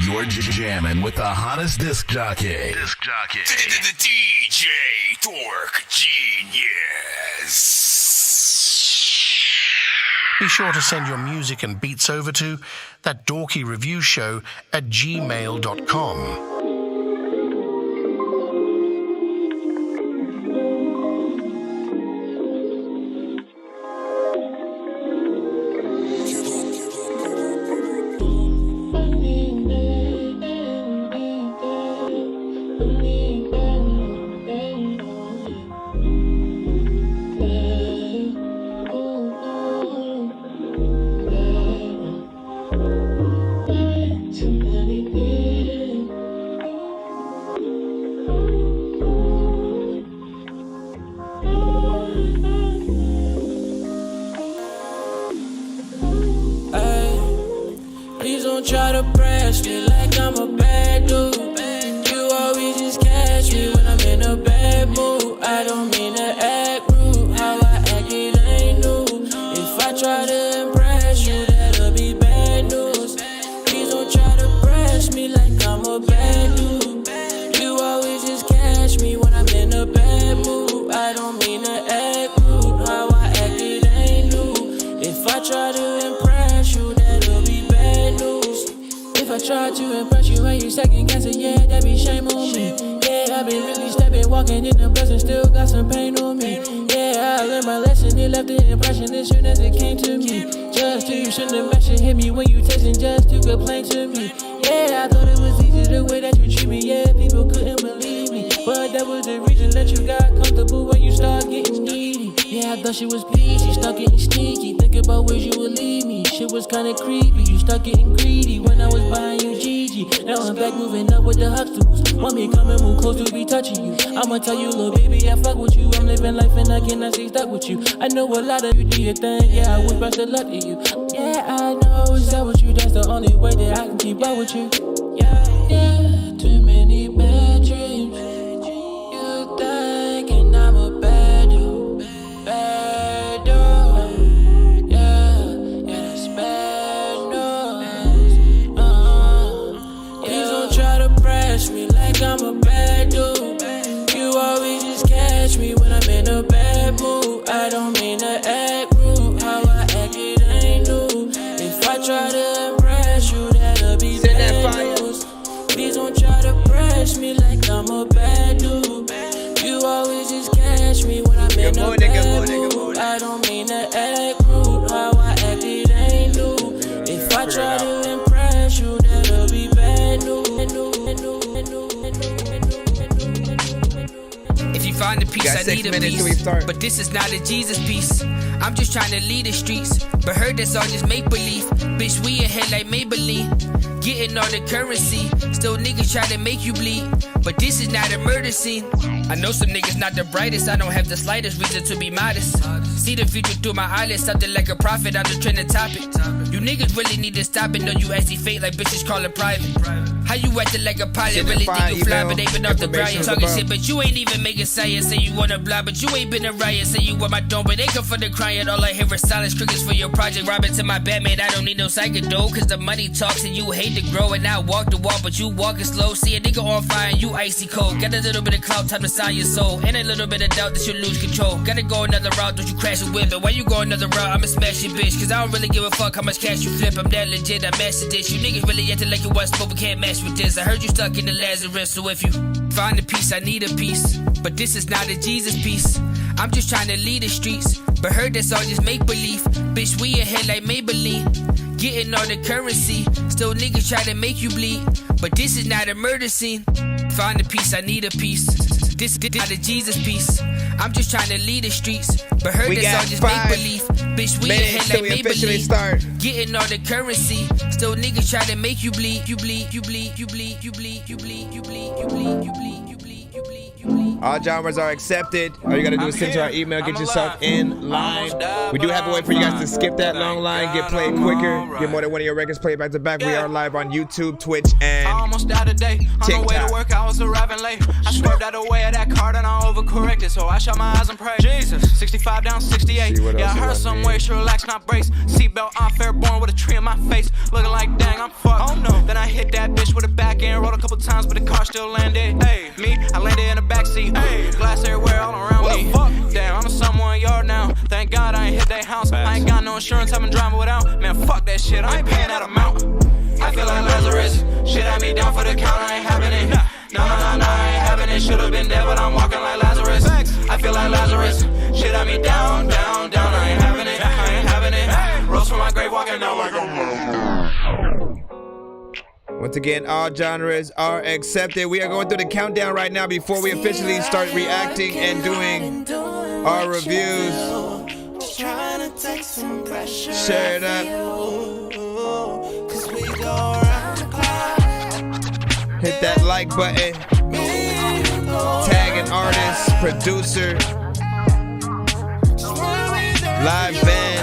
You're jamming with the hottest disc jockey. DJ Dork Genius. Be sure to send your music and beats over to ThatDorkyReviewShow@gmail.com. Please don't try to press me like I'm a bad dude. You always just catch me when I'm in a bad mood. I don't mean to act rude, how I act it ain't new. If I try to impress you, that'll be bad news. Please don't try to press me like I'm a bad dude. You always just catch me when I'm in a bad mood. I don't mean to act rude, how I act it ain't new. If I try to impress you, that'll be bad news. If I try to impress you and you second guess it, yeah, that be shame on me. Yeah, I've been really stepping, walking in the blessing, still got some pain on me. Yeah, I learned my lesson, it left an impression as soon as it came to me. Just to, you shouldn't have mentioned, hit me when you texting just to complain to me. Yeah, I thought it was easy the way that you treat me, yeah, people couldn't believe me. But that was the reason that you got comfortable when you start getting needy. Yeah, I thought she was pleased, she start getting sneaky. Think about where you would leave me, shit was kinda creepy. You start getting greedy when I was buying you Gigi. Now I'm back moving up with the Huxtables. Want me come and move close to be touching you. I'ma tell you, little baby, I fuck with you. I'm living life and I cannot stay stuck with you. I know a lot of you do your thing, yeah, I wish best of luck to you. Yeah, I know it's up with you, that's the only way that I can keep up with you. Yeah, too many bad dreams. You thinking I'm a bad dude, bad dude. Yeah, that's bad news. Please don't try to press me like I'm a bad dude. You always just catch me when I'm in a bad mood. I don't mean to act rude, how I act it ain't new. If I try to impress you, that'll be bad news. Please don't try to press me like I'm a bad dude. You always just catch me when I'm in a bad mood. I don't mean to act rude, how I act it ain't new. If I try to impress you, that'll be bad news. If you find a piece, I need a piece. But this is not a Jesus piece. I'm just trying to lead the streets. But heard that song just make believe. Bitch, we in here like Maybelline. Getting all the currency. Still niggas try to make you bleed. But this is not a murder scene. I know some niggas not the brightest. I don't have the slightest reason to be modest. See the future through my eyelids. Something like a prophet. I'm just trying to top it. You niggas really need to stop it. Know you actually fake like bitches call it private. How you acting like a pilot? Really think you fly, but ain't been off the grind. Talking shit, but you ain't even making science. Say you wanna blind, but you ain't been a riot. Say you want my dome, but they come for the crying. All I hear is silence, crickets for your project. Robbing to my Batman, I don't need no psychic dough. Cause the money talks and you hate to grow. And I walk the walk, but you walking slow. See a nigga on fire and you icy cold. Got a little bit of clout, time to sign your soul. And a little bit of doubt that you lose control. Gotta go another route, don't you crash and whip it. Why you go another route? I'ma smash your bitch. Cause I don't really give a fuck how much cash you flip. I'm that legit, I master this. You niggas really acting like you was but we can't match with this. I heard you stuck in the Lazarus, so if you find a piece, I need a piece. But this is not a Jesus piece. I'm just trying to lead the streets. But heard that song just make believe. Bitch, we in here like Maybelline. Getting all the currency. Still niggas try to make you bleed. But this is not a murder scene. Find a piece, I need a piece. This is not a Jesus piece. I'm just trying to lead the streets. But heard that song just make believe. Bitch, we in here like Maybelline. Getting all the currency. Still niggas try to make you bleed. You bleed, you bleed, you bleed, you bleed, you bleed, you bleed, you bleed, you bleed, you bleed, you bleed, you bleed. All genres are accepted. All you gotta do is send to our email, get yourself in line. We do have a way for you guys to skip that long line, get played quicker, get more than one of your records played back to back. We are live on YouTube, Twitch, and almost died today. On the way to work, I was arriving late. I swerved out the way of that car and I overcorrected, so I shut my eyes and prayed. Jesus, 65 down 68. Yeah, I heard some way, should relax, not brace. Seatbelt on, fair born with a tree in my face. Looking like dang, I'm fucked. Oh no. Then I hit that bitch with a back end, rolled a couple times, but the car still landed. Hey, me, I landed in the backseat. Hey, glass everywhere all around me. Fuck. Damn, I'm in someone yard now. Thank God I ain't hit that house. I ain't got no insurance, I've been driving without. Man, fuck that shit, I ain't paying that amount. I feel like Lazarus. Shit had me down for the count, I ain't having it. No, I ain't having it. Should've been dead, but I'm walking like Lazarus. I feel like Lazarus. Shit had me down, I ain't having it. I ain't having it. Rose from my grave, walking out like once again, all genres are accepted. We are going through the countdown right now before we officially start reacting and doing our reviews. Share it up. Hit that like button. Tag an artist, producer, live band.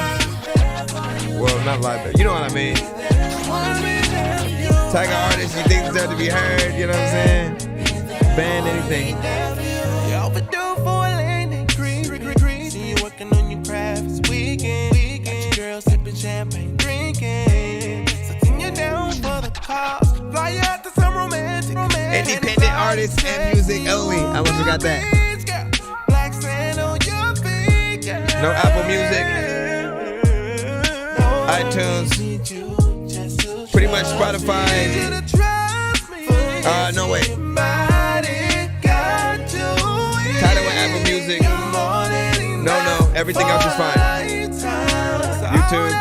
Well, not live band. You know what I mean. Tag an artist you think deserve to be heard. You know what I'm saying? Band, anything. You're overdue for a landing. See you working on your craft. It's weekend. Girl sipping champagne, drinking. Sitting you down for the cause. Fly out to some romantic. Independent artists and music only. I almost forgot that. Black sand on your feet. No Apple Music, iTunes, pretty much Spotify. No wait. Tidal with Apple Music. No, everything else is fine. YouTube.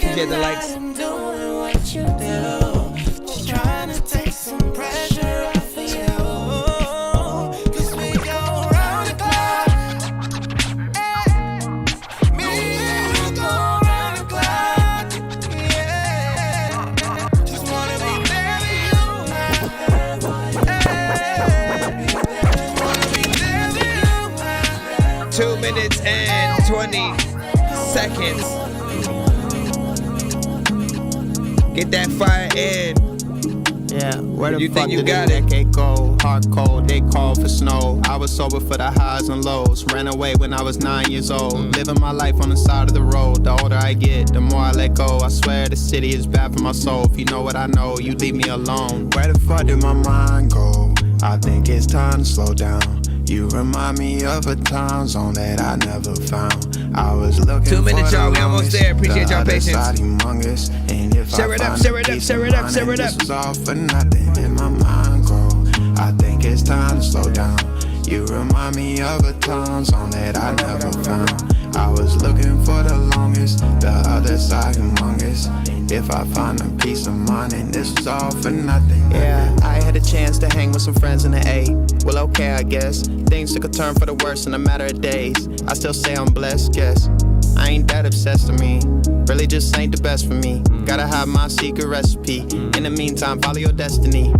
You get the likes. Trying to take some pressure off of you. 'Cause we go round the clock. Me and you go round the clock. Yeah. Just wanna be there for you. Just wanna be there for you. 2 minutes and 20 seconds. Get that fire in. Yeah, where the you fuck think you did got the it? decade go? Hard cold, they called for snow. I was sober for the highs and lows. Ran away when I was 9 years old. Living my life on the side of the road. The older I get, the more I let go. I swear the city is bad for my soul. If you know what I know, you leave me alone. Where the fuck did my mind go? I think it's time to slow down. You remind me of a time zone that I never found. I was looking 2 minutes, for y'all. We the almost longest, there. Appreciate y'all the other patience. side humongous. And if share I it up, find share a it up, piece share of it up, mine, share it up. This was all for nothing in my mind grow. I think it's time to slow down. You remind me of a time zone that I never found. I was looking for the longest, the other side humongous. If I find a peace of mind, and this was all for nothing. Yeah, I had a chance to hang with some friends in the A. Well, okay, I guess. Things took a turn for the worse in a matter of days. I still say I'm blessed, guess. I ain't that obsessed with me. Really just ain't the best for me. Gotta have my secret recipe. In the meantime, follow your destiny.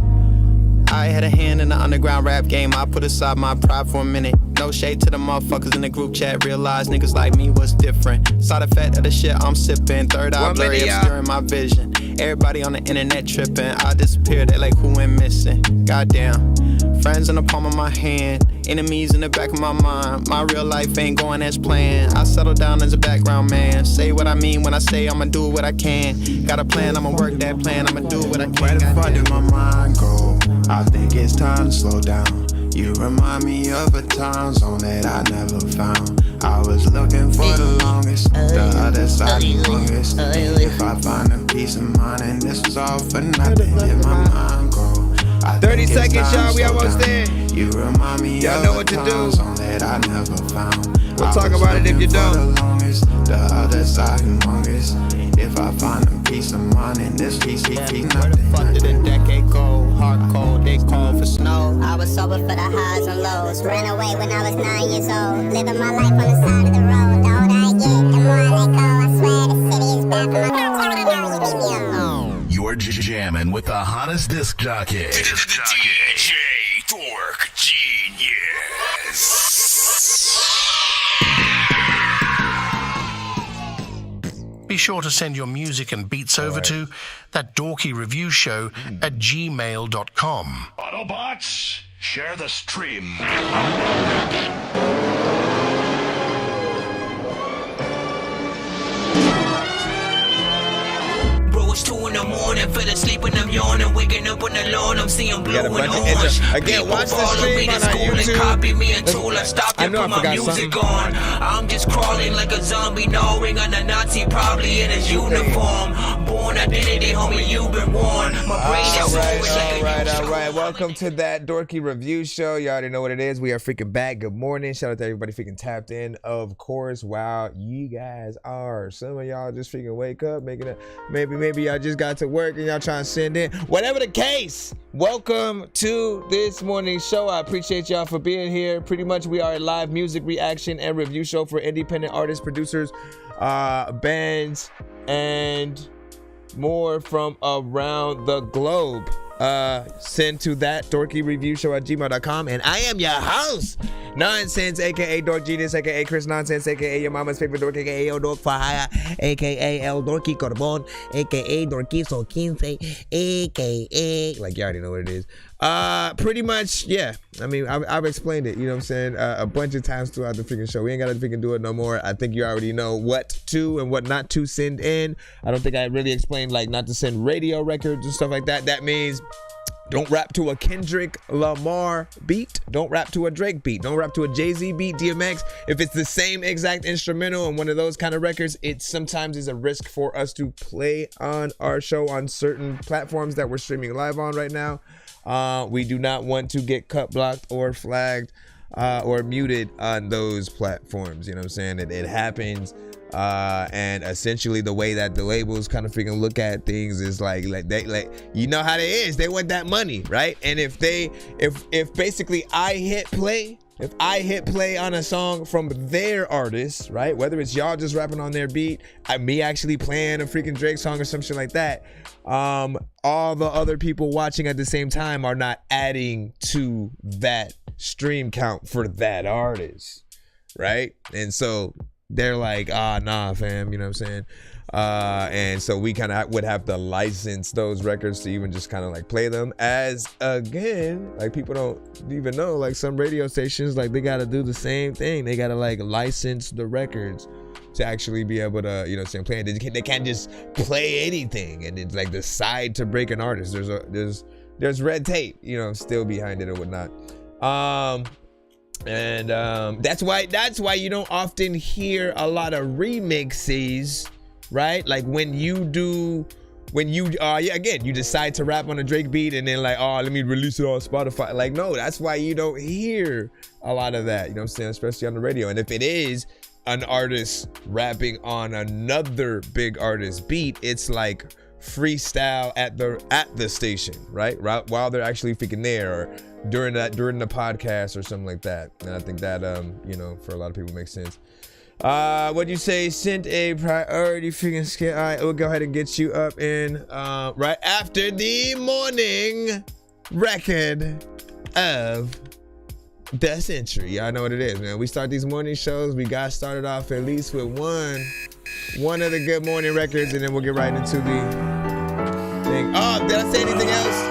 I had a hand in the underground rap game. I put aside my pride for a minute. No shade to the motherfuckers in the group chat. Realized niggas like me was different. Side effect of the shit I'm sipping. Third eye blurry, obscuring my vision. Everybody on the internet tripping. I disappeared, they like who went missing. Goddamn. Friends in the palm of my hand. Enemies in the back of my mind. My real life ain't going as planned. I settle down as a background man. Say what I mean when I say I'ma do what I can. Got a plan, I'ma work that plan. I'ma do what I can. Where the fuck did my mind go? I think it's time to slow down. You remind me of a time zone that I never found. I was looking for the longest, the other side the longest. If I find a peace of mind, and this was all for nothing, in my mind grow. 30 seconds, y'all. We almost there. You remind me y'all know what to do. That I never found. We'll talk about it if you don't. The other side humongous. If I find a peace of mind, and this peace, nothing. Where the fuck did a decade go? Hard cold, they called for snow. I was sober for the highs and lows. Ran away when I was 9 years old. Living my life on the side of the road. The older I get, the more I let go. I swear the city is bad for my soul. You leave me alone. You're jamming with the hottest disc jockey. DJ Dork Genius. Be sure to send your music and beats over to ThatDorkyReviewShow at gmail.com. Autobots, share the stream. It's 2 in the morning, fell asleep and I'm yawning, waking up on the lawn, I'm seeing blue and orange. Again, watch the stream on our YouTube. Copy me until I stop and put my music on. I'm just crawling like a zombie, gnawing on a Nazi, probably in his uniform. Born identity, homie, you've been warned. My brain is all right. Welcome to That Dorky Review Show. You already know what it is. We are freaking back. Good morning. Shout out to everybody freaking tapped in. Of course, wow, you guys are. Some of y'all just freaking wake up, making it. Maybe y'all just got to work and y'all trying to send in. Whatever the case, welcome to this morning's show. I appreciate y'all for being here. Pretty much we are a live music reaction and review show for independent artists, producers, bands, and more from around the globe. Send to ThatDorkyReviewShow at gmail.com. And I am your host, Nonsense, aka Dork Genius, aka Chris Nonsense, aka your mama's favorite dork, aka El Dork for Hire, aka El Dorky Corbon, aka Dorquizo 15, aka, like you already know what it is. Pretty much, yeah. I mean, I've explained it, you know what I'm saying, a bunch of times throughout the freaking show. We ain't gotta freaking do it no more. I think you already know what to and what not to send in. I don't think I really explained, like, not to send radio records and stuff like that. That means don't rap to a Kendrick Lamar beat. Don't rap to a Drake beat. Don't rap to a Jay-Z beat, DMX. If it's the same exact instrumental and one of those kind of records, it sometimes is a risk for us to play on our show on certain platforms that we're streaming live on right now. We do not want to get cut, blocked, or flagged or muted on those platforms. You know what I'm saying? It happens. And essentially the way that the labels kind of freaking look at things is like they you know how it is. They want that money, right? And if basically I hit play on a song from their artist, right? Whether it's y'all just rapping on their beat, me actually playing a freaking Drake song or some shit like that, all the other people watching at the same time are not adding to that stream count for that artist, right? And so they're like, nah, fam, you know what I'm saying? And so we kind of would have to license those records to even just kind of like play them, as again, like people don't even know, like some radio stations, like they got to do the same thing. They got to like license the records to actually be able to, you know what I'm saying, play it. They can't just play anything and it's like decide to break an artist. There's red tape, you know, still behind it or whatnot. And that's why you don't often hear a lot of remixes, right? Like when you decide to rap on a Drake beat and then like, let me release it on Spotify. Like, no, that's why you don't hear a lot of that, you know what I'm saying, especially on the radio. And if it is an artist rapping on another big artist beat, it's like freestyle at the station, right? While they're actually freaking there, or during the podcast or something like that. And I think that you know, for a lot of people makes sense. What'd you say? Sent a priority freaking skit. All right, we'll go ahead and get you up in right after the morning record of the century. Y'all know what it is, man. We start these morning shows. We got started off at least with one of the good morning records, and then we'll get right into the thing. Oh, did I say anything else?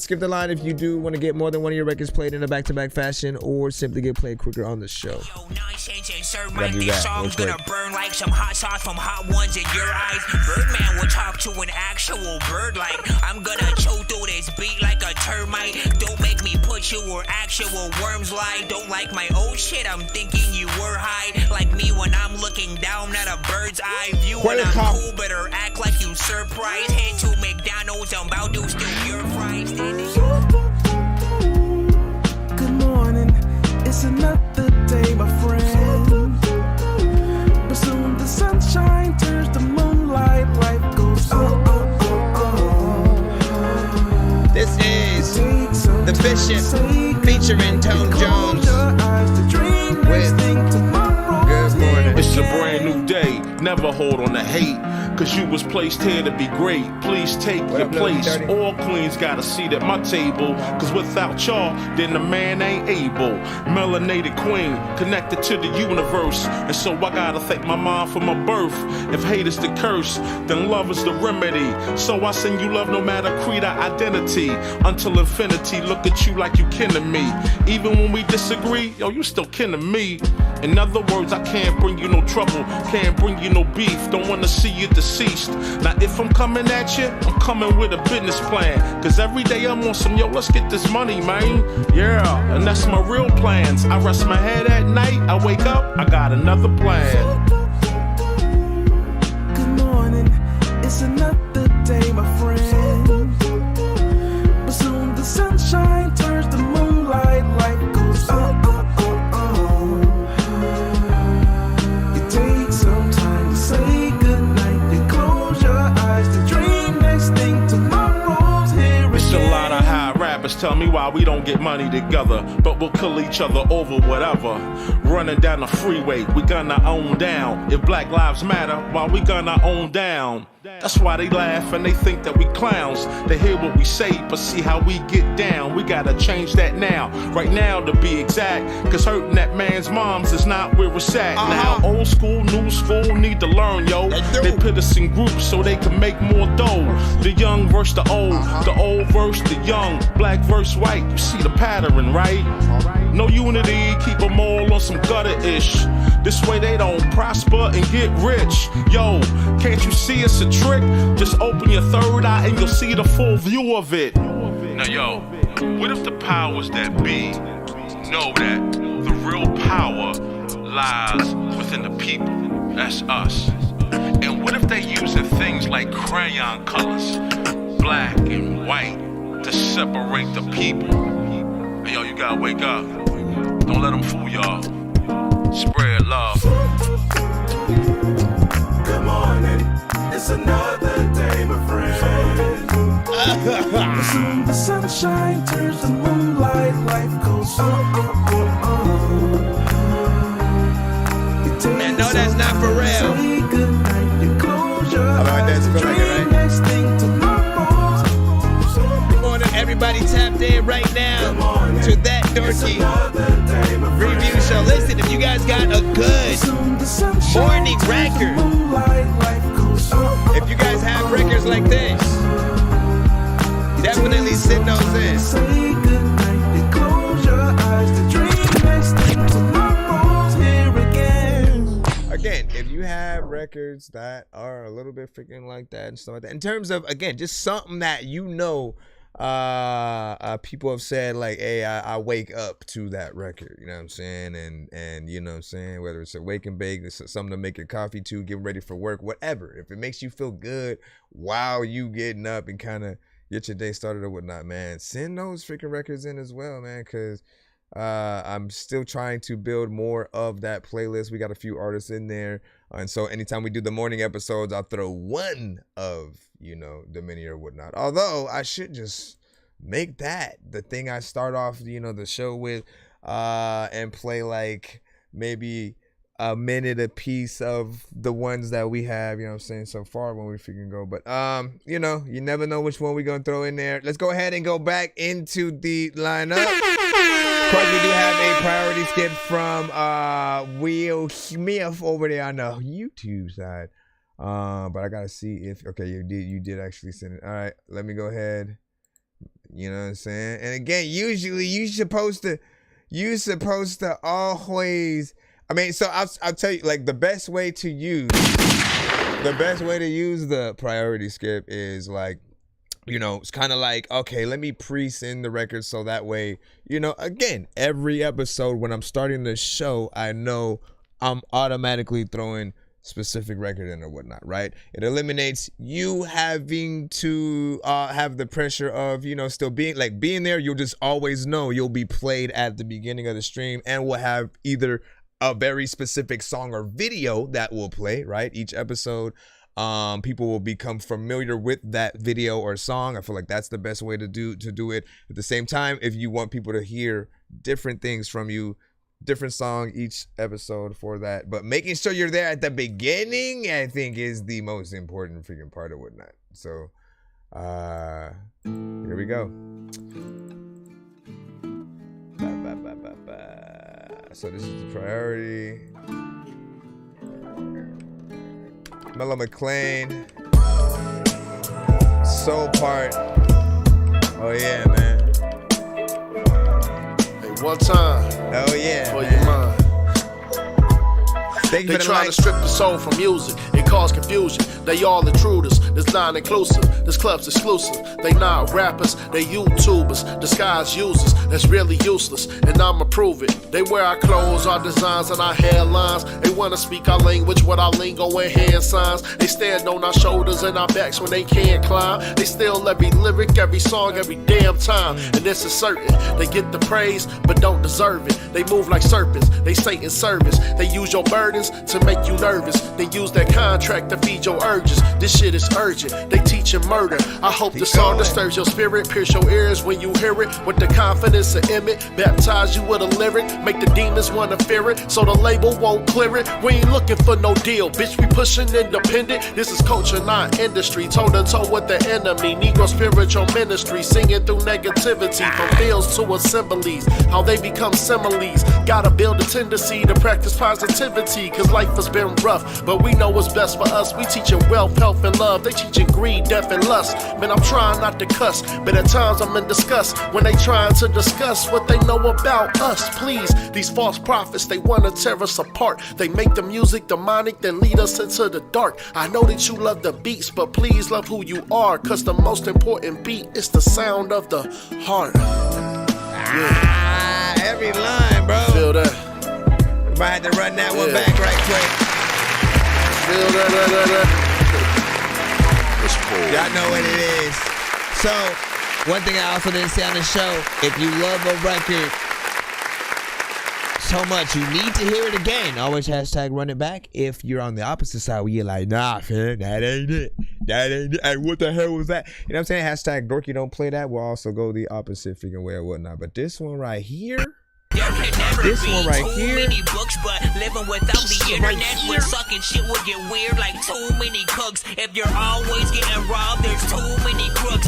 Skip the line if you do want to get more than one of your records played in a back-to-back fashion, or simply get played quicker on the show. Gotta do that. Song's gonna burn like some hot sauce from hot ones in your eyes. Birdman will talk to an actual bird like I'm gonna chew through this beat like a termite. Don't make me put you where actual worms lie. Don't like my old shit, I'm thinking you were high. Like me when I'm looking down at a bird's eye view. When I'm cool, better act like you surprised. Head to McDonald's, I'm about to steal your fries. Good morning, it's another day, my friend. But soon the sunshine turns to moonlight, life goes This is The Bishop featuring Tone Jones with Good Morning. It's a brand new day. never hold on to hate, cause you was placed here to be great. Please take your place. All queens got a seat at my table, cause without y'all, then the man ain't able. Melanated queen, connected to the universe, and so I gotta thank my mom for my birth. If hate is the curse, then love is the remedy. So I send you love no matter creed or identity. Until infinity, look at you like you kin to me. Even when we disagree, yo, you still kin to me. In other words, I can't bring you no trouble, can't bring you no beef, don't wanna see you deceased. Now if I'm coming at you, I'm coming with a business plan, cause every day I'm on some, yo, let's get this money, man. Yeah, and that's my real plans. I rest my head at night, I wake up, I got another plan. Good morning, it's another day, my friend. But soon the sunshine turns to moonlight, life goes up. Tell me why we don't get money together, but we'll kill each other over whatever. Running down the freeway, we gonna own down. If Black Lives Matter, why we gonna own down? That's why they laugh and they think that we clowns. They hear what we say, but see how we get down. We gotta change that now, right now to be exact. Cause hurting that man's moms is not where it's at. Now old school, new school need to learn, yo. They put us in groups so they can make more dough. The young versus the old versus the young, black versus white. You see the pattern, right? No unity, keep them all on some gutter-ish. This way they don't prosper and get rich. Yo, can't you see it's a trick? Just open your third eye and you'll see the full view of it. Now yo, what if the powers that be know that the real power lies within the people? That's us. And what if they using things like crayon colors, black and white, to separate the people? Hey, yo, you gotta wake up. Don't let them fool y'all. Spread love. Good morning, it's another day, my friend. Soon the sunshine turns to moonlight, life goes Man, no, that's not for real. Say goodnight, you close your eyes. Feel like it, right? Next thing tomorrow. Good morning, everybody tapped in right now to that Dorky review show. Listen, if you guys got a good morning record, if you guys have records like this, definitely send those in. Say goodnight, you close your eyes to dream. Next thing tomorrow's here again. Again, if you have records that are a little bit freaking like that and stuff like that, in terms of, again, just something that you know, people have said like, hey, I wake up to that record, you know what I'm saying? And you know what I'm saying, whether it's a wake and bake, it's something to make your coffee to, get ready for work, whatever. If it makes you feel good while you getting up and kind of get your day started or whatnot, man, send those freaking records in as well, man, because I'm still trying to build more of that playlist. We got a few artists in there, and so anytime we do the morning episodes, I'll throw one of, you know, the mini or whatnot. Although I should just make that the thing I start off, you know, the show with, and play like maybe a minute a piece of the ones that we have, you know what I'm saying, so far when we freaking go. But you know, you never know which one we're gonna throw in there. Let's go ahead and go back into the lineup. Of course, we do have a priority skip from Will Smith over there on the YouTube side. But I gotta see if, okay, you did actually send it. All right, let me go ahead. You know what I'm saying? And again, usually you're supposed to always, I mean, so I'll tell you, like, the best way to use the priority skip is like, you know, it's kind of like, okay, let me pre-send the record so that way, you know, again, every episode when I'm starting the show, I know I'm automatically throwing specific record in or whatnot, right? It eliminates you having to have the pressure of, you know, still being there. You'll just always know you'll be played at the beginning of the stream, and we'll have either a very specific song or video that will play, right? Each episode, people will become familiar with that video or song. I feel like that's the best way to do it. At the same time, if you want people to hear different things from you, different song each episode for that. But making sure you're there at the beginning, I think, is the most important freaking part of whatnot. So, here we go. So this is the priority. Mellow McLean. Soul Part. Oh yeah, man. Hey, one time. Oh yeah, for man. your mind. Thank you They for the try like. to strip the soul from music. It cause confusion. They all intruders. This non-inclusive. This club's exclusive. They not rappers. They YouTubers. Disguised users. That's really useless. And I'ma prove it. They wear our clothes, our designs, and our hairlines. They wanna speak our language with our lingo and hand signs. They stand on our shoulders and our backs when they can't climb. They steal every lyric, every song, every damn time. And this is certain. They get the praise, but don't deserve it. They move like serpents. They Satan service. They use your burdens to make you nervous. They use that contract to feed your urges. This shit is urgent. They teaching murder. I hope the song disturbs your spirit, pierce your ears when you hear it. With the confidence of Emmett, baptize you with a lyric, make the demons wanna fear it, so the label won't clear it. We ain't looking for no deal, bitch. We pushing independent. This is culture, not industry. Toe to toe with the enemy. Negro spiritual ministry, singing through negativity from fields to assemblies. How they become similes. Gotta build a tendency to practice positivity, cause life has been rough, but we know what's best for us. We teaching wealth, health, and love. They teaching greed, death, and lust. Man, I'm trying not to cuss, but at times I'm in disgust when they trying to discuss what they know about us. Please, these false prophets, they wanna tear us apart. They make the music demonic, then lead us into the dark. I know that you love the beats, but please love who you are, cause the most important beat is the sound of the heart. Ah, every line, bro. Feel that? We might have to run that one back right quick. Feel that. Y'all know what it is. So, one thing I also didn't say on the show, if you love a record so much, you need to hear it again. Always hashtag run it back. If you're on the opposite side where you're like, nah, fam, that ain't it. That ain't it. Hey, what the hell was that? You know what I'm saying? Hashtag Dorky don't play that. We'll also go the opposite freaking way or whatnot. But this one right here. This one right here. Many books, but living without the internet when sucking shit will get weird like too many cooks. If you're always getting robbed, there's too many crooks.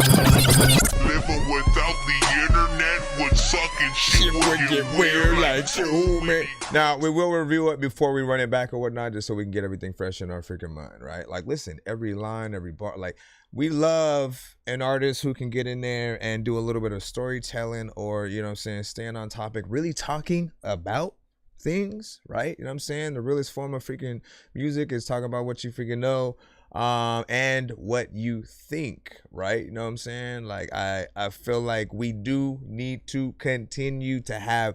Living without the internet would sucking shit would get weird like too many. Now, we will review it before we run it back or whatnot, just so we can get everything fresh in our freaking mind, right? Like, listen, every line, every bar, like, we love an artist who can get in there and do a little bit of storytelling or, you know what I'm saying, staying on topic, really talking about things, right? You know what I'm saying? The realest form of freaking music is talking about what you freaking know and what you think, right? You know what I'm saying? Like, I feel like we do need to continue to have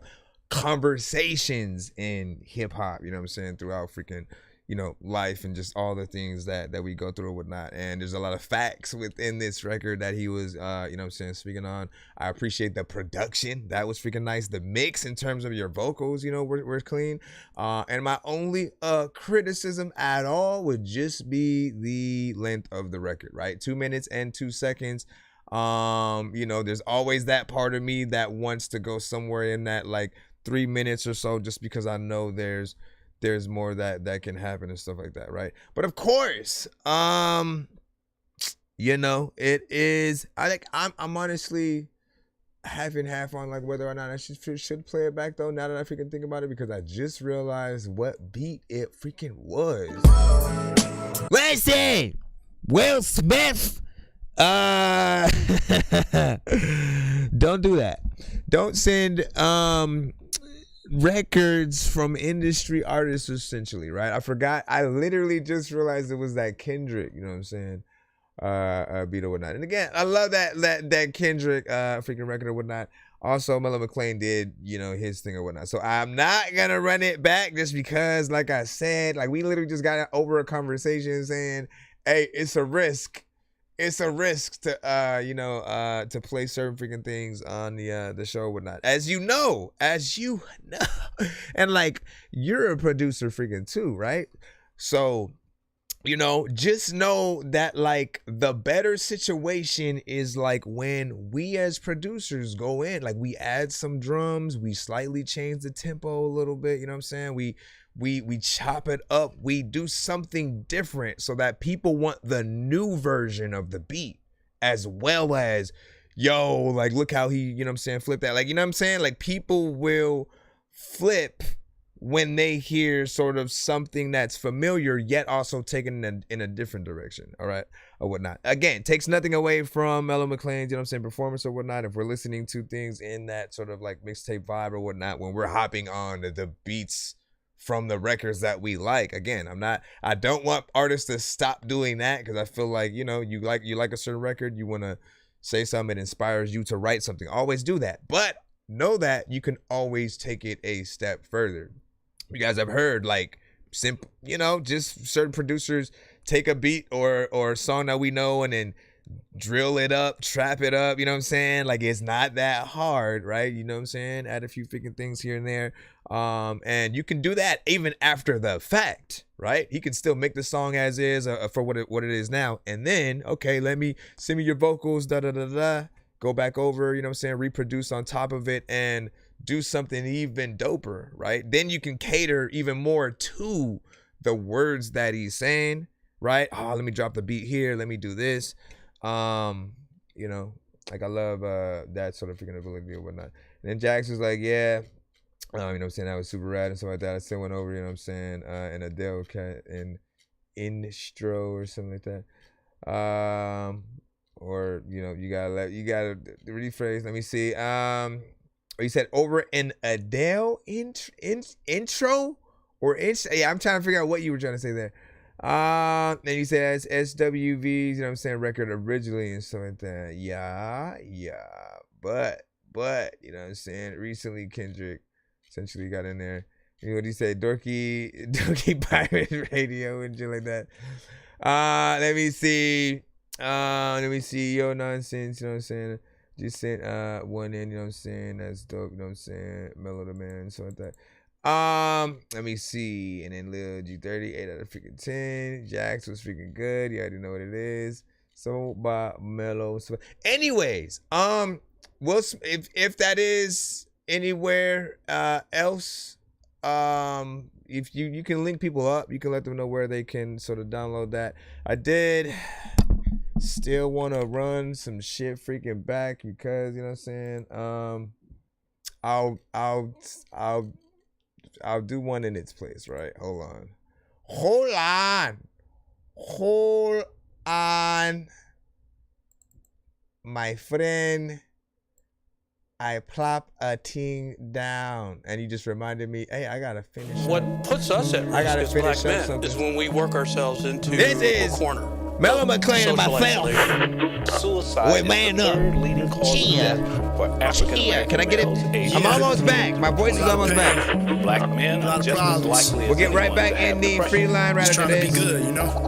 conversations in hip hop, you know what I'm saying, throughout freaking, you know, life and just all the things that we go through and whatnot. And there's a lot of facts within this record that he was, you know what I'm saying, speaking on. I appreciate the production. That was freaking nice. The mix in terms of your vocals, you know, were clean. And my only criticism at all would just be the length of the record, right? 2 minutes and 2 seconds. You know, there's always that part of me that wants to go somewhere in that like 3 minutes or so, just because I know there's more that can happen and stuff like that, right? But of course, you know, it is. I'm honestly half and half on like whether or not I should play it back though. Now that I freaking think about it, because I just realized what beat it freaking was. Listen, Will Smith. Don't do that. Don't send records from industry artists, essentially, right? I forgot. I literally just realized it was that Kendrick, you know what I'm saying, beat or whatnot. And again, I love that Kendrick freaking record or whatnot. Also, Mellow McLean did, you know, his thing or whatnot. So I'm not gonna run it back just because, like I said, like we literally just got over a conversation saying, hey, it's a risk. It's a risk to you know, to play certain freaking things on the show or whatnot. As you know. And like, you're a producer freaking too, right? So you know, just know that like the better situation is like when we as producers go in, like we add some drums, we slightly change the tempo a little bit, you know what I'm saying? We chop it up, we do something different so that people want the new version of the beat, as well as, yo, like look how he, you know what I'm saying, flip that. Like, you know what I'm saying? Like people will flip when they hear sort of something that's familiar, yet also taken in a different direction, all right, or whatnot. Again, takes nothing away from Mellow McLean's, you know what I'm saying, performance or whatnot. If we're listening to things in that sort of like mixtape vibe or whatnot, when we're hopping on the beats from the records that we like, again, I don't want artists to stop doing that, because I feel like, you know, you like a certain record, you want to say something that inspires you to write something. Always do that, but know that you can always take it a step further. You guys have heard like simple, you know, just certain producers take a beat or a song that we know and then drill it up, trap it up, you know what I'm saying? Like it's not that hard, right? You know what I'm saying? Add a few freaking things here and there. And you can do that even after the fact, right? He can still make the song as is for what it is now. And then, okay, send me your vocals, go back over, you know what I'm saying? Reproduce on top of it and do something even doper, right? Then you can cater even more to the words that he's saying, right? Oh, let me drop the beat here. Let me do this. You know, like I love that sort of freaking ability or whatnot. And then Jax was like, yeah, you know what I'm saying? That was super rad and stuff like that. I still went over, you know what I'm saying? And Adele in intro or something like that. Or, you know, you gotta rephrase. Let me see. You said over an Adele intro or intro? Yeah, I'm trying to figure out what you were trying to say there. And you said SWV's, you know what I'm saying, record originally and stuff like that. Yeah. But, you know what I'm saying, recently Kendrick essentially got in there. You know what he said? Dorky Pirate Radio and shit like that. Let me see. Yo Nonsense, you know what I'm saying? Just sent one in, you know what I'm saying? That's dope, you know what I'm saying? Mellow the Man, so like that. Let me see. And then Lil G30, 8 out of freaking 10. Jax was freaking good. You already know what it is. So by Mellow. So anyways, if that is anywhere else, if you can link people up, you can let them know where they can sort of download that. I did still want to run some shit freaking back because, you know what I'm saying, I'll do one in its place, right? Hold on, my friend. I plop a ting down, and you just reminded me, hey, I gotta finish. What puts us at risk as black men is when we work ourselves into a corner. Mellow McLean and myself. Suicide Wait, man up. Leading cause of death for African American Can I get it? males. I'm almost back. My voice is almost back. Black men are just as likely as we'll get right back in the free line right after this. Trying to be good, you know.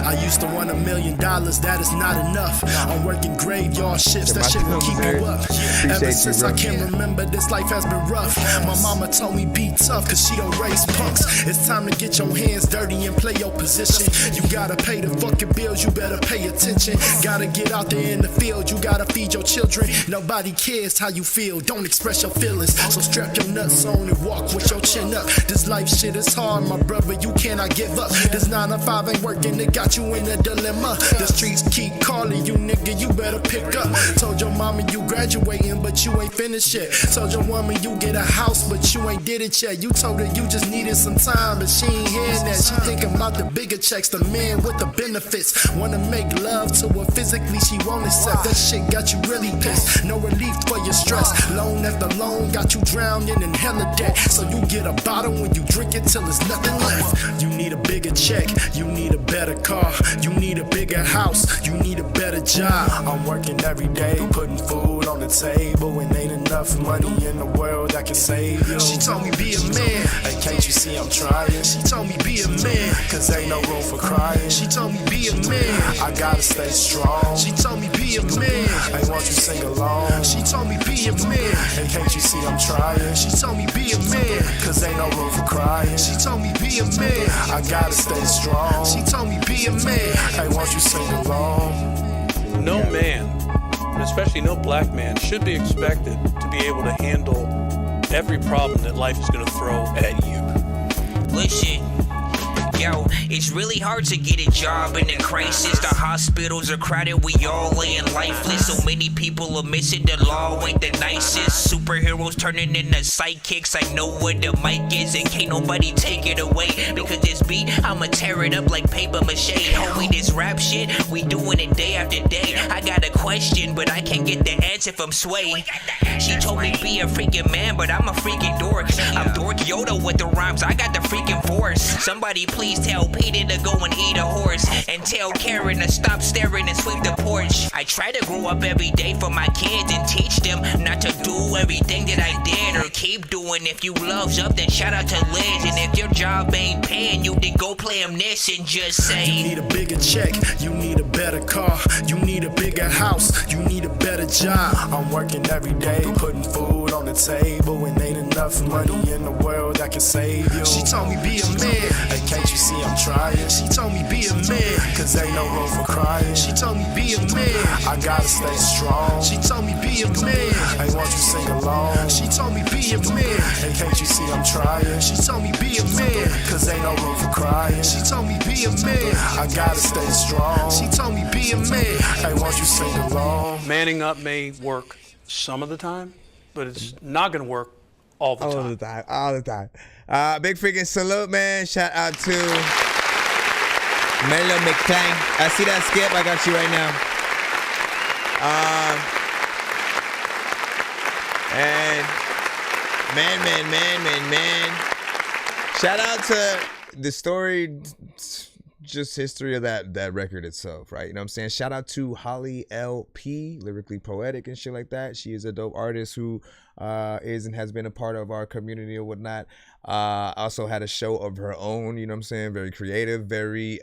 I used to want $1 million, that is not enough. I'm working graveyard shifts, that shit will keep you up. Ever since I can remember, this life has been rough. My mama told me be tough, cause she don't raise punks. It's time to get your hands dirty and play your position. You gotta pay the fucking bills, you better pay attention. Gotta get out there in the field, you gotta feed your children. Nobody cares how you feel, don't express your feelings. So strap your nuts on and walk with your chin up. This life shit is hard, my brother, you cannot give up. This 9 to 5 ain't working, it got you in a dilemma. The streets keep calling you, nigga, you better pick up. Told your mama you graduating, but you ain't finished yet. Told your woman you get a house, but you ain't did it yet. You told her you just needed some time, but she ain't hearing that. She thinking about the bigger checks, the men with the benefits. Wanna make love to her physically, she won't accept. That shit got you really pissed. No relief for your stress. Loan after loan got you drowning in hella debt. So you get a bottle when you drink it till there's nothing left. You need a bigger check, you need a better car, you need a bigger house, you need a better job. I'm working every day, putting food on the table, and ain't enough money in the world that can save you. She told me be a man. Hey, can't you see I'm trying? She told me be a man, cause ain't no room for crying. She told me be a man. I gotta stay strong. She told me be a man. Hey, won't you sing along? She told me be a man. And can't you see I'm trying? She told me be a man, cause ain't no room for crying. She told me be a man. I gotta stay strong. She told me be a man. Hey, won't you sing along? No man, and especially no black man, should be expected to be able to handle every problem that life is going to throw at you. Listen. Yo, it's really hard to get a job in a crisis. The hospitals are crowded, we all laying lifeless. So many people are missing, the law ain't the nicest. Superheroes turning into sidekicks. I know where the mic is and can't nobody take it away. Because this beat, I'ma tear it up like paper mache. Homie, this rap shit, we doing it day after day. I got a question, but I can't get the answer from Sway. She told me be a freaking man, but I'm a freaking dork. I'm Dork Yoda with the rhymes, I got the freaking force. Somebody please tell Peter to go and eat a horse, and tell Karen to stop staring and sweep the porch. I try to grow up every day for my kids and teach them not to do everything that I did or keep doing. If you love's up, then shout out to Liz. And if your job ain't paying you, then go play him this and just say, you need a bigger check, you need a better car, you need a bigger house, you need a better job. I'm working every day, putting food on the table, and ain't enough money in the world that can save you. She told me be a man. Hey, can't you see I'm trying? She told me be a man, cause ain't no room for crying. She told me be a man. I gotta stay strong. She told me be a man. Hey, won't you sing along? She told me be a man. Hey, can't you see I'm trying? She told me be a man, cause ain't no room for crying. She told me be a man. I gotta stay strong. She told me be a man. Hey, won't you sing along? Manning up may work some of the time, but it's not gonna work all the time. All the time. Big freaking salute, man. Shout out to Melo McClain. I see that, Skip. I got you right now. And man. Shout out to the story, just history of that record itself, right? You know what I'm saying? Shout out to Holly LP, lyrically poetic and shit like that. She is a dope artist who is and has been a part of our community or whatnot. Also had a show of her own, you know what I'm saying? Very creative, very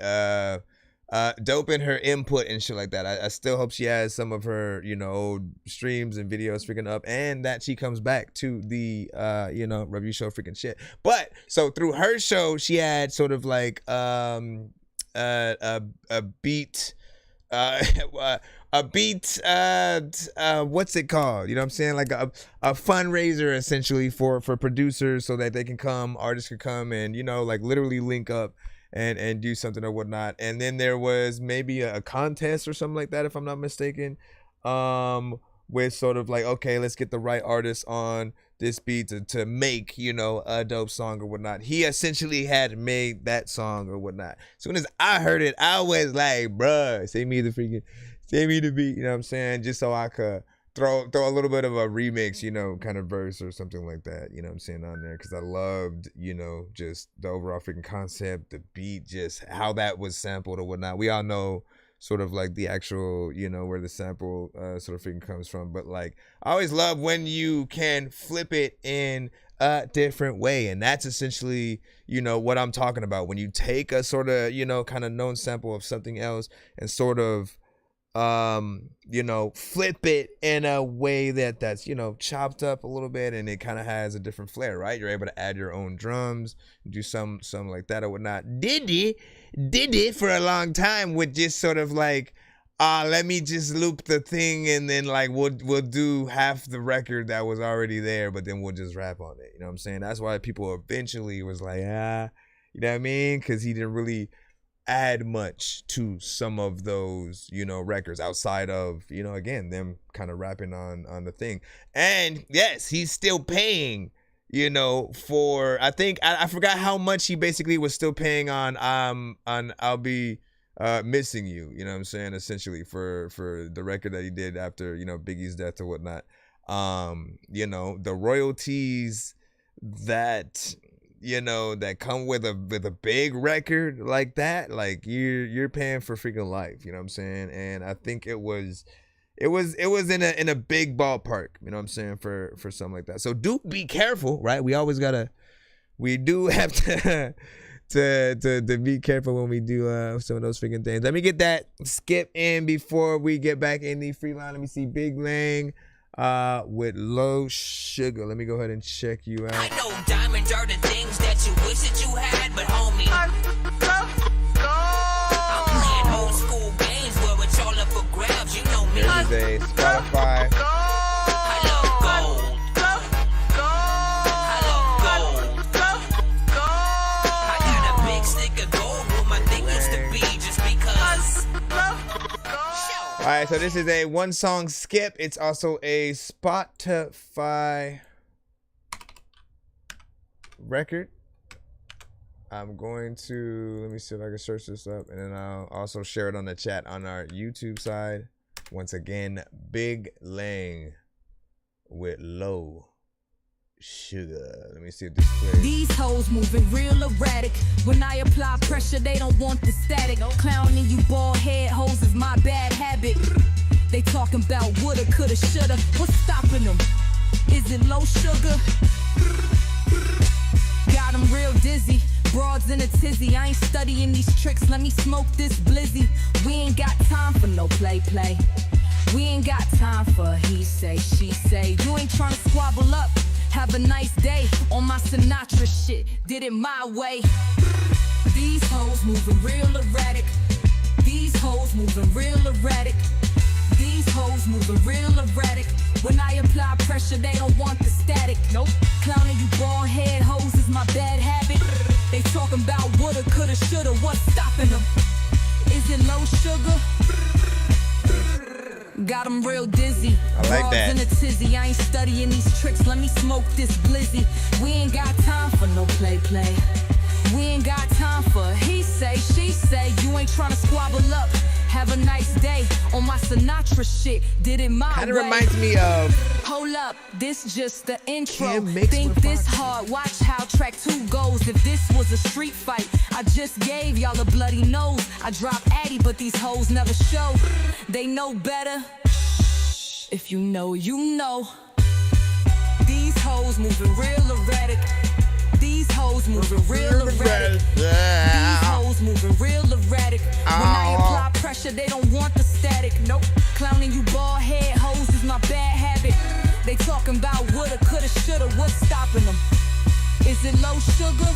dope in her input and shit like that. I still hope she has some of her, old streams and videos freaking up, and that she comes back to the review show freaking shit. But so through her show, she had sort of like a beat what's it called, you know what I'm saying, like a fundraiser essentially for producers, so that they can come, artists can come and like literally link up and do something or whatnot. And then there was maybe a contest or something like that, if I'm not mistaken, with sort of like, okay, let's get the right artist on this beat to make, a dope song or whatnot. He essentially had made that song or whatnot. As soon as I heard it, I was like, bruh, send me the beat, you know what I'm saying? Just so I could throw a little bit of a remix, kind of verse or something like that, you know what I'm saying, on there. Because I loved, just the overall freaking concept, the beat, just how that was sampled or whatnot. We all know sort of like the actual, where the sample sort of freaking comes from. But like, I always love when you can flip it in a different way. And that's essentially, what I'm talking about. When you take a sort of, kind of known sample of something else and sort of, flip it in a way that's, chopped up a little bit, and it kind of has a different flair, right? You're able to add your own drums, do some like that or whatnot. Did it for a long time with just sort of like, let me just loop the thing, and then like we'll do half the record that was already there, but then we'll just rap on it. You know what I'm saying? That's why people eventually was like, you know what I mean? Because he didn't really add much to some of those, records outside of, again, them kind of rapping on the thing. And yes, he's still paying, for, I think, I forgot how much he basically was still paying on I'll Be Missing You, you know what I'm saying, essentially for the record that he did after, Biggie's death or whatnot. The royalties that that come with a big record like that, like you're paying for freaking life, you know what I'm saying? And I think it was it was in a big ballpark, you know what I'm saying, for something like that. So do be careful, right? We do have to be careful when we do some of those freaking things. Let me get that skip in before we get back in the free line. Let me see Big Lang with Low Sugar. Let me go ahead and check you out. I know diamonds are the things that you wish that you had, but homie, I'm playing old school games where it's all up for grabs. You know me. There's a Spotify. I love gold. I love gold. I got a big stick of gold where my thing used to be just because. All right, so this is a one song skip. It's also a Spotify record. I'm going to, let me see if I can search this up, and then I'll also share it on the chat on our YouTube side. Once again, Big Lang with Low Sugar. Let me see if this plays. These hoes moving real erratic. When I apply pressure, they don't want the static. Clowning you bald head hoes is my bad habit. They talking about woulda, coulda, shoulda. What's stopping them? Is it low sugar? Got them real dizzy. Broads in a tizzy. I ain't studying these tricks. Let me smoke this blizzy. We ain't got time for no play. We ain't got time for he say, she say. You ain't trying to squabble up. Have a nice day on my Sinatra shit. Did it my way. These hoes moving real erratic. These hoes moving real erratic. These hoes moving real erratic. When I apply pressure, they don't want the static. Nope. Clowning you bald head hoes is my bad habit. They talking about woulda, coulda, shoulda. What's stopping them? Is it low sugar? Got them real dizzy. I like that. In a tizzy. I ain't studying these tricks. Let me smoke this blizzy. We ain't got time for no play. We ain't got time for he say, she say. You ain't trying to squabble up. Have a nice day on my Sinatra shit. Did it my way. Kind of reminds me of. Hold up, this just the intro. Think this hard, watch how track 2 goes. If this was a street fight, I just gave y'all a bloody nose. I drop Addy, but these hoes never show. They know better. If you know, you know. These hoes moving real erratic. These hoes moving real erratic. These hoes moving real erratic. When I apply pressure, they don't want the static. Nope. Clowning you bald head hoes is my bad habit. They talking about woulda, coulda, shoulda. What's stopping them? Is it low sugar?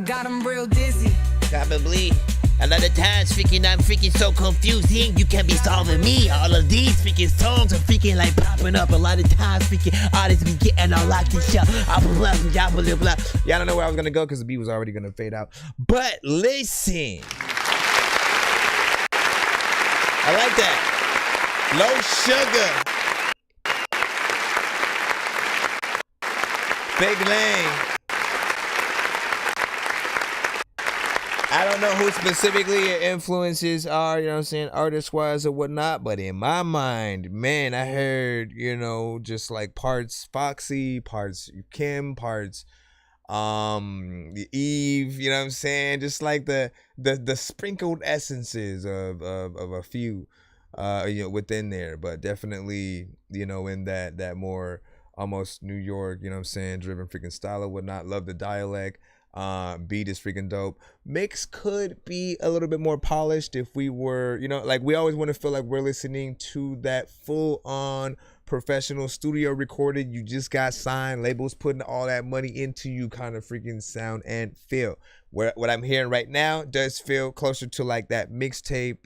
Got them real dizzy. Probably. A lot of times I'm freaking so confusing. You can't be solving me. All of these freaking songs are freaking like popping up. A lot of times freaking artists be getting all locked and shut. Blah, blah. Yeah, I don't know where I was gonna go because the beat was already gonna fade out. But listen, I like that. Low sugar. Big Lang. I don't know who specifically your influences are, you know what I'm saying, artist-wise or whatnot, but in my mind, man, I heard, you know, just like parts Foxy, parts Kim, parts Eve, you know what I'm saying, just like the sprinkled essences of a few, you know, within there, but definitely, you know, in that more almost New York, you know what I'm saying, driven freaking style or whatnot. Love the dialect. Beat is freaking dope. Mix could be a little bit more polished if we were, you know, like we always want to feel like we're listening to that full on professional studio recorded, you just got signed, labels putting all that money into you kind of freaking sound and feel. What I'm hearing right now does feel closer to like that mixtape,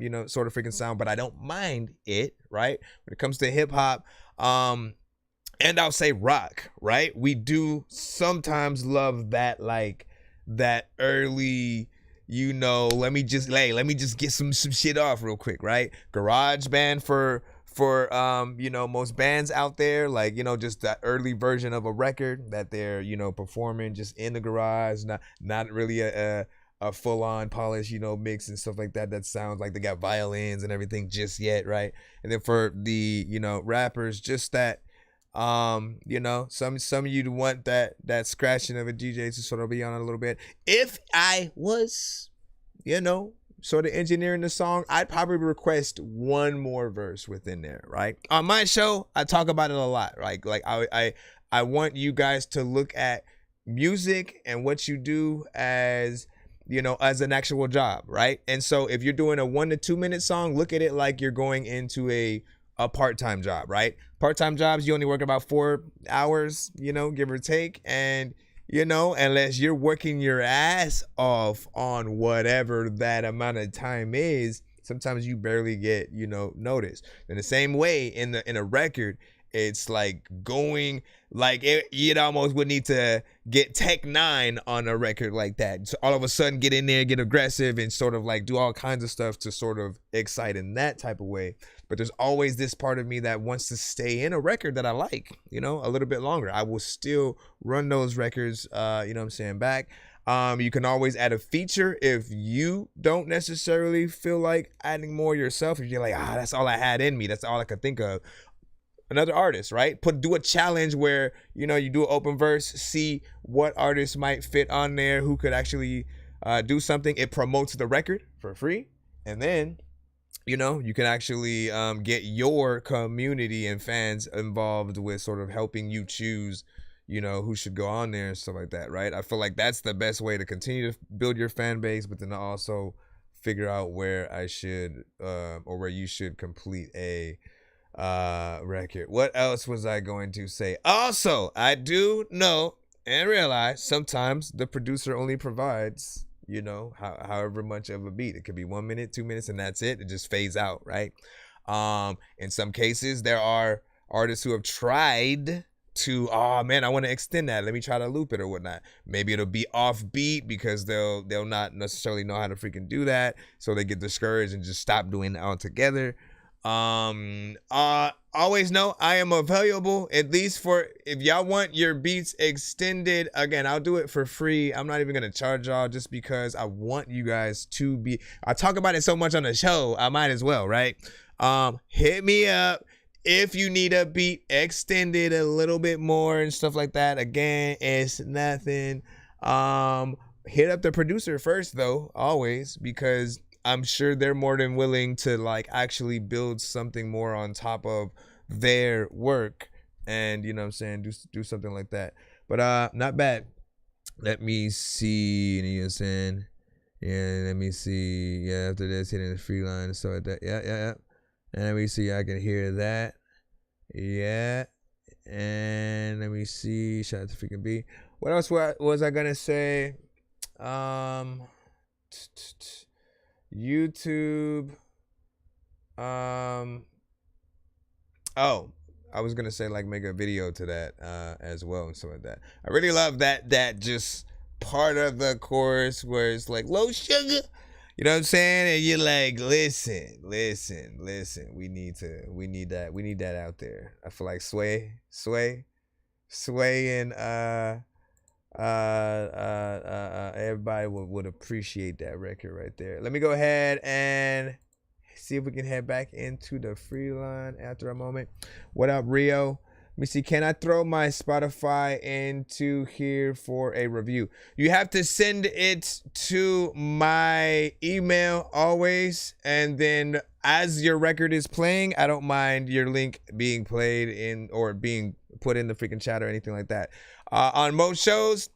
you know, sort of freaking sound, but I don't mind it, right? When it comes to hip hop, and I'll say rock, right? We do sometimes love that, like that early, you know, let me just get some shit off real quick, right? Garage band for you know, most bands out there, like, you know, just that early version of a record that they're, you know, performing just in the garage, not really a full-on polished, you know, mix and stuff like that sounds like they got violins and everything just yet, right? And then for the, you know, rappers, just that, you know, some of you want that scratching of a DJ to sort of be on a little bit. If I was, you know, sort of engineering the song, I'd probably request one more verse within there, right? On my show, I talk about it a lot. Like I want you guys to look at music and what you do as, you know, as an actual job, right? And so if you're doing a 1 to 2 minute song, look at it like you're going into a part-time job, right? Part-time jobs, you only work about 4 hours, you know, give or take. And, you know, unless you're working your ass off on whatever that amount of time is, sometimes you barely get, you know, noticed. In the same way, in a record, it's like going, like it almost would need to get Tech 9 on a record like that. So all of a sudden get in there, get aggressive, and sort of like do all kinds of stuff to sort of excite in that type of way. But there's always this part of me that wants to stay in a record that I like, you know, a little bit longer. I will still run those records, you know what I'm saying, back. You can always add a feature if you don't necessarily feel like adding more yourself. If you're like, that's all I had in me, that's all I could think of. Another artist, right? Do a challenge where, you know, you do an open verse, see what artists might fit on there, who could actually do something. It promotes the record for free. And then, you know, you can actually get your community and fans involved with sort of helping you choose, you know, who should go on there and stuff like that, right? I feel like that's the best way to continue to build your fan base, but then also figure out where I should or where you should complete a record. What else was I going to say? Also, I do know and realize sometimes the producer only provides, you know, however much of a beat. It could be 1 minute, 2 minutes, and that's it. It just fades out, right? In some cases, there are artists who have tried to, oh man, I want to extend that. Let me try to loop it or whatnot. Maybe it'll be off beat because they'll not necessarily know how to freaking do that. So they get discouraged and just stop doing it altogether. Always know I am available, at least for if y'all want your beats extended. Again, I'll do it for free. I'm not even gonna charge y'all just because I want you guys to be. I talk about it so much on the show, I might as well, right? Hit me up if you need a beat extended a little bit more and stuff like that. Again, it's nothing. Hit up the producer first though, always, because I'm sure they're more than willing to like actually build something more on top of their work and, you know what I'm saying, do something like that. But not bad. Let me see. You know what I'm saying? Yeah, let me see. Yeah, after this, hitting the free line and stuff like that. Yeah. And let me see. I can hear that. Yeah. And let me see. Shout out to freaking B. What else was I gonna say? YouTube. Oh, I was gonna say like make a video to that as well and stuff like that. I really love that just part of the chorus where it's like low sugar, you know what I'm saying? And you're like, listen. We need that out there. I feel like Sway and everybody would appreciate that record right there. Let me go ahead and see if we can head back into the free line after a moment. What up, Rio? Let me see. Can I throw my Spotify into here for a review? You have to send it to my email always, and then as your record is playing, I don't mind your link being played in or being put in the freaking chat or anything like that. On most shows,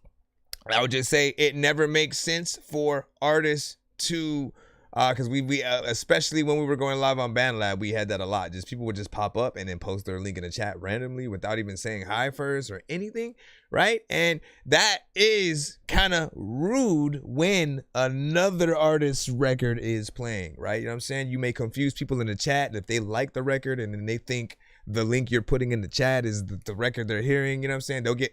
I would just say it never makes sense for artists to, because we especially when we were going live on BandLab, we had that a lot. Just people would just pop up and then post their link in the chat randomly without even saying hi first or anything, right? And that is kind of rude when another artist's record is playing, right? You know what I'm saying? You may confuse people in the chat if they like the record and then they think the link you're putting in the chat is the record they're hearing. You know what I'm saying? They'll be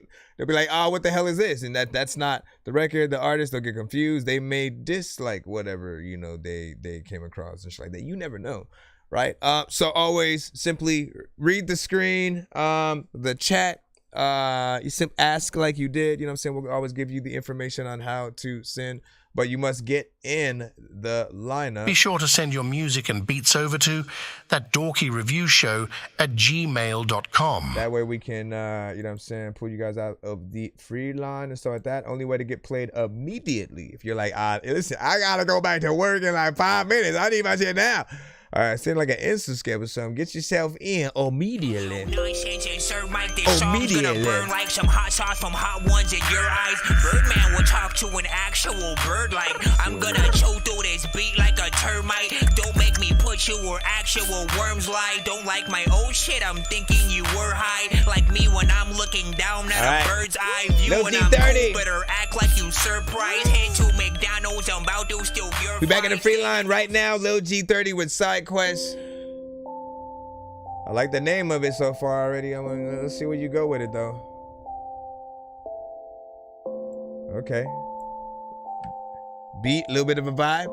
like, oh, what the hell is this? And that's not the record. The artist, they'll get confused. They may dislike whatever, you know, they came across and shit like that. You never know, right? So always simply read the screen, the chat. You ask like you did, you know what I'm saying? We'll always give you the information on how to send but you must get in the lineup. Be sure to send your music and beats over to ThatDorkyReviewShow@gmail.com. That way we can, you know what I'm saying, pull you guys out of the free line and stuff like that. Only way to get played immediately. If you're like, listen, I gotta go back to work in like 5 minutes. I need my shit now. All right, send like an Insta skip or something. Get yourself in immediately. Immediately. Burn like some hot sauce from hot ones in your eyes. Birdman will talk to an actual bird like I'm gonna chew through this beat like a termite. Don't make me put you where actual worms lie. Don't like my old shit. I'm thinking you were high like me when I'm looking down at a bird's eye view. Lil When G I'm 30. cool, better act like you surprised. Head to McDonald's. I'm about to steal your. We back in the free line right now. Lil G30 with Side Quest. I like the name of it so far already. Let's see where you go with it though. Okay. Beat, a little bit of a vibe.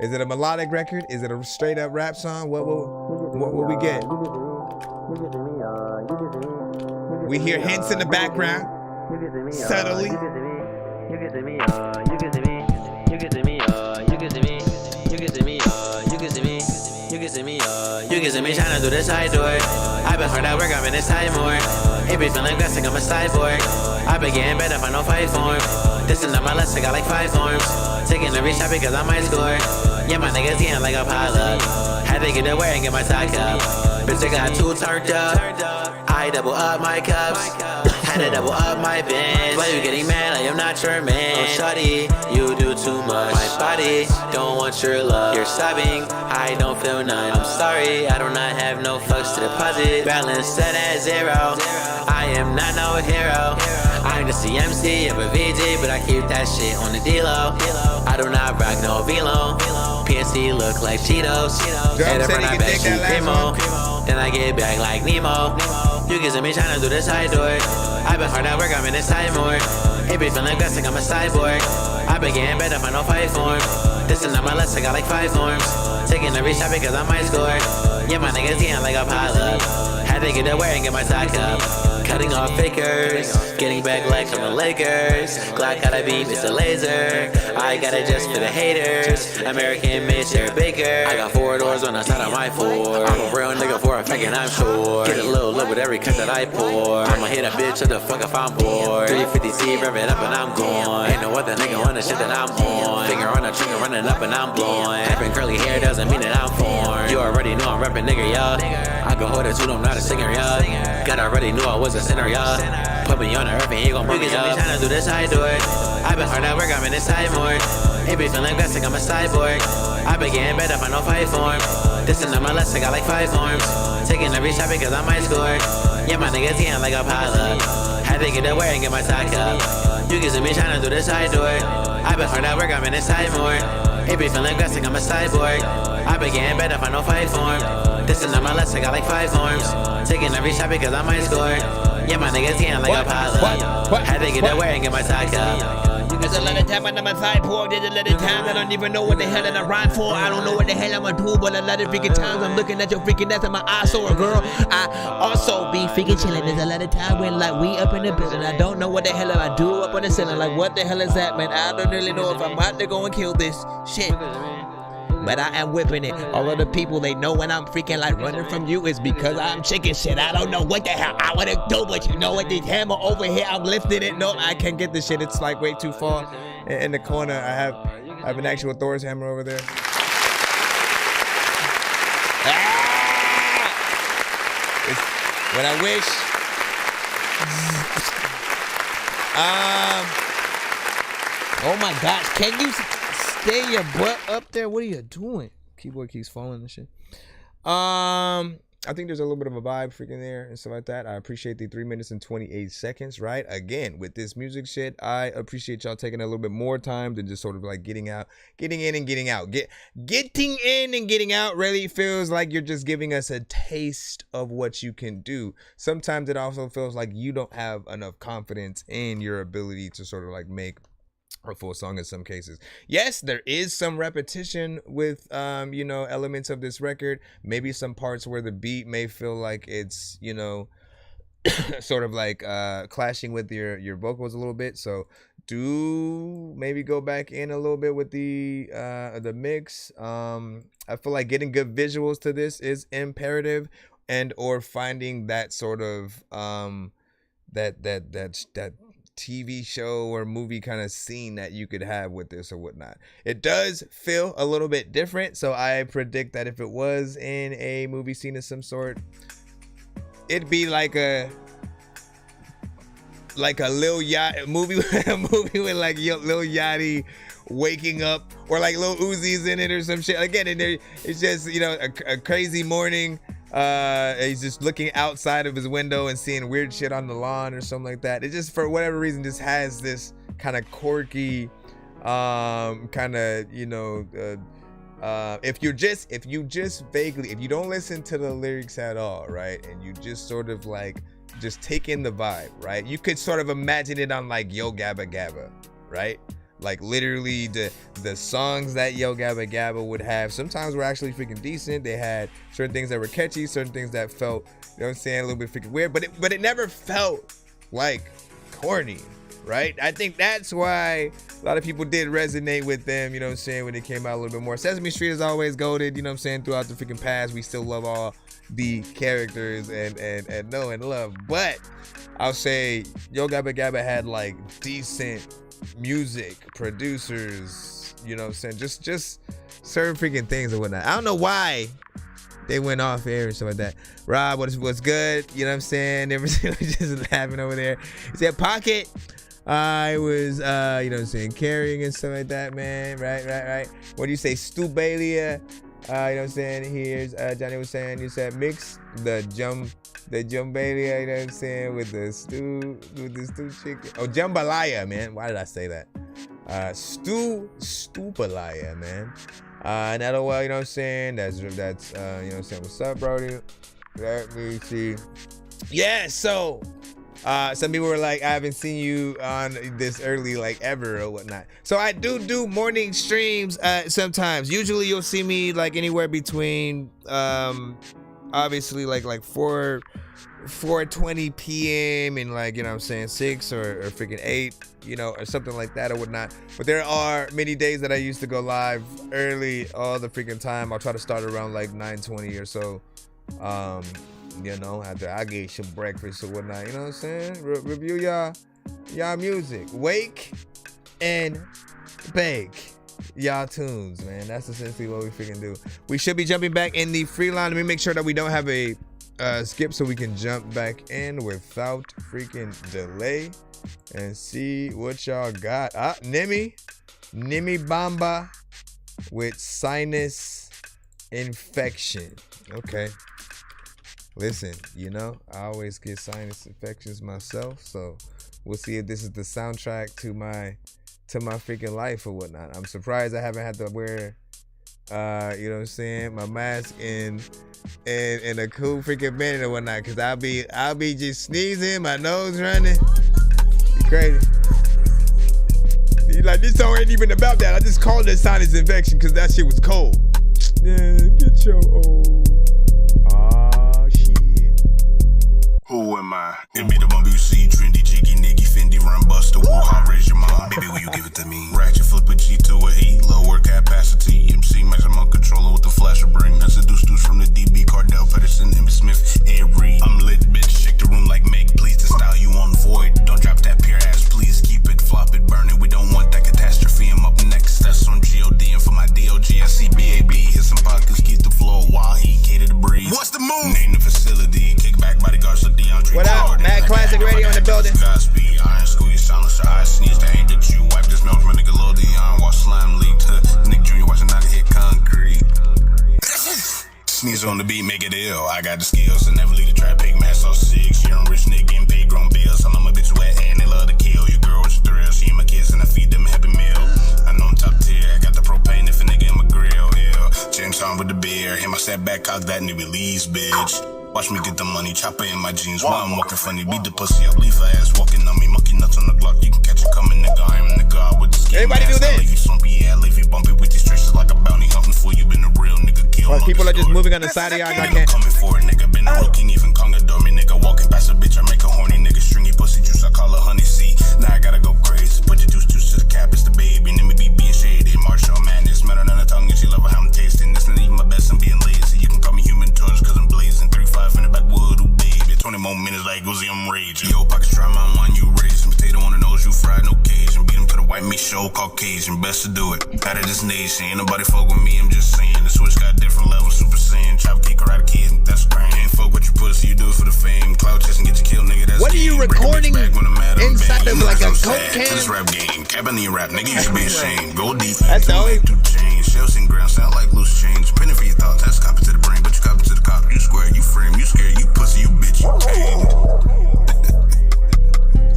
Is it a melodic record? Is it a straight up rap song? What will we get? We hear hints in the background. Subtly. You can see me tryna do this, I do it. I've been hard at work, I'm in this time more. It be feeling blessing, I'm a cyborg. I've been getting better, if I no fight form. This is not my lesson, got like 5 forms. Taking the reach out because I might score. Yeah, my niggas getting like a pilot. Had to get away and get my side cup. Bitch, I got 2 turned up. I double up my cups. Had to double up my bins. Why you getting mad? I am not your man. Oh, shawty, you do too much. My body don't want your love. You're sobbing, I don't feel none. I'm sorry, I do not have no fucks to deposit. Balance set at 0. I am not no hero. I'm just the MC of a VG, but I keep that shit on the D-Lo. I do not rock no V-Lo. PNC look like Cheetos. And if I not back to Primo, then I get back like Nemo. You can see me tryna do this, I do it. I've been hard at work, I'm in this time more. It be feeling blessing, I'm a cyborg. I've been getting better, if I no fight form. This is not my lesson, got like 5 forms. Taking the reach out because I might score. Yeah, my niggas getting like a pilot. Had to get away and get my side cup. Cutting off fakers, getting back like from the Lakers. Glock gotta be Mr. Laser. I got it just for the haters. American Mr. Baker. I got 4 doors on the side of my 4. I'm a real nigga for a fact and I'm sure. Get a little love with every cut that I pour. I'ma hit a bitch, shut the fuck if I'm bored. 350C, rev it up and I'm gone. Ain't no other nigga on the shit that I'm on. Finger on the trigger, running up and I'm blowing. Having curly hair doesn't mean that I'm foreign. You already know I'm reppin' nigga, y'all. I can hold it too, I'm not a singer, y'all. God already knew I was a sinner, y'all. Put me on the earth and he gon' bring me up. Tryna do this, I do it. I've been hard at work, I'm in this time more. It be feeling blessing, I'm a cyborg. I've been getting better, if I no fight form. This is not my lesson, got like 5 forms. Taking the reach out because I might score. Yeah, my niggas getting like a pilot. Had to get away and get my side cup. You can see me tryna do this, I do it. I've been hard at work, I'm in this time more. It be feeling blessing, I'm a cyborg. I've been getting better, if I no fight form. This is not my lesson, got like 5 forms. Taking every shot because I might score. Yeah, my niggas getting like a pilot. Had to get away and get my side cup. There's a lot of time I'm a cyborg. There's a lot of times I don't even know what the hell that I rhyme for. I don't know what the hell I'ma do, but a lot of freaking times I'm looking at your freaking ass in my eyes. So a girl, I also be freaking chilling. There's a lot of time when like we up in the building. I don't know what the hell I do up on the ceiling. Like what the hell is that, man? I don't really know if I'm about to go and kill this shit. But I am whipping it. All of the people, they know when I'm freaking like running from you is because I'm chicken shit. I don't know what the hell I wanna do, but you know what? This hammer over here, I'm lifting it. No, I can't get this shit. It's like way too far. In the corner, I have an actual Thor's hammer over there. When I wish. Oh my gosh, can you stay your butt up there? What are you doing? Keyboard keeps falling and shit. I think there's a little bit of a vibe freaking there and stuff like that. I appreciate the 3 minutes and 28 seconds, right? Again, with this music shit, I appreciate y'all taking a little bit more time than just sort of like getting in and getting out. Getting in and getting out really feels like you're just giving us a taste of what you can do. Sometimes it also feels like you don't have enough confidence in your ability to sort of like make a full song in some cases. Yes, there is some repetition with you know, elements of this record. Maybe some parts where the beat may feel like it's, you know, sort of like clashing with your vocals a little bit. So do maybe go back in a little bit with the mix. I feel like getting good visuals to this is imperative, and or finding that sort of that TV show or movie kind of scene that you could have with this or whatnot. It does feel a little bit different, so I predict that if it was in a movie scene of some sort, it'd be like a Lil Yachty movie with like Lil Yachty waking up, or like Lil Uzi's in it or some shit. Again, and it's just, you know, a crazy morning. He's just looking outside of his window and seeing weird shit on the lawn or something like that. It just, for whatever reason, just has this kind of quirky, kind of, you know, if you don't listen to the lyrics at all, right, and you just sort of like just take in the vibe, right, you could sort of imagine it on like Yo Gabba Gabba, right? Like literally the songs that Yo Gabba Gabba would have sometimes were actually freaking decent. They had certain things that were catchy, certain things that felt, you know what I'm saying, a little bit freaking weird, but it never felt like corny, right? I think that's why a lot of people did resonate with them, you know what I'm saying, when it came out a little bit more. Sesame Street is always goated, you know what I'm saying, throughout the freaking past. We still love all the characters and know and love, but I'll say Yo Gabba Gabba had like decent music, producers, you know what I'm saying, just certain freaking things and whatnot. I don't know why they went off air and stuff like that. Rob, what's good? You know what I'm saying? Everything was just laughing over there. He said, Pocket, I was, you know what I'm saying, carrying and stuff like that, man. Right. What do you say, Stubalia? You know what I'm saying? Here's Johnny was saying, you said mix the Jumbalia, you know what I'm saying, with the stew chicken. Oh, jambalaya, man. Why did I say that? Stupalaya, man. And that'll, you know what I'm saying? That's you know what I'm saying. What's up, Brody? Let me see. Yeah, so some people were like, I haven't seen you on this early like ever or whatnot. So I do morning streams sometimes. Usually you'll see me like anywhere between obviously like 4:20 p.m. and like, you know what I'm saying, 6 or freaking 8, you know, or something like that or whatnot. But there are many days that I used to go live early all the freaking time. I'll try to start around like 9:20 or so. You know, after I get some breakfast or whatnot, you know what I'm saying? Review y'all music. Wake and bake y'all tunes, man. That's essentially what we freaking do. We should be jumping back in the free line. Let me make sure that we don't have a skip so we can jump back in without freaking delay and see what y'all got. Nimi Bamba with sinus infection. Okay. Listen, you know, I always get sinus infections myself, so we'll see if this is the soundtrack to my freaking life or whatnot. I'm surprised I haven't had to wear you know what I'm saying, my mask in a cool freaking minute or whatnot, cause I'll be just sneezing, my nose running. Be crazy. You like, this song ain't even about that. I just called it sinus infection cause that shit was cold. Yeah, get your old. Who am I? It be the one you see, trendy, jiggy, niggy, Fendi, run, buster, woo, how raise your mom. Baby, will you give it to me? Ratchet, flip a G to a E, lower capacity. MC, maximum controller with the flasher bring. I seduce dudes from the DB, Cardell, Pedersen, Emmitt Smith, Avery. I'm lit, bitch, shake the room like Meg, please, the style you on void. Don't drop that pure ass, please, keep it, flop it, burn it. We don't want that catastrophe, I'm up next. That's on G.O.D. and for my D.O.G. I see B.A.B. Hit some pockets, keep the floor while he cater the breeze. What's the move? Name the facility, kickback bodyguards like DeAndre. What up? Mad Classic Radio in the building. Godspeed, iron school, you silencer, I sneeze, they aimed at you. Wipe this mouth from Nickelodeon, watch slime leak to Nick Jr. watching out hit concrete. Sneeze on the beat, make it ill. I got the skills to never leave the trap, big mass all 6. You're a rich nigga getting paid, grown bills. I'm a bitch wet and they love to kill. Your girl with your thrill, she and my kids and I feed them a happy meal. I know I'm top tier, I got the propane if a nigga in my grill, yeah. James on with the beer, hit my setback, cock that nigga leaves, bitch. Watch me get the money, chopper in my jeans. While I'm walking funny, beat the pussy up, leave her ass walking on me, monkey nuts on the Glock. You can catch it coming, nigga. I am the god with the skin. Everybody do this. I leave you slumpy, yeah, leave you bumpy with these stretches like a bounty hunting for you. Been a real nigga, kill. Well, people are just moving on the side of y'all. I can't. Coming for it, nigga. Been a real king, even Conga dummy, nigga. Walking past a bitch, I make a horny nigga. Stringy pussy juice, I call her honey. See, now I gotta go crazy. Put your juice show Caucasian, best to do it. Out of this nation, ain't nobody fuck with me, I'm just saying. The switch got different levels, Super Saiyan. Chop kick her out of kids, that's grand. Ain't fuck what you pussy, you do it for the fame. Cloud chasing, get you killed, nigga, that's what are you recording inside of like a coke can? To this rap game, Cabanese rap, nigga, you should be ashamed. Go deep, that's the only change. Shells and ground sound like loose change. Penny for your thoughts, that's copy to the brain, but you copy to the cop. You square, you frame, you scared, you pussy, you bitch, you came.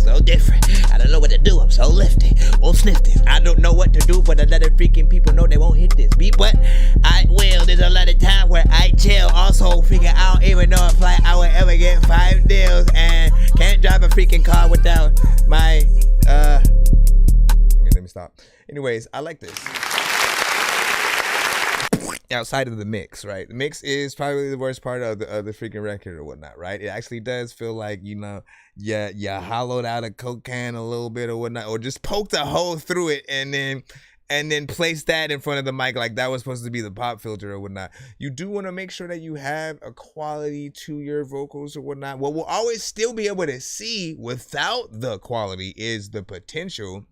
So different. I don't know what to do. I'm so lifted. Won't sniff this. I don't know what to do, but I let the freaking people know they won't hit this beat. But I will. There's a lot of time where I chill. Also, figure I don't even know if like I would ever get 5 deals and can't drive a freaking car without my let me stop. Anyways, I like this. Outside of the mix, right? The mix is probably the worst part of the freaking record or whatnot, right? It actually does feel like, you know, you hollowed out a coke can a little bit or whatnot, or just poked a hole through it and then placed that in front of the mic like that was supposed to be the pop filter or whatnot. You do want to make sure that you have a quality to your vocals or whatnot. What we'll always still be able to see without the quality is the potential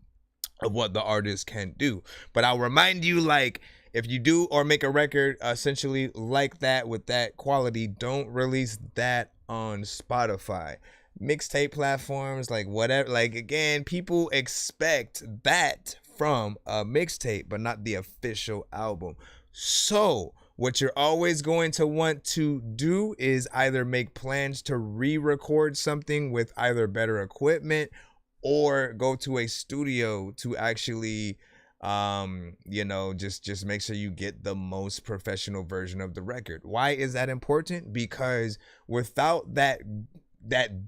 of what the artist can do. But I'll remind you, like, if you do or make a record essentially like that with that quality, don't release that on Spotify. Mixtape platforms, like whatever, like again, people expect that from a mixtape, but not the official album. So what you're always going to want to do is either make plans to re-record something with either better equipment or go to a studio to actually you know, just make sure you get the most professional version of the record. Why is that important? Because without that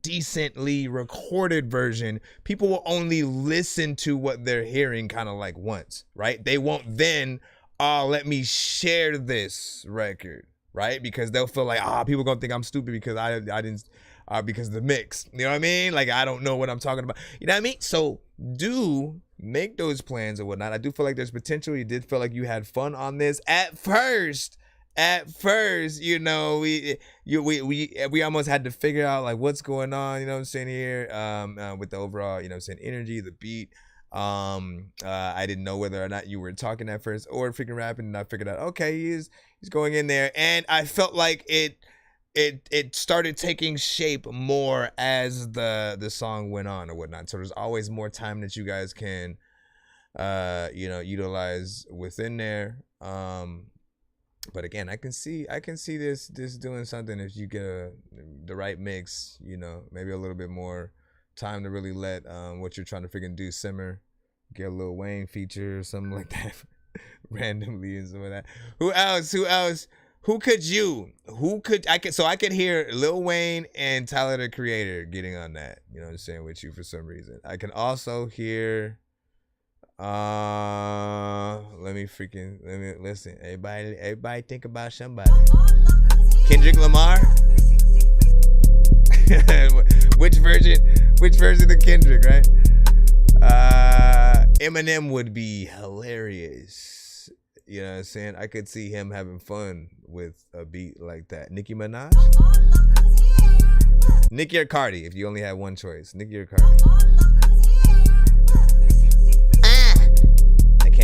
decently recorded version, people will only listen to what they're hearing kind of like once, right? They won't then, let me share this record, right? Because they'll feel like, people gonna think I'm stupid because I didn't, because of the mix, you know what I mean? Like, I don't know what I'm talking about, you know what I mean? So do make those plans or whatnot. I do feel like there's potential. You did feel like you had fun on this at first, you know, we almost had to figure out like what's going on, you know what I'm saying, here, with the overall, you know what I'm saying, energy, the beat. I didn't know whether or not you were talking at first or freaking rapping, and I figured out, okay, he's going in there, and I felt like it started taking shape more as the song went on or whatnot. So there's always more time that you guys can you know, utilize within there. But again, I can see this doing something if you get the right mix, you know, maybe a little bit more time to really let what you're trying to freaking do simmer. Get a Lil Wayne feature or something like that randomly and some of that. Who else? I could hear Lil Wayne and Tyler the Creator getting on that, you know what I'm saying, with you for some reason. I can also hear let me listen. Everybody think about somebody. Kendrick Lamar? Which version of Kendrick, right? Eminem would be hilarious. You know what I'm saying? I could see him having fun with a beat like that. Nicki Minaj? Nicki or Cardi, if you only had one choice. Nicki or Cardi? I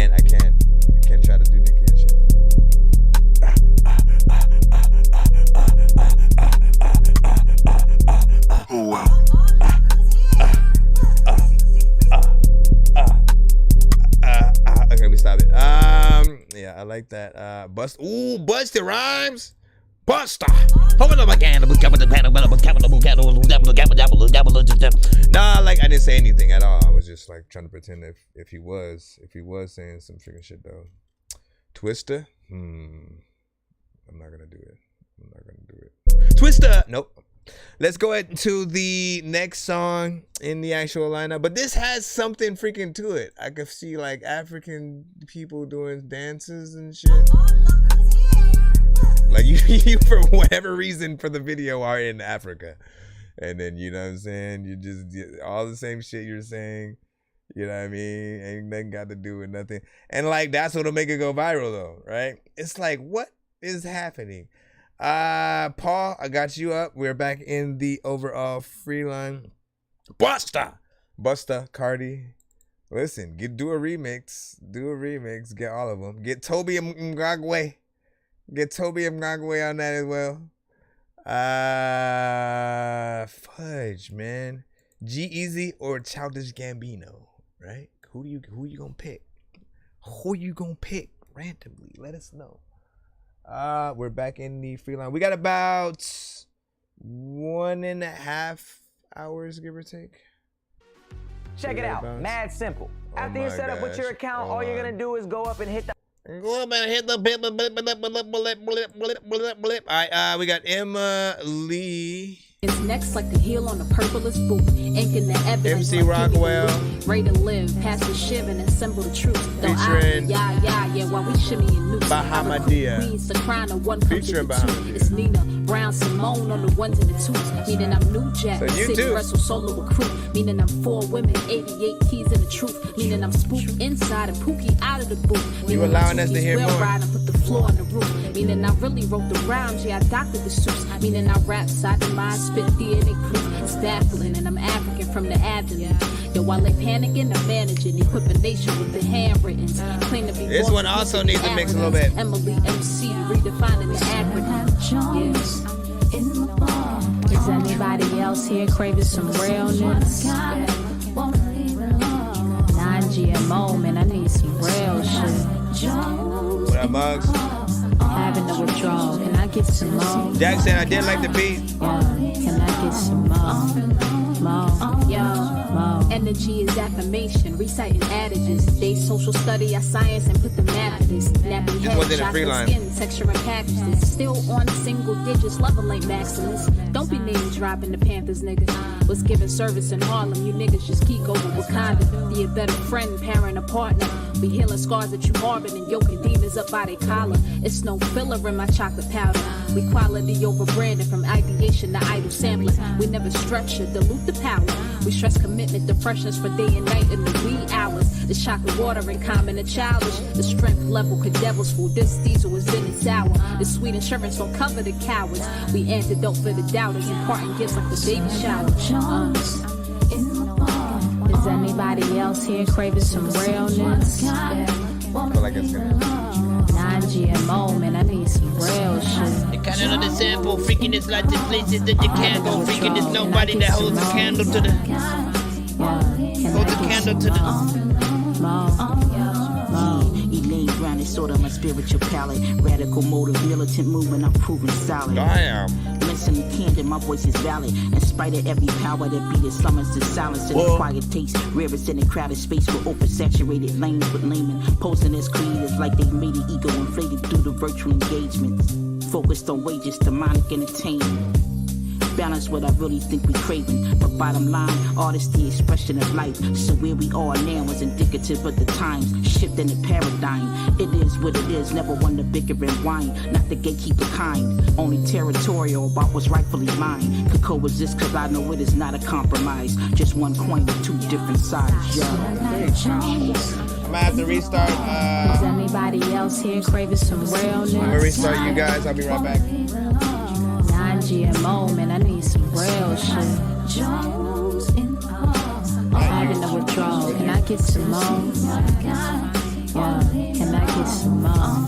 can't try to do Nicki and shit. Okay, let me stop it. Yeah, I like that. Busta Rhymes. Busta. Nah, like I didn't say anything at all. I was just like trying to pretend if he was saying some freaking shit though. Twista. I'm not gonna do it. Twista. Nope. Let's go ahead to the next song in the actual lineup. But this has something freaking to it. I could see like African people doing dances and shit. Like you for whatever reason for the video are in Africa. And then, you know what I'm saying? You just all the same shit you're saying. You know what I mean? Ain't nothing got to do with nothing. And like that's what'll make it go viral though, right? It's like, what is happening? Paul, I got you up. We're back in the overall free line. Busta, Cardi, Listen, do a remix. Do a remix. Get all of them. Get Toby Mgagwe. Get Toby Mgagwe on that as well. Fudge, man. G-Eazy or Childish Gambino, right? Who you gonna pick? Who you gonna pick randomly? Let us know. We're back in the free line. We got about 1.5 hours, give or take. Check it out. Mad simple. After you're set up with your account, all you're gonna do is go up and hit the Go up and hit the blip. All right, we got Emma Lee. It's next like the heel on the purplest boot. Ink in the evidence. MC Rockwell. Ready to live, pass the shiv and assemble the truth. Featuring yeah, while we shimmy and noose. Bahamadia. Featuring Bahamadia. It's Nina, Brown, Simone on the ones and the twos. Meaning I'm New Jack. So you City too. Wrestle solo recruit. Meaning I'm 4 women, 88 keys in the truth. Meaning I'm spooked inside and Pookie out of the booth. You allowing us to hear more? Ride and put the floor on the roof. Meaning I really wrote the rhymes, yeah, I doctored the suits. Meaning I rap side to mind, spit DNA proof. It's baffling, and I'm African from the abdomen. Yo, while they panicking, I'm managing, equip a nation with the handwritten. Claim to be This one also needs to mix a little bit. Emily MC, redefining the acronym. Yeah. Is anybody else here craving some realness? Non-GMO, man, I need some real shit. What up, Mugs? Having a withdrawal. Can I get some more? Jack said I didn't like the beat. Can I get some more? Energy is affirmation, reciting adages. They social study, I science and put the math to this. Nappy head, wasn't a shots free of line. skin, texture and packages. Still on single digits, level ain't maximus. Don't be name dropping the Panthers, nigga. Was giving service in Harlem, you niggas just geek over Wakanda. Be a better friend, parent, or partner. We healing scars that you harbored and yoking demons up by their collar. It's no filler in my chocolate powder. We quality over branding from ideation to idle sampling. We never stretch or dilute the power. We stress commitment to freshness for day and night in the wee hours. It's chocolate water in common and childish. The strength level could devil's food. This diesel is in and sour. The sweet insurance don't cover the cowards. We antidote for the doubters. Imparting gifts like the baby shower. Is anybody else here craving some realness? I feel like it's gonna. Non-GMO, man, I need some real shit. You kinda know the sample, freaking it's like the places that you can't go. Freaking there's nobody that holds a candle to the. Holds a candle to the. Elaine Brown is sort of my spiritual palette. Radical motive, militant movement, I'm proving solid. Damn. Mentally candid, my voice is valid. In spite of every power that beat it, summons to silence and a quiet taste. Rarest in a crowded space with oversaturated lanes with laymen. Posing as creators like they made it ego inflated through the virtual engagements. Focused on wages, demonic entertainment. Balance what I really think we craving. But bottom line, art is the expression of life. So where we are now is indicative of the times. Shifting the paradigm. It is what it is, never one to bicker and whine. Not the gatekeeper kind. Only territorial about what's rightfully mine. Could coexist cause I know it is not a compromise. Just one coin with two different sides, yo. I'm gonna have to restart. Is anybody else here craving some realness? I'm gonna restart you guys. I'll be right back. Non-GMO, man, I need some real shit. Having a withdrawal. Can I get some more? Yeah, can I get some more?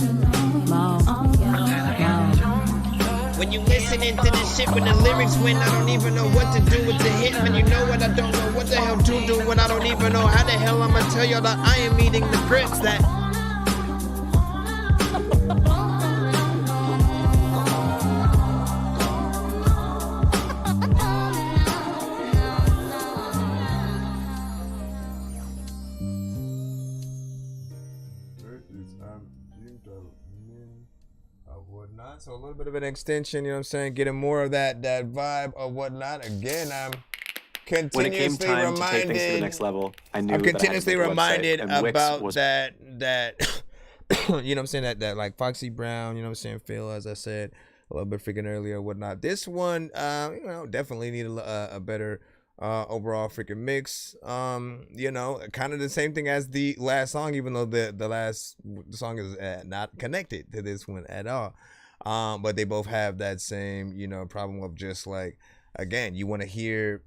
When you listening to this shit when the lyrics win, I don't even know what to do with the hit. Man, you know what I don't know what the hell to do when I don't even know how the hell I'ma tell y'all that I am eating the grits that. So a little bit of an extension, you know what I'm saying? Getting more of that vibe of whatnot. Again, I'm continuously when it came time to take things to the next level, I knew I'm continuously reminded about was... that you know what I'm saying, that like Foxy Brown, you know what I'm saying, Phil, as I said a little bit freaking earlier, whatnot. This one, you know, definitely need a better overall freaking mix. You know, kind of the same thing as the last song, even though the last song is not connected to this one at all. But they both have that same, you know, problem of just like, again, you want to hear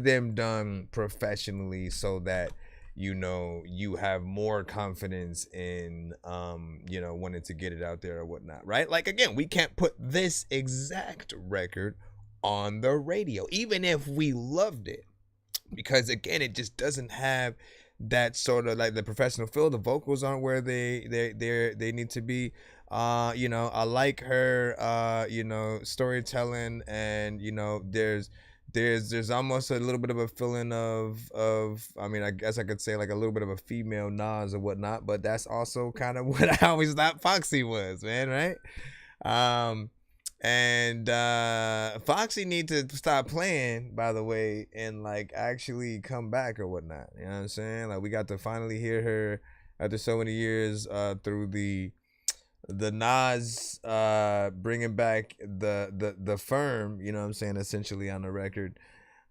them done professionally so that you know, you have more confidence in, you know, wanting to get it out there or whatnot, right? Like, again, we can't put this exact record on the radio, even if we loved it, because again, it just doesn't have that sort of like the professional feel. The vocals aren't where they need to be. You know, I like her, you know, storytelling, and you know, there's almost a little bit of a feeling of I mean, I guess I could say like a little bit of a female Nas or whatnot, but that's also kind of what I always thought Foxy was, man, right? And Foxy need to stop playing, by the way, and like actually come back or whatnot. You know what I'm saying? Like, we got to finally hear her after so many years through the Nas bringing back the firm, you know what I'm saying, essentially on the record.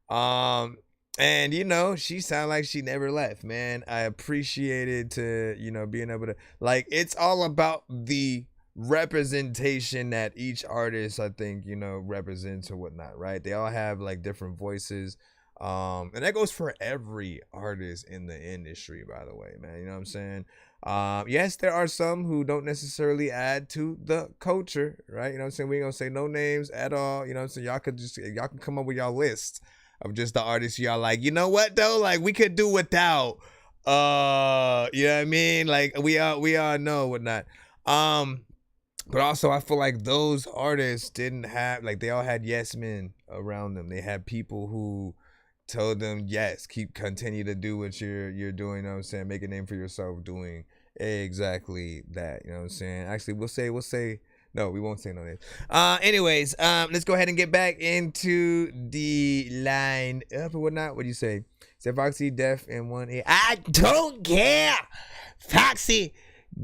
And you know, she sounded like she never left, man. I appreciated to, you know, being able to, like, it's all about the representation that each artist, I think, you know, represents or whatnot, right? They all have like different voices. And that goes for every artist in the industry, by the way, man. You know what I'm saying? Yes, there are some who don't necessarily add to the culture, right? You know what I'm saying? We ain't gonna say no names at all. You know what I'm saying? Y'all can come up with y'all list of just the artists y'all like, you know what though? Like, we could do without, you know what I mean? Like, we all know whatnot. But also, I feel like those artists didn't have, like, they all had yes men around them. They had people who told them, yes, continue to do what you're doing, you know what I'm saying? Make a name for yourself doing exactly that, you know what I'm saying? Actually, we'll say, no, we won't say no names. Anyways, let's go ahead and get back into the line up or whatnot. What do you say? Say Foxy, Def, and 1 ear. I don't care. Foxy,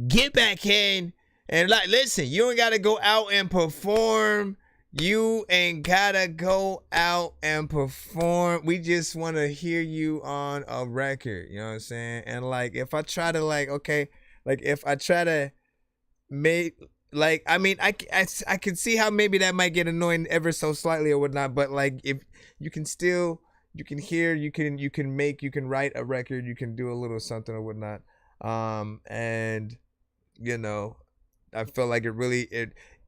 get back in. And like, listen, you ain't gotta go out and perform. You ain't gotta go out and perform. We just want to hear you on a record. You know what I'm saying? And like, if I try to like, okay, like if I try to make, like, I mean, I can see how maybe that might get annoying ever so slightly or whatnot. But like, if you can still, you can hear, you can write a record, you can do a little something or whatnot. And you know, I feel like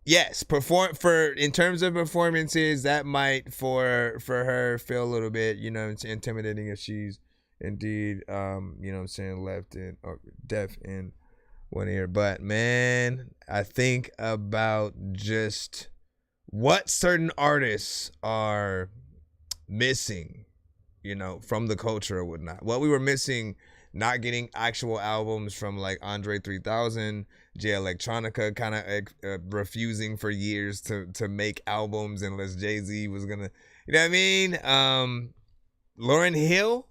yes, in terms of performances, that might for her feel a little bit, you know, it's intimidating if she's indeed, you know what I'm saying, left in or deaf in 1 ear. But man, I think about just what certain artists are missing, you know, from the culture or whatnot. What we were missing, not getting actual albums from like Andre 3000, Jay Electronica kind of refusing for years to make albums unless Jay-Z was gonna, you know what I mean? Lauryn Hill,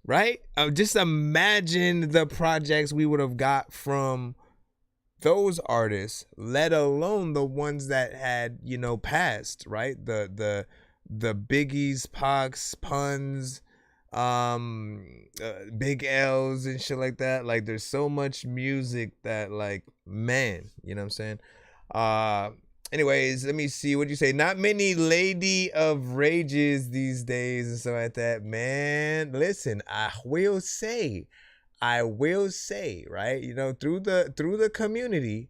right? Just imagine the projects we would have got from those artists, let alone the ones that had, you know, passed, right? The Biggies, Pacs, Puns, Big L's and shit like that. Like, there's so much music that, like, man, you know what I'm saying? Anyways, let me see what you say. Not many Lady of Rages these days and stuff like that, man. Listen, I will say, right? You know, through the community,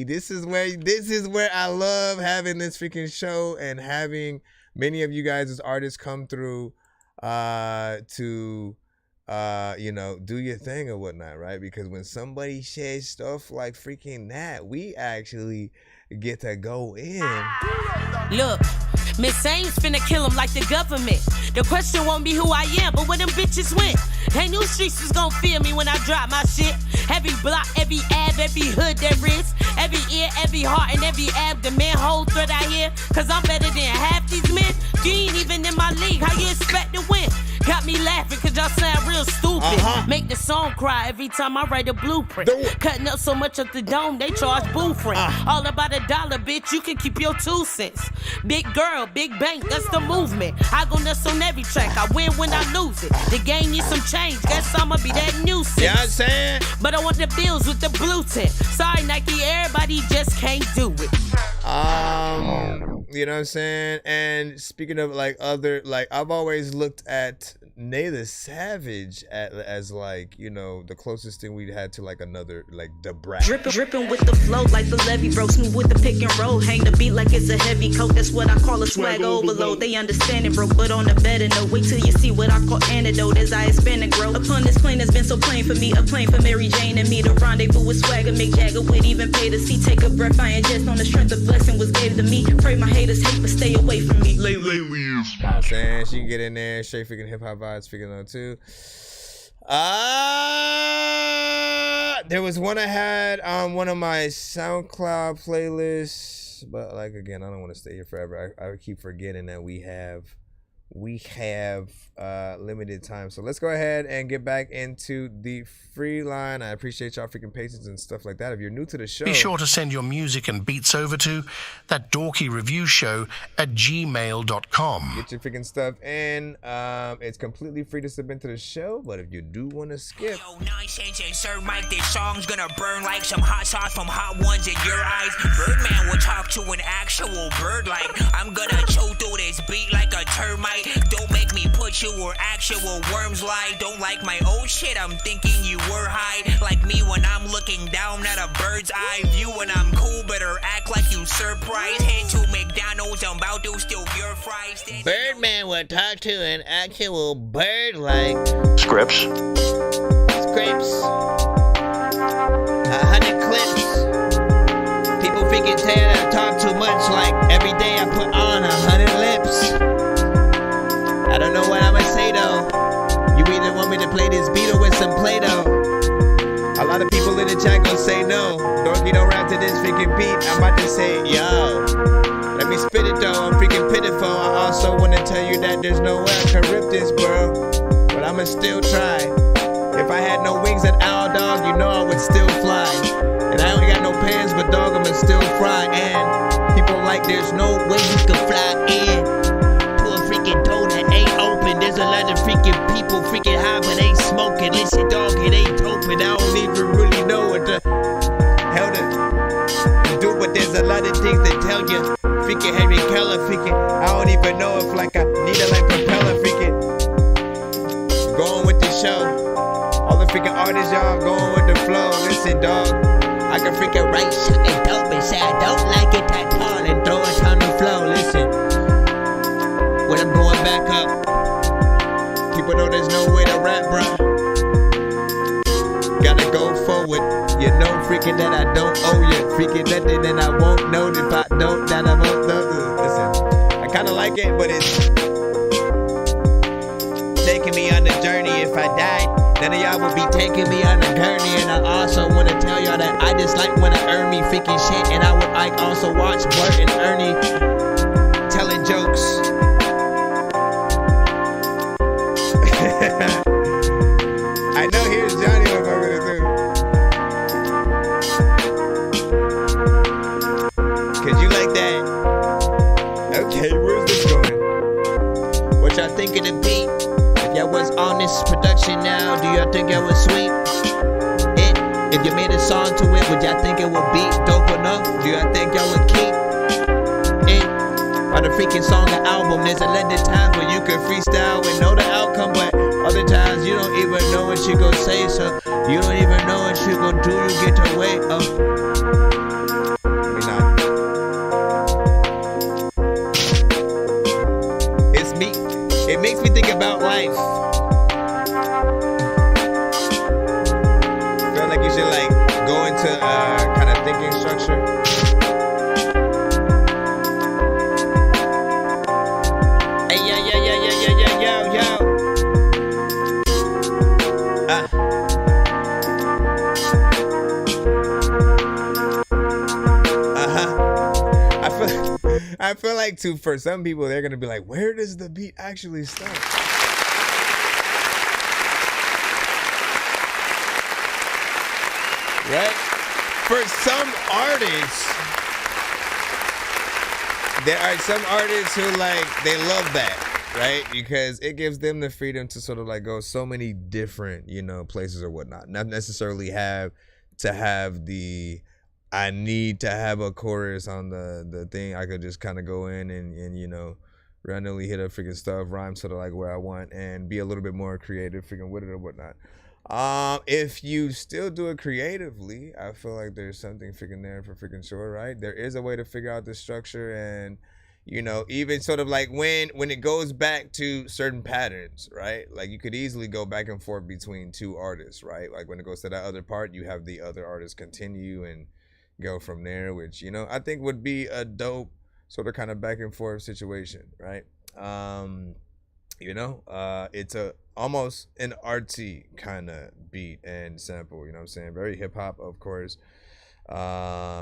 this is where I love having this freaking show and having many of you guys as artists come through to you know, do your thing or whatnot, right? Because when somebody shares stuff like freaking that, we actually get to go in. Look, Miss Ames finna kill him like the government. The question won't be who I am, but where them bitches went. Ain't new streets is gon' feel me when I drop my shit. Every block, every ab, every hood there is. Every ear, every heart, and every abdomen. Whole thread out here, cause I'm better than half these men. You ain't even in my league, how you expect to win? Got me laughing cause y'all sound real stupid. Make the song cry every time I write a blueprint. Cutting up so much of the dome, they charge booth rent. All about $1, bitch, you can keep your 2 cents. Big girl, big bank, that's the movement. I go nuts on every track, I win when I lose it. The game needs some change, guess I'ma be that nuisance. You know what I'm saying? But I want the bills with the blue tint. Sorry Nike, everybody just can't do it. You know what I'm saying? And speaking of like other, like I've always looked at Nay the Savage as like, you know, the closest thing we had to like another like the brat. Dripping with the flow like the levee, bro. Smooth with the pick and roll. Hang the beat like it's a heavy coat. That's what I call a swag overload. They understand it, bro, but on the better note. Wait till you see what I call antidote as I expand and grow. Upon this plane that's been so plain for me, a plane for Mary Jane and me. The rendezvous with swagger, make Jagger would even pay to see. Take a breath, I ingest on the strength of blessing was gave to me. Pray my haters hate, but stay away from me. Lately, you know what I'm saying? She can get in there, straight freaking hip hop vibes, freaking on too. There was one I had on one of my SoundCloud playlists, but like again, I don't want to stay here forever. I keep forgetting that we have limited time. So let's go ahead and get back into the free line. I appreciate y'all freaking patience and stuff like that. If you're new to the show, be sure to send your music and beats over to ThatDorkyReviewShow@gmail.com. Get your freaking stuff in. It's completely free to submit to the show, but if you do want to skip, Yo, nonsense and Sir Mike, this song's gonna burn like some hot sauce from hot ones in your eyes. Birdman will talk to an actual bird like I'm gonna choke through this beat like a termite. Don't make me put you where actual worms lie. Don't like my old shit, I'm thinking you were high. Like me when I'm looking down at a bird's eye view. When I'm cool, better act like you surprised. Head to McDonald's, I'm about to steal your fries. Birdman will talk to an actual bird like Scripts. 100 clips. People freaking tell I talk too much. Like every day I put on 100 lips. I don't know what I'ma say though. You either want me to play this beat or with some Play-Doh. A lot of people in the chat gon' say no. Dorky don't rap to this freaking beat. I'm about to say, yo, let me spit it though. I'm freaking pitiful. I also wanna tell you that there's no way I can rip this, bro. But I'ma still try. If I had no wings at Owl Dog, you know I would still fly. And I only got no pants, but dog, I'ma still fry. And people like there's no way you can fly in to a freaking door that ain't open. There's a lot of freaking people freaking high, but ain't smoking. Listen, dog, it ain't open. I don't even really know what the hell to do, but there's a lot of things to tell you. Freaking Henry Keller, freaking, I don't even know if like I need a like propeller, freaking going with the show. All the freaking artists, y'all going with the flow. Listen, dog, I can freaking write something dope and say I don't like it that tall and throw it on the flow. Listen, when I'm going back up, people know there's no way to rap, bruh. Gotta go forward. You know, freaking that I don't owe you. Freaking nothing that I won't know. If I don't, that I won't know. Listen, I kinda like it, but it's taking me on the journey. If I died, none of y'all would be taking me on the journey. And I also want to tell y'all that I just like when I earn me freaking shit. And I would like also watch Bert and Ernie telling jokes. I know here's Johnny what I'm gonna do. Cause you like that. Okay, where's this going? What y'all think of the beat? If y'all was on this production now, do y'all think y'all would sweep it? If you made a song to it, would y'all think it would be dope enough? Do y'all think y'all would keep it? Or the freaking song or album, there's a lot of times where you can freestyle and know the outcome, but other times you don't even know what you gon' say, so you don't even know what you gon' do, you get your way up. Maybe not. It's me. It makes me think about life. I feel like you should like go into kind of thinking structure. Hey, yo. I feel like too, for some people, they're gonna be like, where does the beat actually start? Right? For some artists, there are some artists who like, they love that, right? Because it gives them the freedom to sort of like go so many different, you know, places or whatnot. Not necessarily have to have the, I need to have a chorus on the thing. I could just kind of go in and you know, randomly hit up freaking stuff, rhyme sort of like where I want, and be a little bit more creative freaking with it or whatnot. If you still do it creatively, I feel like there's something freaking there for freaking sure, right? There is a way to figure out the structure, and you know, even sort of like when it goes back to certain patterns, right? Like you could easily go back and forth between two artists, right? Like when it goes to that other part, you have the other artist continue and go from there, which, you know, I think would be a dope sort of kind of back and forth situation, right? You know, it's almost an artsy kind of beat and sample, you know what I'm saying? Very hip hop, of course.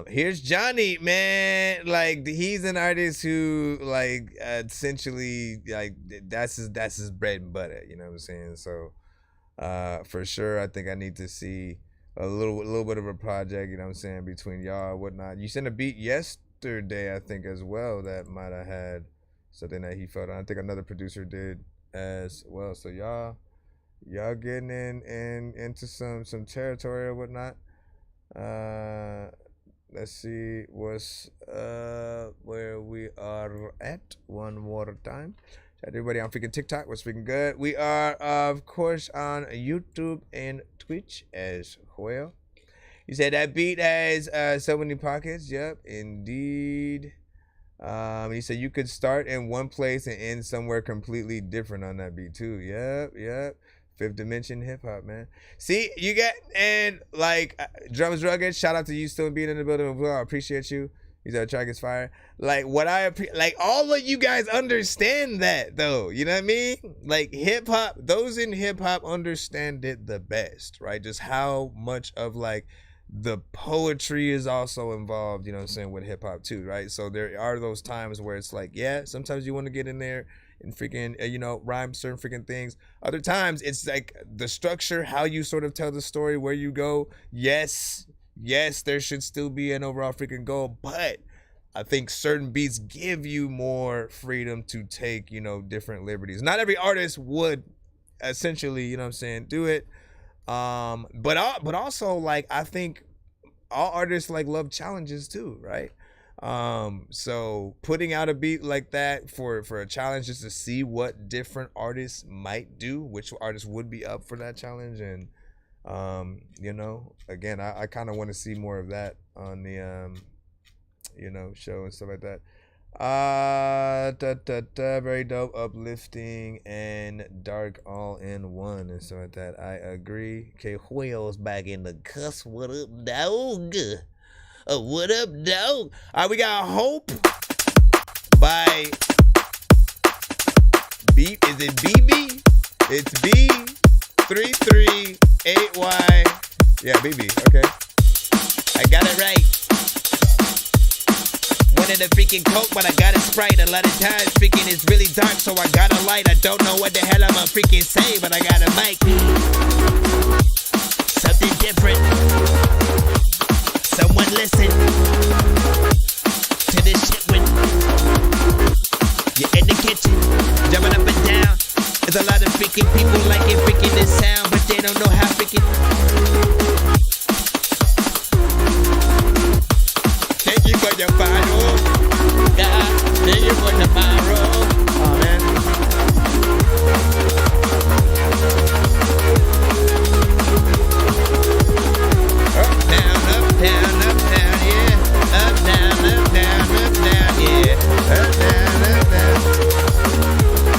Here's Johnny, man. Like, he's an artist who, like, essentially, like, that's his bread and butter, you know what I'm saying? So, for sure, I think I need to see a little bit of a project, you know what I'm saying, between y'all and whatnot. You sent a beat yesterday, I think, as well, that might have had something that he felt on. I think another producer did as well. So y'all getting into some territory or whatnot. Let's see what's where we are at one more time. Shout out to everybody on freaking TikTok. What's freaking good? We are, of course, on YouTube and Twitch as well. You said that beat has so many pockets. Yep, indeed. He said you could start in one place and end somewhere completely different on that beat too. Yep. Fifth Dimension hip hop, man. See, you get, and like Drums Rugged, shout out to you still being in the building as well. I appreciate you. He said track is fire. Like like all of you guys understand that though. You know what I mean? Like hip hop, those in hip hop understand it the best, right? Just how much of like the poetry is also involved, you know what I'm saying, with hip hop too, right? So there are those times where it's like, yeah, sometimes you want to get in there and freaking, you know, rhyme certain freaking things. Other times it's like the structure, how you sort of tell the story, where you go. Yes, there should still be an overall freaking goal, but I think certain beats give you more freedom to take, you know, different liberties. Not every artist would essentially, you know what I'm saying, do it. But also, like, I think all artists like love challenges too, right? So putting out a beat like that for a challenge, just to see what different artists might do, which artists would be up for that challenge, and you know, again, I kind of want to see more of that on the you know, show and stuff like that. Very dope, uplifting and dark all in one and stuff like that. I agree. K Wheels back in the cuss. What up, dog? What up, dog? All right, we got Hope by B. Is it BB? It's B338Y. Yeah, BB. Okay, I got it right. Wanted a freaking Coke, but I got a Sprite. A lot of times freaking it's really dark, so I got a light. I don't know what the hell I'ma freaking say, but I got a mic. Something different. Someone listen to this shit when you're in the kitchen, jumping up and down. There's a lot of freaking people liking freaking this sound, but they don't know how freaking. Thank you for your follow, God. Thank you for tomorrow. Oh man. Up, down, yeah. Up, down, yeah. Up, down.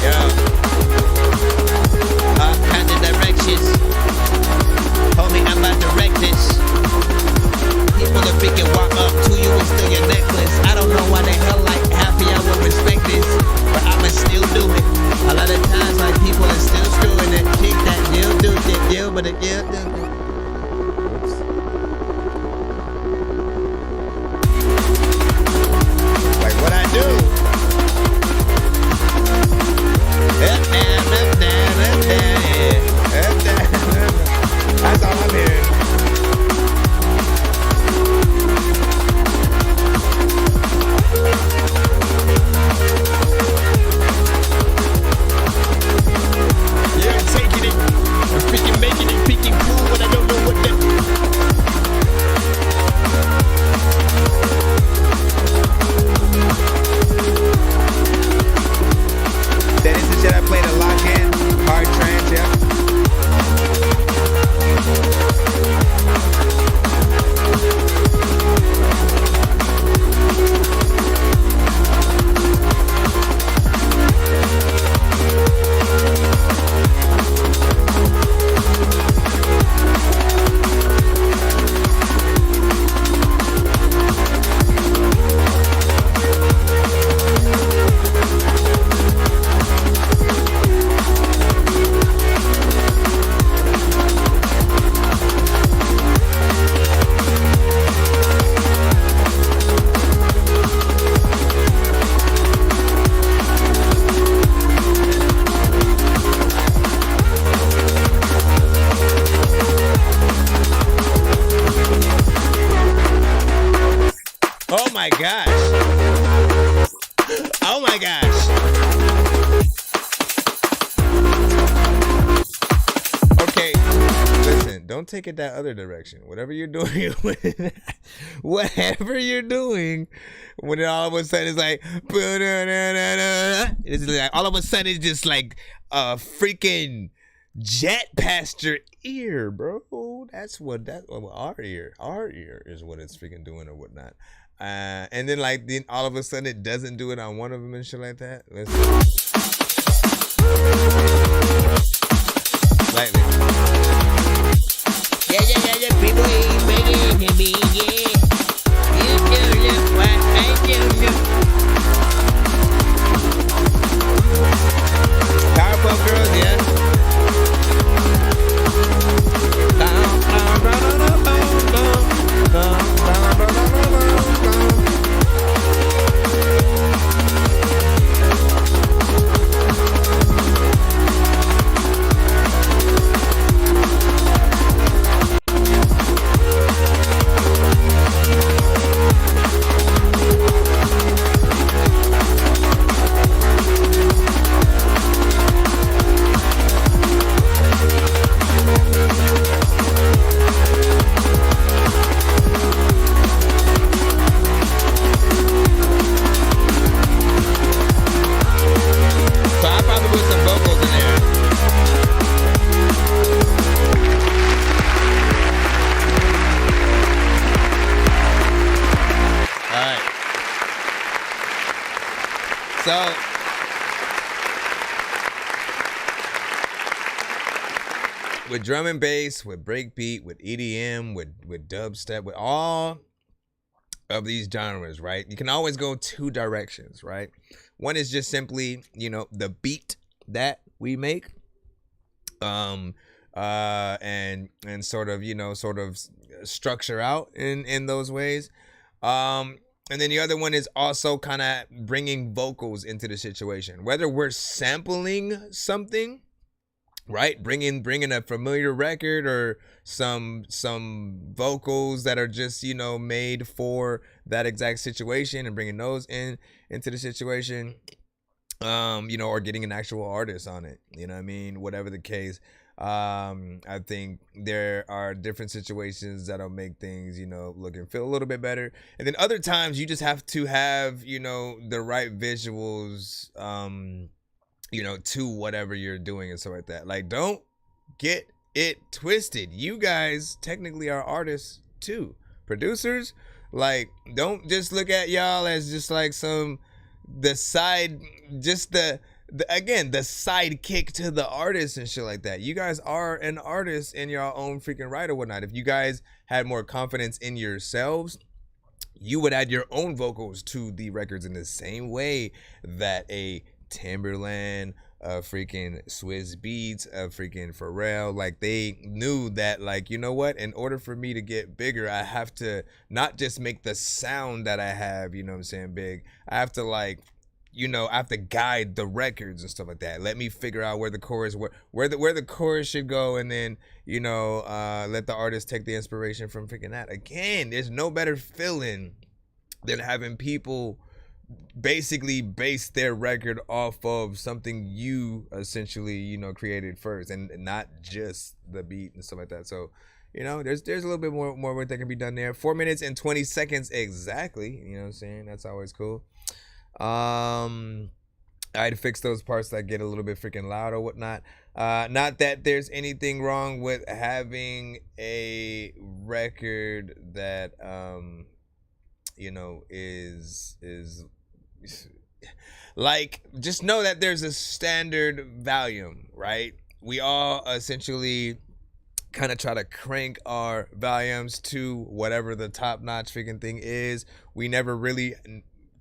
Yo. All kinds of directions. Hold me gosh. Oh my gosh. Okay, listen, don't take it that other direction. Whatever you're doing, whatever you're doing, when it all of a sudden it's like, it's like all of a sudden it's just like a freaking jet past your ear, bro. That's what our ear is what it's freaking doing or whatnot. And then like then all of a sudden it doesn't do it on one of them and shit like that. Let's lightly. Yeah, people ain't begging to me, yeah. You do what I do. Powerpuff Girls, yeah. So with drum and bass, with breakbeat, with EDM, with dubstep, with all of these genres, right? You can always go two directions, right? One is just simply, you know, the beat that we make, and sort of, you know, sort of structure out in those ways. And then the other one is also kind of bringing vocals into the situation, whether we're sampling something, right? Bringing a familiar record or some vocals that are just, you know, made for that exact situation and bringing those into the situation, you know, or getting an actual artist on it, you know what I mean? Whatever the case. I think there are different situations that'll make things, you know, look and feel a little bit better. And then other times you just have to have, you know, the right visuals, you know, to whatever you're doing and stuff like that. Like, don't get it twisted. You guys technically are artists too. Producers, like, don't just look at y'all as just like the sidekick to the artist and shit like that. You guys are an artist in your own freaking right or whatnot. If you guys had more confidence in yourselves, you would add your own vocals to the records in the same way that a Timberland, a freaking Swizz Beatz, a freaking Pharrell, like they knew that, like, you know what, in order for me to get bigger, I have to not just make the sound that I have, you know what I'm saying, big. I have to, like, you know, I have to guide the records and stuff like that. Let me figure out where the chorus, where the chorus should go, and then, you know, let the artist take the inspiration from freaking that. Again, there's no better feeling than having people basically base their record off of something you essentially, you know, created first, and not just the beat and stuff like that. So, you know, there's a little bit more work that can be done there. 4 minutes and 20 seconds exactly. You know what I'm saying? That's always cool. I had to fix those parts that get a little bit freaking loud or whatnot. Not that there's anything wrong with having a record that you know is like, just know that there's a standard volume, right? We all essentially kind of try to crank our volumes to whatever the top-notch freaking thing is. We never really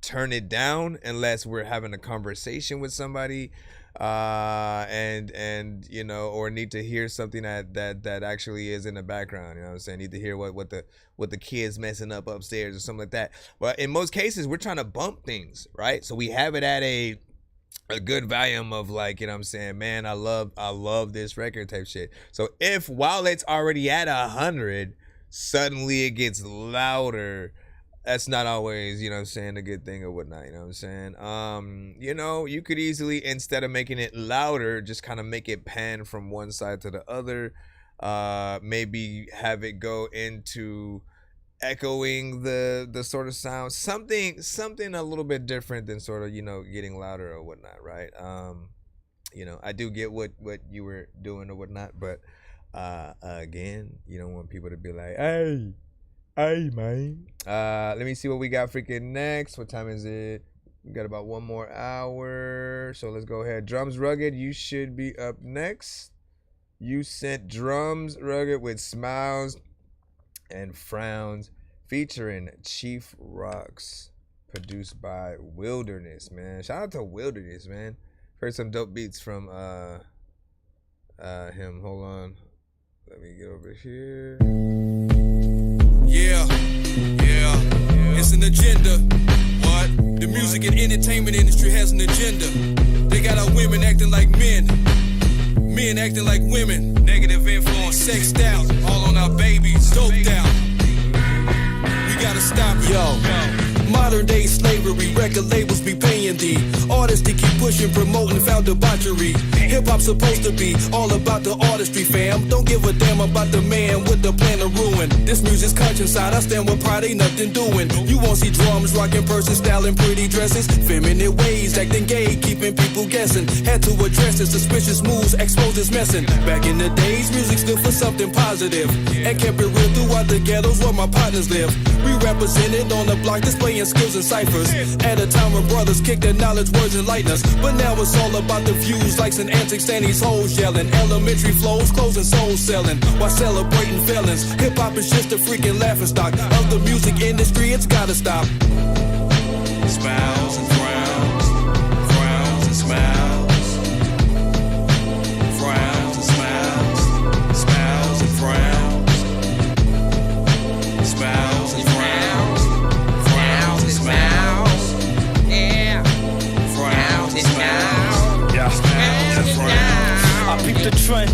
turn it down unless we're having a conversation with somebody, and you know, or need to hear something that actually is in the background. You know what I'm saying? Need to hear what the kids messing up upstairs or something like that. But in most cases, we're trying to bump things, right? So we have it at a good volume of, like, you know what I'm saying, man, I love this record type shit. So if while it's already at 100, suddenly it gets louder, that's not always, you know what I'm saying, a good thing or whatnot, you know what I'm saying? You know, you could easily, instead of making it louder, just kind of make it pan from one side to the other. Maybe have it go into echoing the sort of sound, something a little bit different than sort of, you know, getting louder or whatnot, right? You know, I do get what you were doing or whatnot, but again, you don't want people to be like, hey man. Let me see what we got freaking next. What time is it? We got about 1 more hour, so let's go ahead. Drums Rugged, you should be up next. You sent Drums Rugged with Smiles and Frowns featuring Chief Rocks, produced by Wilderness, man. Shout out to Wilderness, man. Heard some dope beats from him. Hold on, let me get over here. Yeah, it's an agenda. What? The music and entertainment industry has an agenda. They got our women acting like men acting like women. Negative influence, sexed out, all on our babies, doped out. We gotta stop it. Yo, modern day slavery, record labels be paying the artists to keep pushing, promoting foul debauchery. Hip hop supposed to be all about the artistry, fam. Don't give a damn about the man with the plan to ruin. This music's countryside, I stand with pride, ain't nothing doing. You won't see drums rocking persons, styling pretty dresses, feminine ways, acting gay, keeping people guessing. Had to address the suspicious moves, expose this messing. Back in the days, music stood for something positive and kept it real throughout the ghettos where my partners live. We represented on the block, displaying skills and ciphers. At a time when brothers kicked their knowledge, words enlighten us. But now it's all about the views, likes and antics, and these hoes yelling. Elementary flows, clothes and soul selling while celebrating felons. Hip hop is just a freaking laughing stock of the music industry. It's gotta stop. Smiles and frowns, frowns and smiles, frowns and smiles, smiles and frowns, smiles and frowns, frowns and smiles, yeah, frowns and smiles, yeah, smiles and frowns. I peep the trend,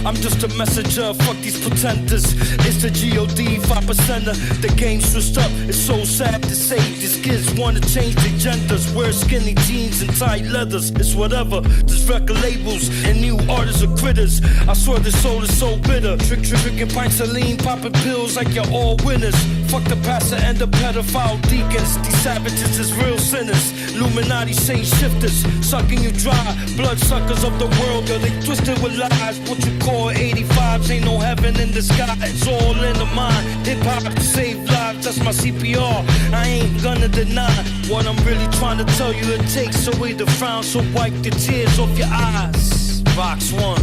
I'm just a messenger, fuck these pretenders. It's the G.O.D. 5%er, the game switched up, it's so sad to say. These kids wanna change their genders, wear skinny jeans and tight leathers. It's whatever, just record labels and new artists are critters. I swear this soul is so bitter. Drinking pints of lean, popping pills like you're all winners. Fuck the pastor and the pedophile deacons. These savages is real sinners. Illuminati saint shifters, sucking you dry. Bloodsuckers of the world, girl, they twisted with lies. What you call 85s, ain't no heaven in the sky. It's all in the mind. Hip hop to save lives, that's my CPR. I ain't gonna deny what I'm really trying to tell you. It takes away the frown, so wipe the tears off your eyes. Box 1.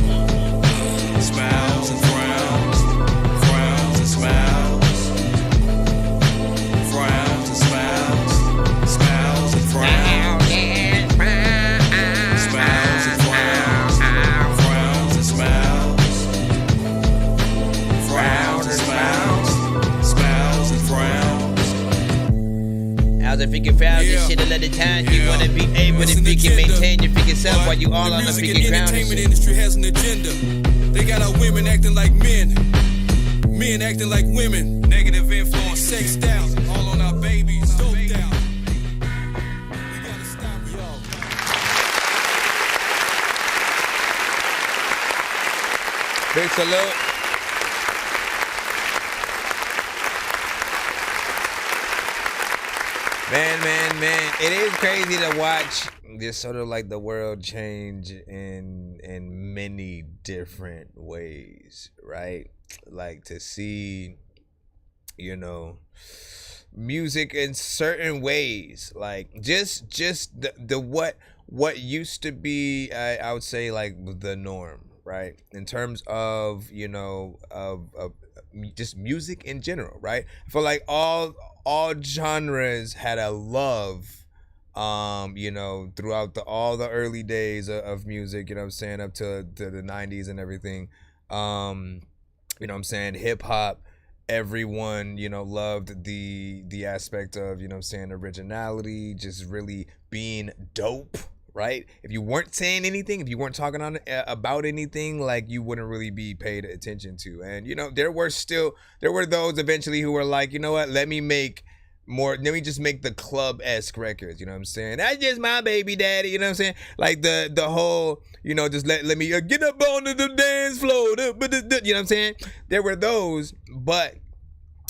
Smiles and frowns, frowns and smiles, frowns and smiles, smiles and frowns, smiles and frowns, frowns and smiles, frowns and smiles, smiles and frowns. How's it freaking proud? This shit a lot of times you wanna be able to freaking maintain your freaking self while you all on the freaking ground. The entertainment industry has an agenda. They got our women acting like men acting like women. Negative influence, sexed out, all on our babies, doped out. We gotta stop it. Big salute. Man, it is crazy to watch this sort of like the world change in many different ways, right? Like to see, you know, music in certain ways, like just the what used to be, I would say, like the norm, right? In terms of, you know, of just music in general, right? I feel like all genres had a love, you know, throughout all the early days of music, you know what I'm saying, up to the 90s and everything. You know what I'm saying, hip hop, everyone, you know, loved the aspect of, you know what I'm saying, originality, just really being dope, right? If you weren't saying anything, if you weren't talking about anything, like, you wouldn't really be paid attention to. And, you know, there were those eventually who were like, you know what, let me make let me just make the club-esque records, you know what I'm saying? That's just my baby daddy, you know what I'm saying? Like the whole, you know, just let me get up on the dance floor, you know what I'm saying? There were those, but,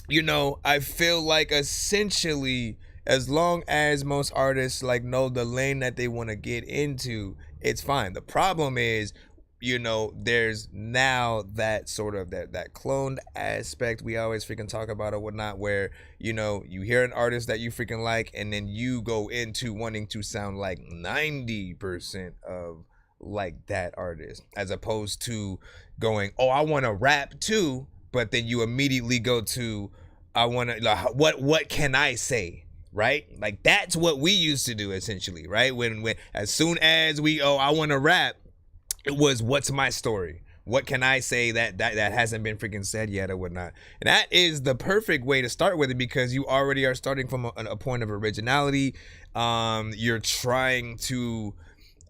you know, I feel like essentially, as long as most artists like know the lane that they want to get into, it's fine. The problem is, you know, there's now that sort of that cloned aspect we always freaking talk about or whatnot, where, you know, you hear an artist that you freaking like, and then you go into wanting to sound like 90% of like that artist, as opposed to going, oh, I want to rap too, but then you immediately go to, I want to, what can I say? Right? Like that's what we used to do essentially, right? When as soon as I want to rap, it was, what's my story? What can I say that hasn't been freaking said yet or whatnot? And that is the perfect way to start with it, because you already are starting from a point of originality. You're trying to,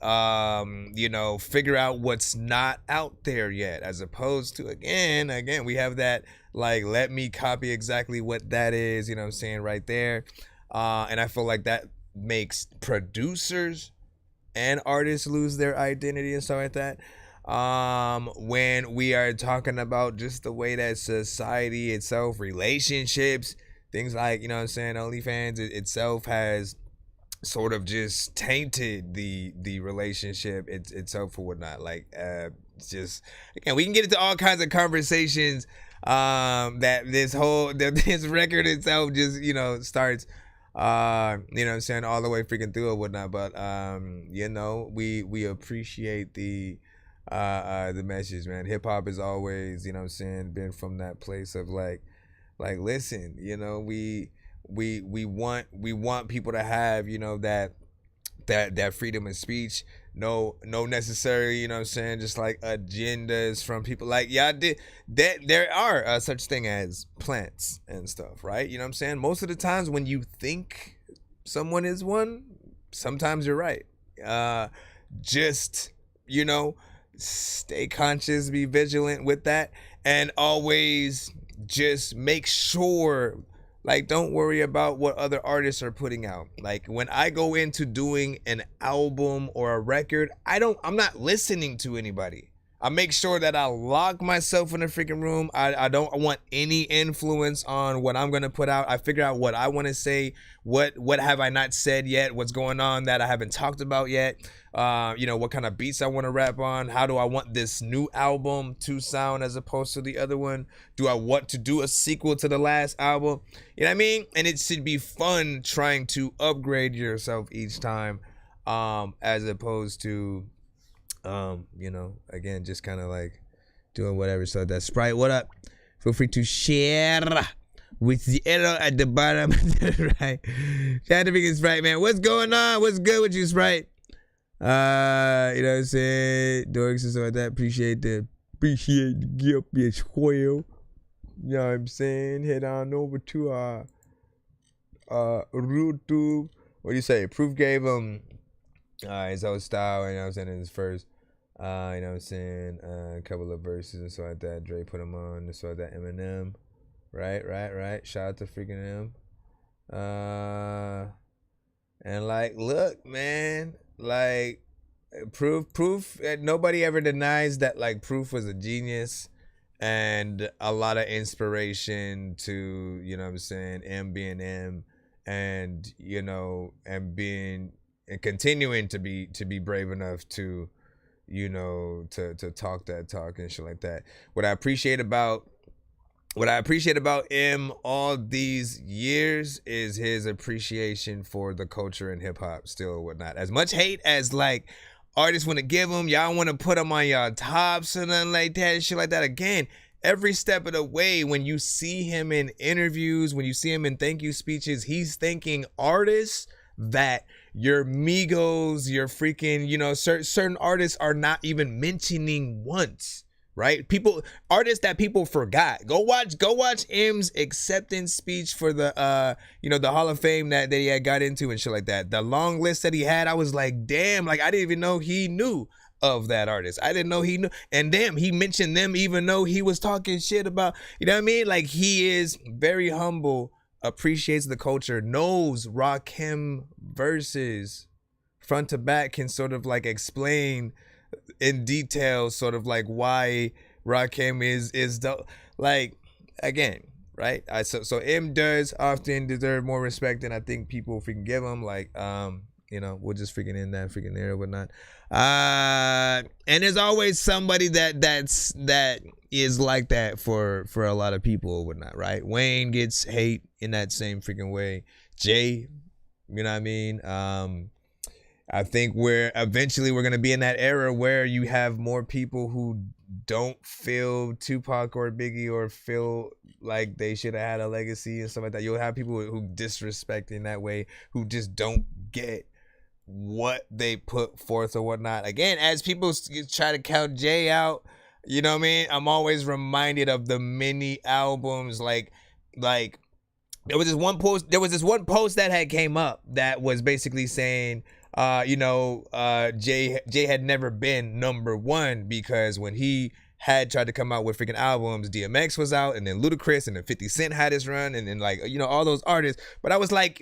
you know, figure out what's not out there yet, as opposed to, again, we have that, like, let me copy exactly what that is, you know what I'm saying, right there. And I feel like that makes producers and artists lose their identity and stuff like that. When we are talking about just the way that society itself, relationships, things like, you know what I'm saying, OnlyFans itself has sort of just tainted the relationship itself or whatnot. Like, it's just, again, we can get into all kinds of conversations that this record itself just, you know, starts, you know what I'm saying, all the way freaking through or whatnot. But you know, we appreciate the message, man. Hip hop is always, you know what I'm saying, been from that place of like listen, you know, we want people to have, you know, that freedom of speech. No necessarily, you know what I'm saying, just like agendas from people. Like, yeah, there are such thing as plants and stuff, right? You know what I'm saying? Most of the times when you think someone is one, sometimes you're right. Just, you know, stay conscious, be vigilant with that, and always just make sure, like, don't worry about what other artists are putting out. Like, when I go into doing an album or a record, I'm not listening to anybody. I make sure that I lock myself in a freaking room. I don't want any influence on what I'm going to put out. I figure out what I want to say. What have I not said yet? What's going on that I haven't talked about yet? You know, what kind of beats I want to rap on? How do I want this new album to sound as opposed to the other one? Do I want to do a sequel to the last album? You know what I mean? And it should be fun trying to upgrade yourself each time, as opposed to, you know, again, just kind of like doing whatever. So that Sprite, what up? Feel free to share with the arrow at the bottom. Right. Shout out to freaking Sprite, man. What's going on? What's good with you, Sprite? You know what I'm saying? Dorks and stuff like that. Appreciate the gift as well. You know what I'm saying? Head on over to our YouTube. What do you say? Proof gave him his own style, you know what I'm saying, in his first, you know what I'm saying, a couple of verses and stuff like that. Dre put him on and stuff like that. Eminem. Right. Shout out to freaking him. And like, look, man, like, Proof, nobody ever denies that, like, Proof was a genius and a lot of inspiration to, you know what I'm saying, M being M, and, you know, and continuing to be brave enough to, you know, to talk that talk and shit like that. What I appreciate about M all these years is his appreciation for the culture and hip hop still or whatnot. As much hate as, like, artists want to give him, y'all want to put him on y'all tops and nothing like that and shit like that. Again, every step of the way, when you see him in interviews, when you see him in thank you speeches, he's thanking artists that your Migos, your freaking, you know, certain artists are not even mentioning once. Right? Artists that people forgot. Go watch M's acceptance speech for the you know, the Hall of Fame that he had got into and shit like that. The long list that he had, I was like, damn, like, I didn't even know he knew of that artist. I didn't know he knew. And damn, he mentioned them even though he was talking shit about, you know what I mean? Like, he is very humble appreciates the culture, knows Rakim verses front to back, can sort of like explain in detail sort of like why Rakim is like, again, right? So M does often deserve more respect than I think people freaking give him. Like, we're just freaking in that freaking there or whatnot. And there's always somebody that is like that for a lot of people or whatnot, right? Wayne gets hate in that same freaking way. Jay, you know what I mean? I think we're gonna be in that era where you have more people who don't feel Tupac or Biggie or feel like they should have had a legacy and stuff like that. You'll have people who disrespect in that way, who just don't get what they put forth or whatnot. Again, as people try to count Jay out, you know what I mean? I'm always reminded of the many albums, like there was this one post that had came up that was basically saying, Jay had never been number one because when he had tried to come out with freaking albums, DMX was out, and then Ludacris, and then 50 Cent had his run, and then all those artists. But I was like,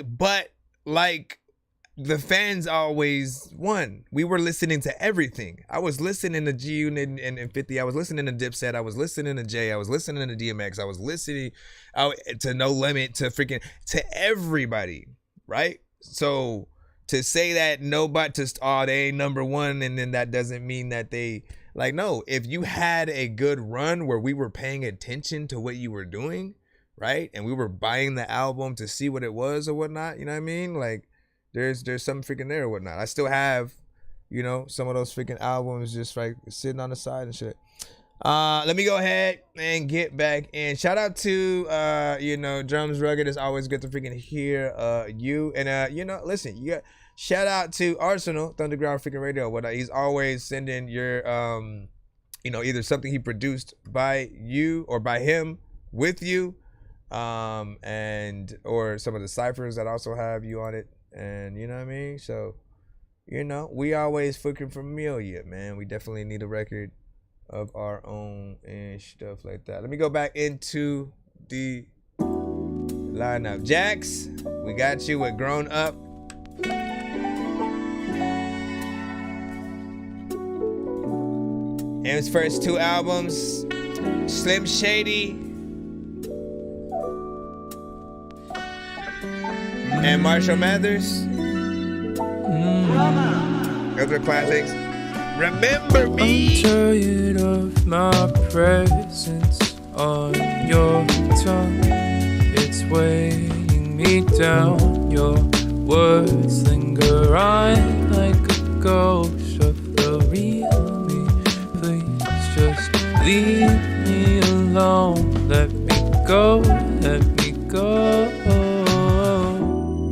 the fans always won. We were listening to everything. I was listening to G-Unit and 50. I was listening to Dipset. I was listening to Jay. I was listening to DMX. I was listening to No Limit, to everybody, right? So to say that they ain't number one, and then that doesn't mean that they, no, if you had a good run where we were paying attention to what you were doing, right? And we were buying the album to see what it was or whatnot, you know what I mean? Like, there's something freaking there or whatnot. I still have, some of those freaking albums just like sitting on the side and shit. Let me go ahead and get back in. Shout out to Drums Rugged. It's always good to freaking hear you. And listen, you got shout out to Arsenal, Thunderground freaking Radio. What he's always sending your either something he produced by you or by him with you, and or some of the ciphers that also have you on it. And you know what I mean? So, we always fucking familiar, man. We definitely need a record of our own and stuff like that. Let me go back into the lineup. Jax, we got you with Grown Up. M's first two albums, Slim Shady and Marshall Mathers. Those are classics. Remember me. I'm tired of my presence on your tongue. It's weighing me down. Your words linger on like a ghost of the real me. Please just leave me alone. Let me go, let me go.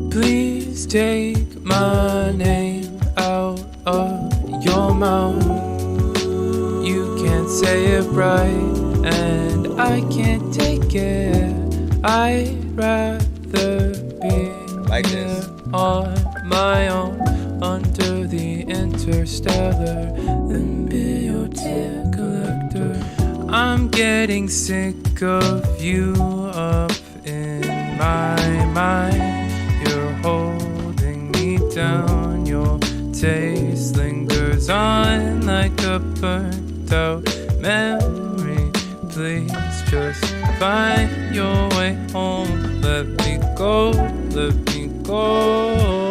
Please take my name out of your mouth. You can't say it right, and I can't take it. I'd rather be like this on my own under the interstellar than be your tear collector. I'm getting sick of you up in my mind. You're holding me down. Your taste lingers on like a burnt out memory. Please just find your way home. Let me go, let me go.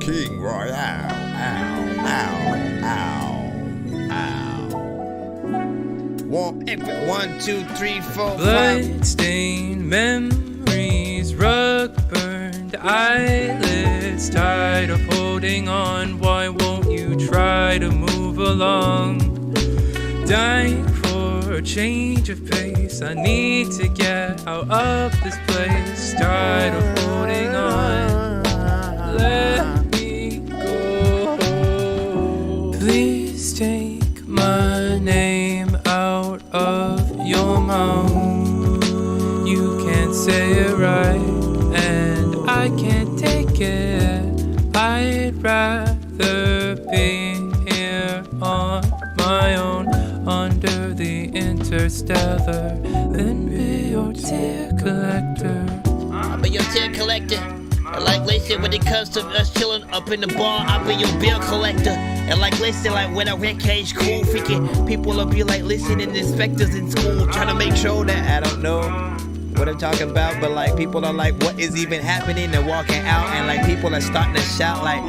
King Royale. One, two, three, four, five. Blood-stained memories, rug burned eyelids, tired of holding on. Why won't you try to move along? Dying for a change of pace. I need to get out of this place. Tired of holding on. Let me go. Please take my name out of your mouth. You can't say it right, I can't take it. I'd rather be here on my own under the interstellar than be your tear collector. I'll be your tear collector. And like listen, when it comes to us chilling up in the bar, I'll be your bill collector. And like listen, like when I rent cage cool, freaking people will be like listening, inspectors in school, trying to make sure that I don't know what I'm talking about, but like people are like, what is even happening? They're walking out, and like people are starting to shout like,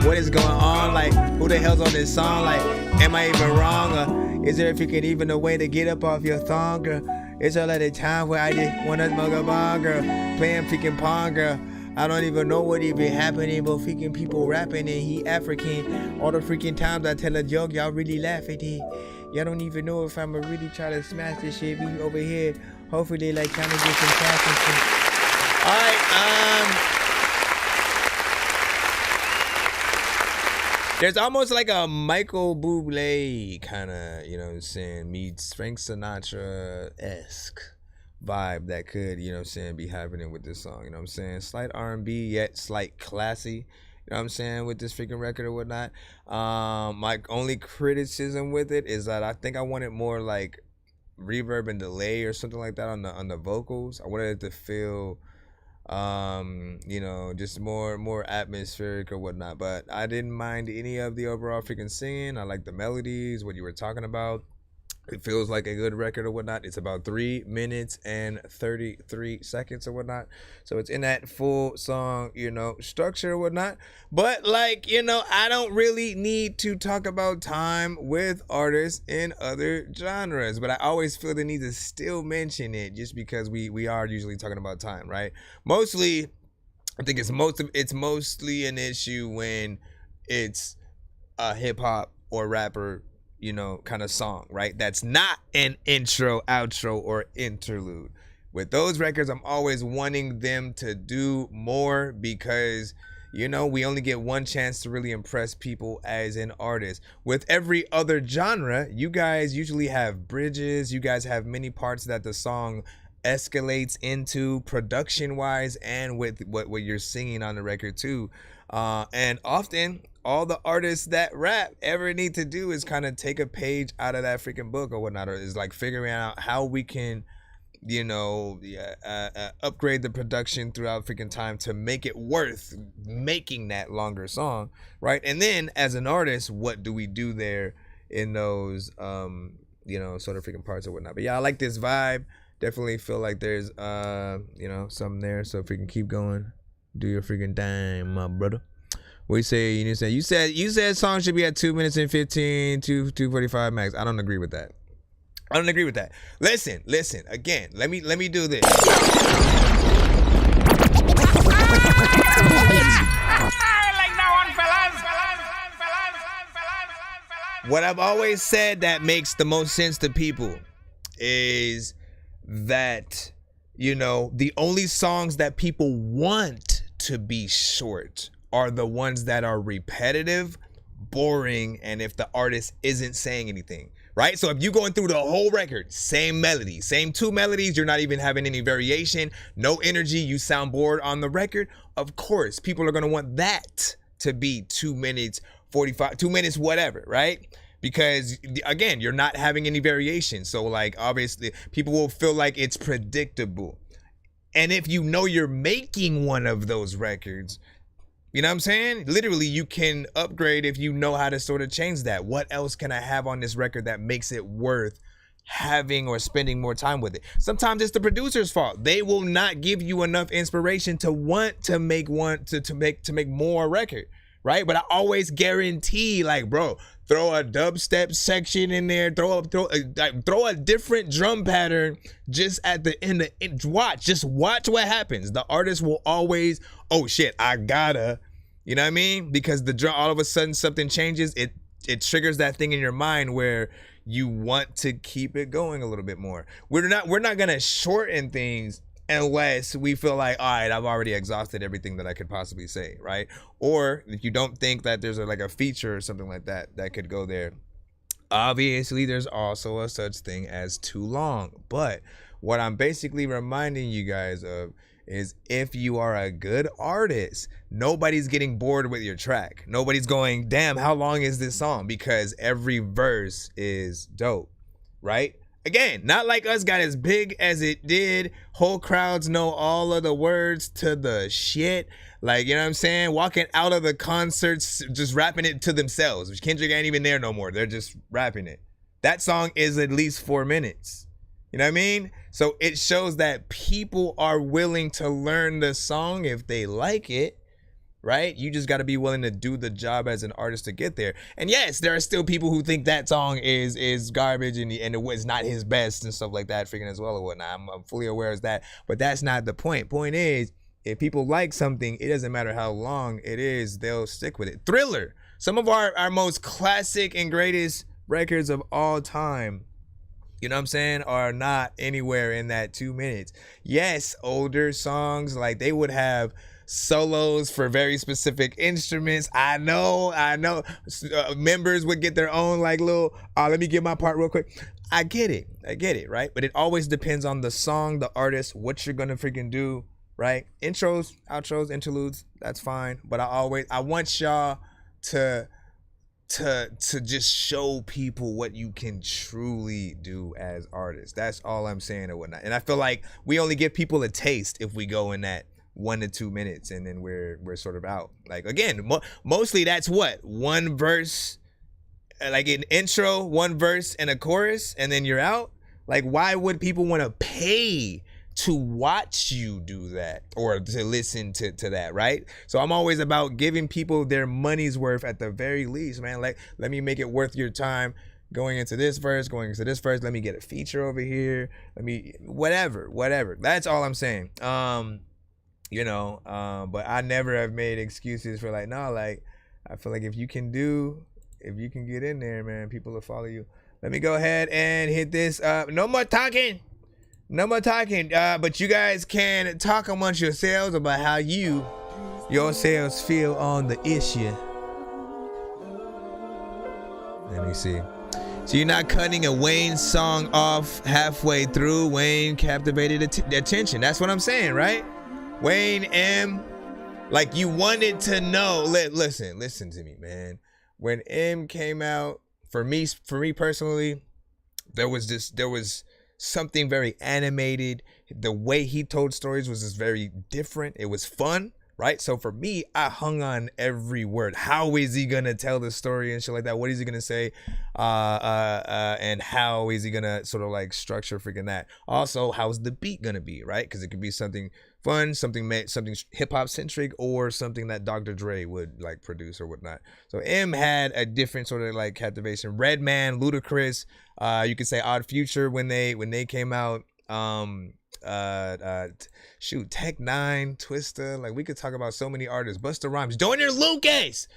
what is going on? Like, who the hell's on this song? Like, am I even wrong? Or is there freaking even a way to get up off your thong, girl? It's all at a time where I just wanna smoke a bong, girl, playing freaking pong, girl. I don't even know what even happening, but freaking people rapping and he African. All the freaking times I tell a joke, y'all really laugh at it. Y'all don't even know if I'ma really try to smash this shit. We over here, hopefully they like trying to get some cash and shit. Alright, there's almost like a Michael Bublé kind of, you know what I'm saying, meets Frank Sinatra-esque vibe that could, you know what I'm saying, be happening with this song, you know what I'm saying? Slight R&B, yet slight classy, you know what I'm saying, with this freaking record or whatnot. My only criticism with it is that I think I wanted more like reverb and delay or something like that on the vocals. I wanted it to feel you know, just more atmospheric or whatnot, but I didn't mind any of the overall freaking singing. I like the melodies, what you were talking about. It feels like a good record or whatnot. It's about 3 minutes and 33 seconds or whatnot. So it's in that full song, you know, structure or whatnot. But like, you know, I don't really need to talk about time with artists in other genres. But I always feel the need to still mention it just because we are usually talking about time, right? Mostly, I think it's mostly an issue when it's a hip hop or rapper, you know, kind of song, right? That's not an intro, outro, or interlude. With those records, I'm always wanting them to do more because, you know, we only get one chance to really impress people as an artist. With every other genre, you guys usually have bridges, you guys have many parts that the song escalates into production-wise and with what you're singing on the record too. And often, all the artists that rap ever need to do is kind of take a page out of that freaking book or whatnot, or is like figuring out how we can, you know, upgrade the production throughout freaking time to make it worth making that longer song, right? And then as an artist, what do we do there in those, you know, sort of freaking parts or whatnot? But yeah, I like this vibe. Definitely feel like there's, you know, something there. So if we can keep going, do your freaking thing, my brother. What you say? You said song should be at 2 minutes and 15, 2:45 max. I don't agree with that. I don't agree with that. Listen. Again, let me do this. What I've always said that makes the most sense to people is that, you know, the only songs that people want to be short are the ones that are repetitive, boring, and if the artist isn't saying anything, right? So if you're going through the whole record, same melody, same 2 melodies, you're not even having any variation, no energy, you sound bored on the record, of course, people are gonna want that to be 2 minutes, 45, 2 minutes, whatever, right? Because again, you're not having any variation. So like, obviously, people will feel like it's predictable. And if you know you're making one of those records, you know what I'm saying? Literally, you can upgrade if you know how to sort of change that. What else can I have on this record that makes it worth having or spending more time with it? Sometimes it's the producer's fault. They will not give you enough inspiration to want to make to make more record, right? But I always guarantee, like, bro, throw a dubstep section in there, throw a different drum pattern just at the end. Just watch what happens. The artist will always, oh shit, I gotta, you know what I mean? Because the drum, all of a sudden something changes, it triggers that thing in your mind where you want to keep it going a little bit more. We're not gonna shorten things unless we feel like, all right, I've already exhausted everything that I could possibly say, right? Or if you don't think that there's like a feature or something like that that could go there, obviously there's also a such thing as too long. But what I'm basically reminding you guys of is if you are a good artist, nobody's getting bored with your track. Nobody's going, damn, how long is this song? Because every verse is dope, right? Again, not like us got as big as it did. Whole crowds know all of the words to the shit. Like, you know what I'm saying? Walking out of the concerts, just rapping it to themselves. Kendrick ain't even there no more. They're just rapping it. That song is at least 4 minutes. You know what I mean? So it shows that people are willing to learn the song if they like it, right? You just got to be willing to do the job as an artist to get there. And yes, there are still people who think that song is garbage and it was not his best and stuff like that, freaking as well or whatnot. I'm fully aware of that, but that's not the point. Point is, if people like something, it doesn't matter how long it is, they'll stick with it. Thriller, some of our most classic and greatest records of all time, you know what I'm saying, are not anywhere in that 2 minutes. Yes, older songs, like they would have solos for very specific instruments. I know. Members would get their own like little, let me get my part real quick. I get it, right? But it always depends on the song, the artist, what you're gonna freaking do, right? Intros, outros, interludes, that's fine. But I want y'all to just show people what you can truly do as artists. That's all I'm saying or whatnot. And I feel like we only give people a taste if we go in that 1 to 2 minutes and then we're sort of out. Like again, mostly that's what, one verse, like an intro, one verse and a chorus, and then you're out. Like why would people want to pay to watch you do that or to listen to that, right? So I'm always about giving people their money's worth at the very least, man. Like, let me make it worth your time going into this verse, let me get a feature over here, let me, whatever. That's all I'm saying. But I never have made excuses for like, no, like, I feel like if you can get in there, man, people will follow you. Let me go ahead and hit this. No more talking. But you guys can talk amongst yourselves about how yourselves feel on the issue. Let me see. So you're not cutting a Wayne song off halfway through. Wayne captivated attention. That's what I'm saying, right? Wayne M, like you wanted to know. Listen to me, man. When M came out, for me personally, there was something very animated. The way he told stories was just very different. It was fun, right? So for me, I hung on every word. How is he gonna tell the story and shit like that? What is he gonna say? And how is he gonna sort of like structure freaking that? Also, how's the beat gonna be, right? Because it could be something fun, something hip hop centric, or something that Dr. Dre would like produce or whatnot. So M had a different sort of like captivation. Redman, Ludacris, you could say Odd Future when they came out. Tech Nine, Twista, like we could talk about so many artists. Busta Rhymes, Joyner Lucas,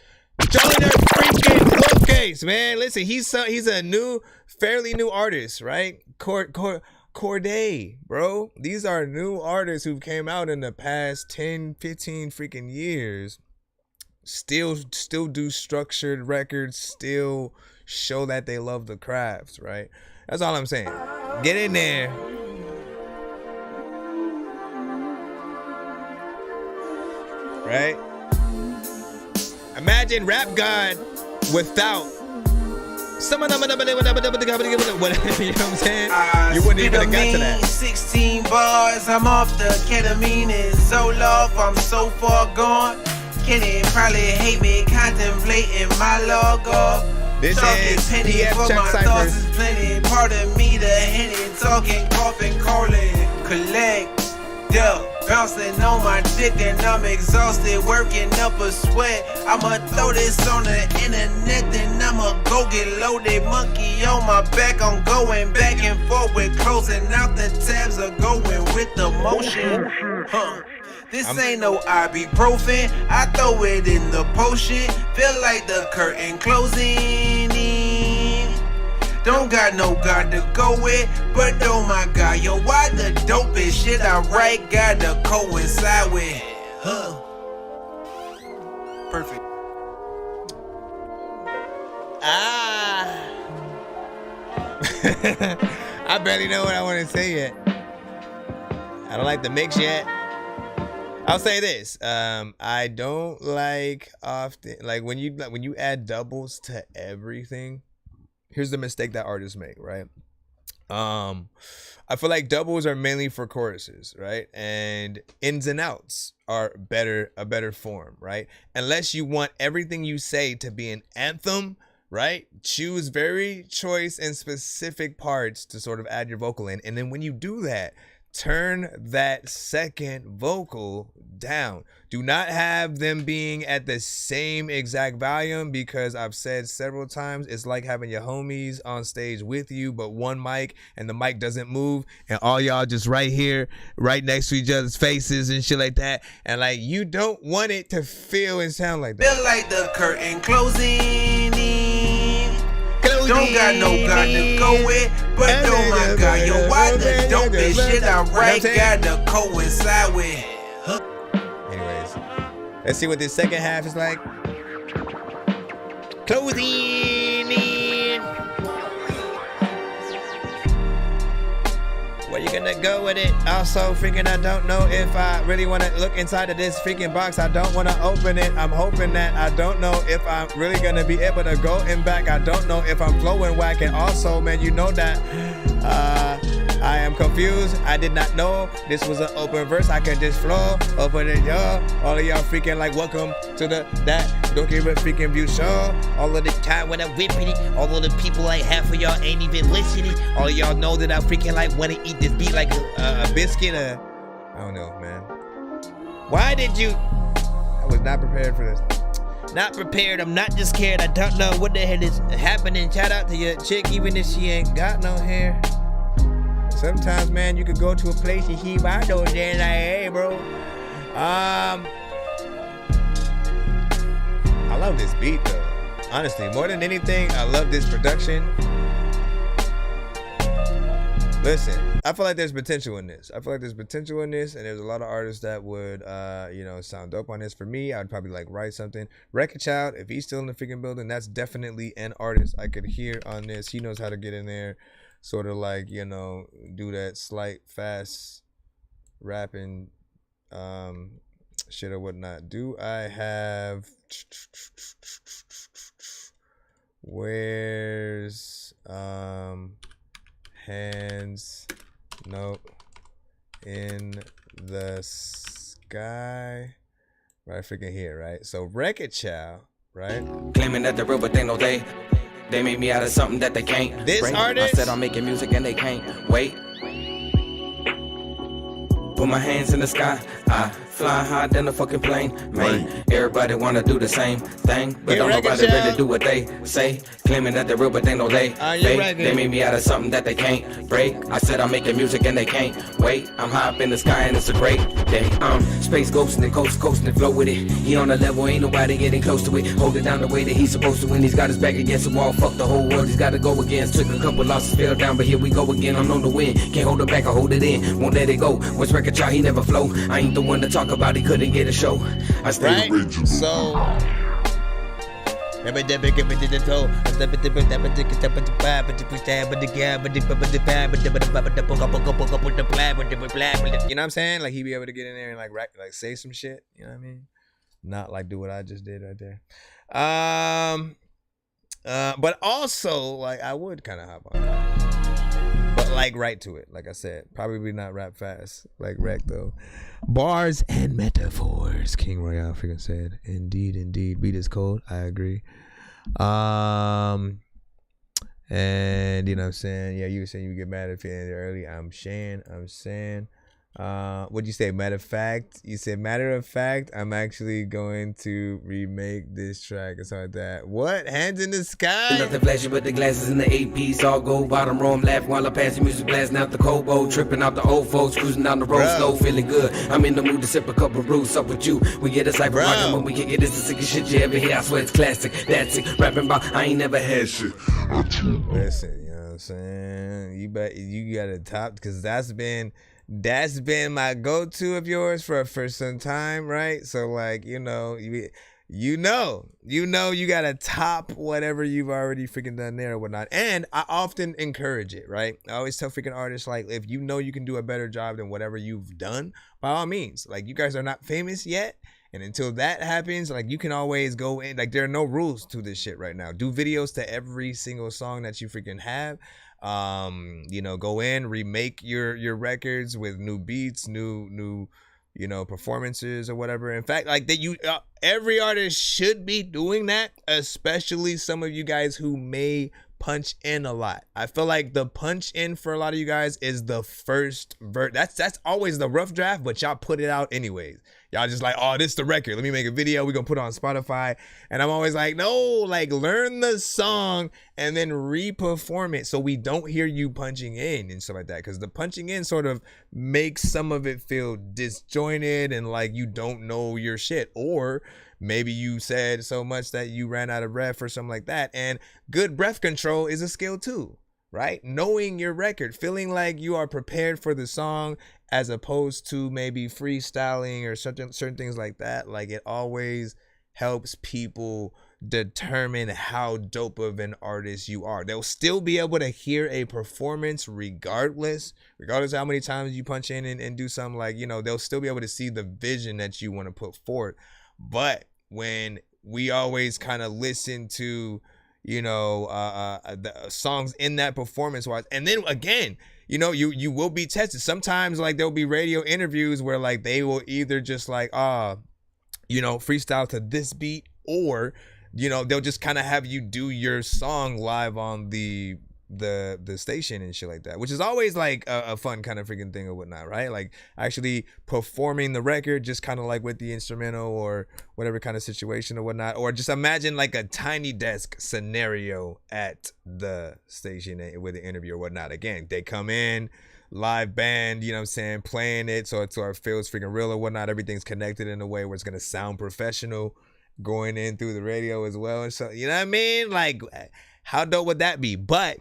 man. Listen, he's a fairly new artist, right? Corday, bro. These are new artists who came out in the past 10, 15 freaking years. Still do structured records, still show that they love the crafts, right? That's all I'm saying. Get in there. Right? Imagine Rap God without some of them, you know what I'm saying? You wouldn't even have got to that. 16 bars, I'm off the ketamine, it's so off, I'm so far gone. Kenny probably hate me, contemplating my logo. This is PF Chuck Cyphers. Is plenty, part of me, the henny, talking, coughing, calling, collect. Bouncing on my dick and I'm exhausted, working up a sweat. I'ma throw this on the internet, then I'ma go get loaded. Monkey on my back, I'm going back and forth with closing out the tabs or going with the motion. This ain't no ibuprofen, I throw it in the potion. Feel like the curtain closing in. Don't got no God to go with, but oh my God, yo, why the dopest shit I write gotta coincide with? Perfect. I barely know what I want to say yet. I don't like the mix yet. I'll say this. I don't like often like when you add doubles to everything. Here's the mistake that artists make, right? I feel like doubles are mainly for choruses, right? And ins and outs are a better form, right? Unless you want everything you say to be an anthem, right? Choose very choice and specific parts to sort of add your vocal in. And then when you do that, turn that second vocal down. Do not have them being at the same exact volume, because I've said several times it's like having your homies on stage with you, but one mic and the mic doesn't move, and all y'all just right here, right next to each other's faces and shit like that. And like, you don't want it to feel and sound like that. Feel like the curtain closing in. Don't got no God to go with, but oh my God, yo, why the dopest shit I write gotta coincide with? Anyways, let's see what this second half is like. Closing in. Where you gonna go with it? Also, freaking, I don't know if I really want to look inside of this freaking box. I don't want to open it. I'm hoping that I don't know if I'm really gonna be able to go and back. I don't know if I'm flowing whack. And also, man, you know that I am confused. I did not know this was an open verse. I can just flow open it, y'all. All of y'all freaking like, welcome to that Dorky freaking view show. All of the time when I'm whipping it, all of the people like half of y'all ain't even listening. All of y'all know that I freaking like want to eat this beat like a biscuit. I don't know, man. Why did you? I was not prepared for this. Not prepared. I'm not just scared. I don't know what the hell is happening. Shout out to your chick, even if she ain't got no hair. Sometimes, man, you could go to a place and she out there and like, hey, bro. I love this beat, though. Honestly, more than anything, I love this production. Listen, I feel like there's potential in this. And there's a lot of artists that would, sound dope on this. For me, I'd probably like write something. Wreck-It Child, if he's still in the freaking building, that's definitely an artist I could hear on this. He knows how to get in there. Sort of like, do that slight fast rapping shit or whatnot. Do I have where's hands nope in the sky right freaking here, right? So Wreck-It Child, right? Claiming that the real, but they know they made me out of something that they can't. This break. artist? I said I'm making music and they can't wait. Put my hands in the sky. I fly higher than a fucking plane. Man, everybody wanna do the same thing, but don't nobody really do what they say. Claiming that they're real, but they know they fake. They made me out of something that they can't break. I said I'm making music and they can't wait. I'm high up in the sky and it's a great day. Space ghosting and coast and flow with it. He on a level, ain't nobody getting close to it. Hold it down the way that he's supposed to when he's got his back against the wall. Fuck the whole world, he's gotta go against. Took a couple losses, fell down, but here we go again. I'm on the win, can't hold it back or hold it in. Won't let it go. Once Wreck-It Child, he never flow. I ain't the one to talk about, he couldn't get a show. I stay right? So you know what I'm saying? Like, he be able to get in there and like rap, like say some shit, you know what I mean? Not like do what I just did right there. But also like I would kind of hop on that. But like right to it, like I said, probably not rap fast like Wreck though. Bars and metaphors, King Royale freaking said. Indeed, beat is cold. I agree. And you know what I'm saying? Yeah, you were saying you get mad if you end early. I'm saying. What'd you say? Matter of fact, you said matter of fact, I'm actually going to remake this track or something like that. What? Hands in the sky? Nothing flashy but the glasses in the AP. All gold bottom row. I'm laughing while I pass the music, blasting out the Kobo. Tripping out the old folks, cruising down the road slow, feeling good. I'm in the mood to sip a couple brews. Up with you, we get a cypher rockin' when we kick it. It's the sickest shit you ever hear. I swear it's classic. That's it. Rapping about I ain't never had shit. Listen, you know what I'm saying? You gotta top, because that's been my go-to of yours for some time, right? So like, you gotta top whatever you've already freaking done there or whatnot. And I often encourage it, right? I always tell freaking artists, like, if you know you can do a better job than whatever you've done, by all means. Like, you guys are not famous yet, and until that happens, like, you can always go in. Like, there are no rules to this shit right now. Do videos to every single song that you freaking have. Go in, remake your records with new beats, new performances or whatever. In fact, like that, every artist should be doing that, especially some of you guys who may punch in a lot. I feel like the punch in for a lot of you guys is the first verse. That's always the rough draft, but y'all put it out anyways. Y'all just like, oh, this is the record. Let me make a video. We're going to put it on Spotify. And I'm always like, no, like, learn the song and then re-perform it so we don't hear you punching in and stuff like that. Because the punching in sort of makes some of it feel disjointed and like you don't know your shit. Or maybe you said so much that you ran out of breath or something like that. And good breath control is a skill too, right? Knowing your record, feeling like you are prepared for the song as opposed to maybe freestyling or certain things like that. Like, it always helps people determine how dope of an artist you are. They'll still be able to hear a performance regardless of how many times you punch in and do something. Like, they'll still be able to see the vision that you want to put forward. But when we always kind of listen to, the songs in that performance wise, and then again, you will be tested. Sometimes, like, there'll be radio interviews where, like, they will either just like, freestyle to this beat, or, they'll just kind of have you do your song live on the station and shit like that, which is always like a fun kind of freaking thing or whatnot, right? Like, actually performing the record just kind of like with the instrumental or whatever kind of situation or whatnot. Or just imagine like a tiny desk scenario at the station with an interview or whatnot. Again, they come in, live band, playing it so it feels freaking real or whatnot. Everything's connected in a way where it's gonna sound professional going in through the radio as well. And so, you know what I mean? Like, how dope would that be? But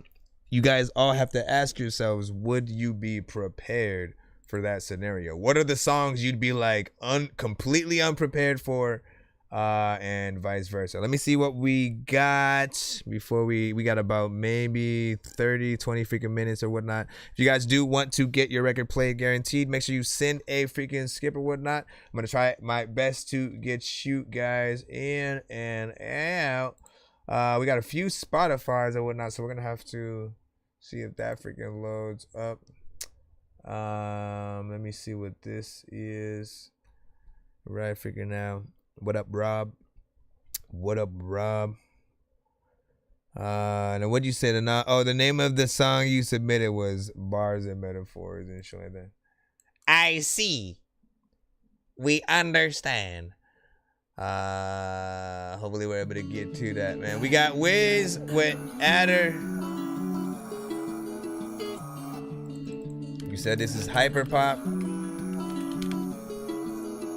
you guys all have to ask yourselves, would you be prepared for that scenario? What are the songs you'd be like completely unprepared for, and vice versa? Let me see what we got before we got about maybe 20 freaking minutes or whatnot. If you guys do want to get your record played guaranteed, make sure you send a freaking skip or whatnot. I'm gonna try my best to get you guys in and out. We got a few Spotify's or whatnot, so we're gonna have to see if that freaking loads up. Let me see what this is right freaking now. What up, Rob? What up, Rob? And what'd you say? The name of the song you submitted was Bars and Metaphors and shit like that. I see. We understand. Hopefully we're able to get to that, man. We got Wiz with Adder. You said this is hyper pop.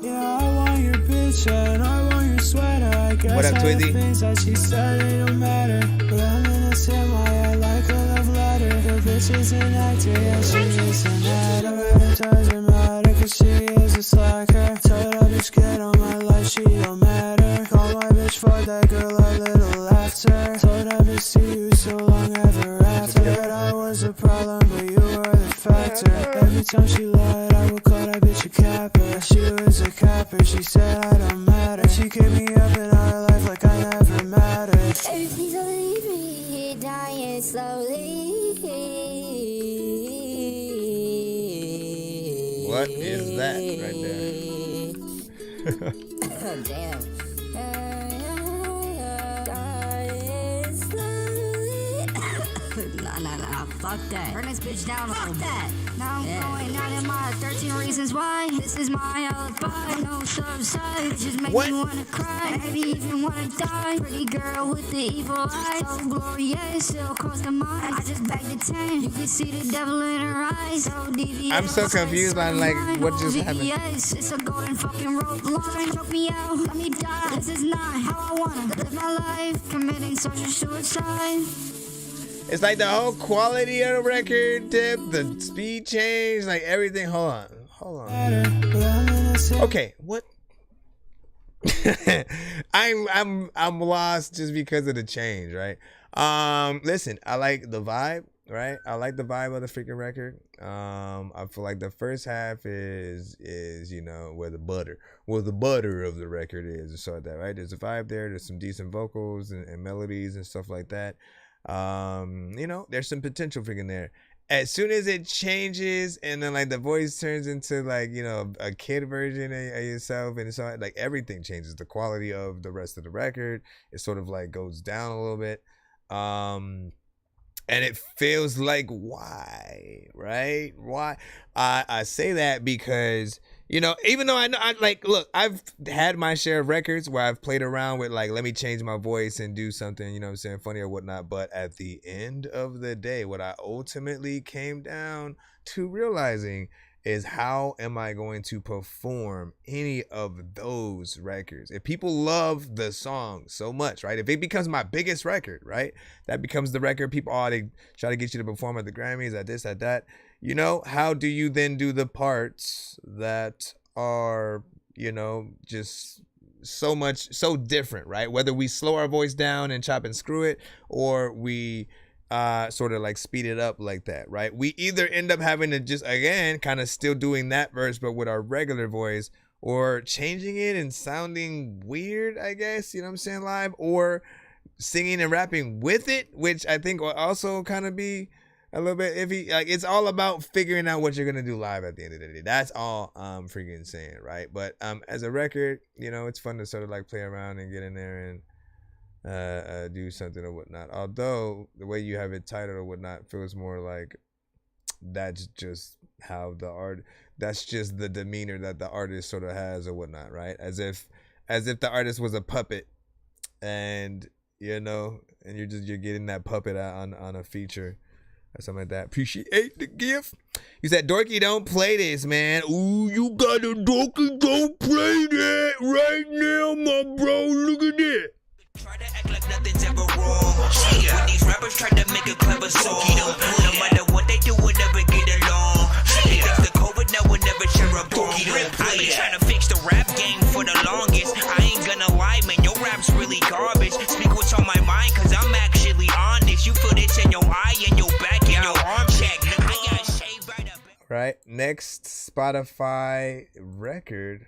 Yeah, I want your bitch and I want your sweater. I guess what up, Twizzy? Things that she said it don't matter, but I'm innocent. Why I like a love letter. The bitch is an actor, yeah, she is an actor. It doesn't matter 'cause she is a slacker. Tell that bitch get on my life, she don't matter. Call my bitch for that girl a little after. Told that bitch see you so long ever after. That I was a problem, but you were the factor. Every time she lied, I would call that bitch a capper. She was a capper, she said I don't matter. She kept me up in our life like I never mattered. Everything's gonna leave me dying slowly. What is that right there? Damn. Nah, fuck that. Burn this bitch down. Fuck that. Now I'm going out in my 13 reasons why. This is my alibi. No subside. Just make me wanna cry. Maybe even wanna die. Pretty girl with the evil eyes. So glorious, still cross the mind. I just bagged the 10. You can see the devil in her eyes. So devious. I'm so confused on like what just happened. It's a golden fucking rope line. Choke me out, let me die. This is not how I wanna live my life. Committing social suicide. It's like the whole quality of the record tip, the speed change, like everything. Hold on. Okay, what? I'm lost just because of the change, right? Listen, I like the vibe, right? I like the vibe of the freaking record. I feel like the first half is you know where the butter of the record is, and so like that, right? There's a vibe there. There's some decent vocals and melodies and stuff like that. You know, there's some potential freaking there. As soon as it changes and then like the voice turns into like, you know, a kid version of yourself, and so like everything changes. The quality of the rest of the record, it sort of like goes down a little bit. And it feels like, why, right? Why? I say that because, you know, even though I know, look, I've had my share of records where I've played around with like, let me change my voice and do something, you know what I'm saying, funny or whatnot. But at the end of the day, what I ultimately came down to realizing is, how am I going to perform any of those records? If people love the song so much, right? If it becomes my biggest record, right? That becomes the record people they try to get you to perform at the Grammys, at this, at that. You know, how do you then do the parts that are, you know, just so different, right? Whether we slow our voice down and chop and screw it, or we sort of like speed it up like that, right? We either end up having to just, again, kind of still doing that verse but with our regular voice, or changing it and sounding weird, I guess, you know what I'm saying, live, or singing and rapping with it, which I think will also kind of be a little bit iffy. Like, it's all about figuring out what you're gonna do live at the end of the day. That's all I'm freaking saying, right? But as a record, you know, it's fun to sort of like play around and get in there and do something or whatnot. Although the way you have it titled or whatnot feels more like that's just how that's just the demeanor that the artist sort of has or whatnot, right? As if the artist was a puppet, and you know, and you're getting that puppet on a feature or something like that. Appreciate the gift. You said, Dorky, don't play this, man. Ooh, you got a Dorky, don't play that right now, my bro. Look at it. Try to act like nothing's ever wrong. When these rappers try to make a clever song, no matter what they do, we'll never get along. They fix the COVID, now we'll never share a bone. I've been trying to fix the rap game for the longest. I ain't gonna lie, man, your rap's really garbage. Speak what's on my mind, cause I'm actually honest. You feel this in your eye and your back and your arm check. I got shaved right up. Right, next Spotify record.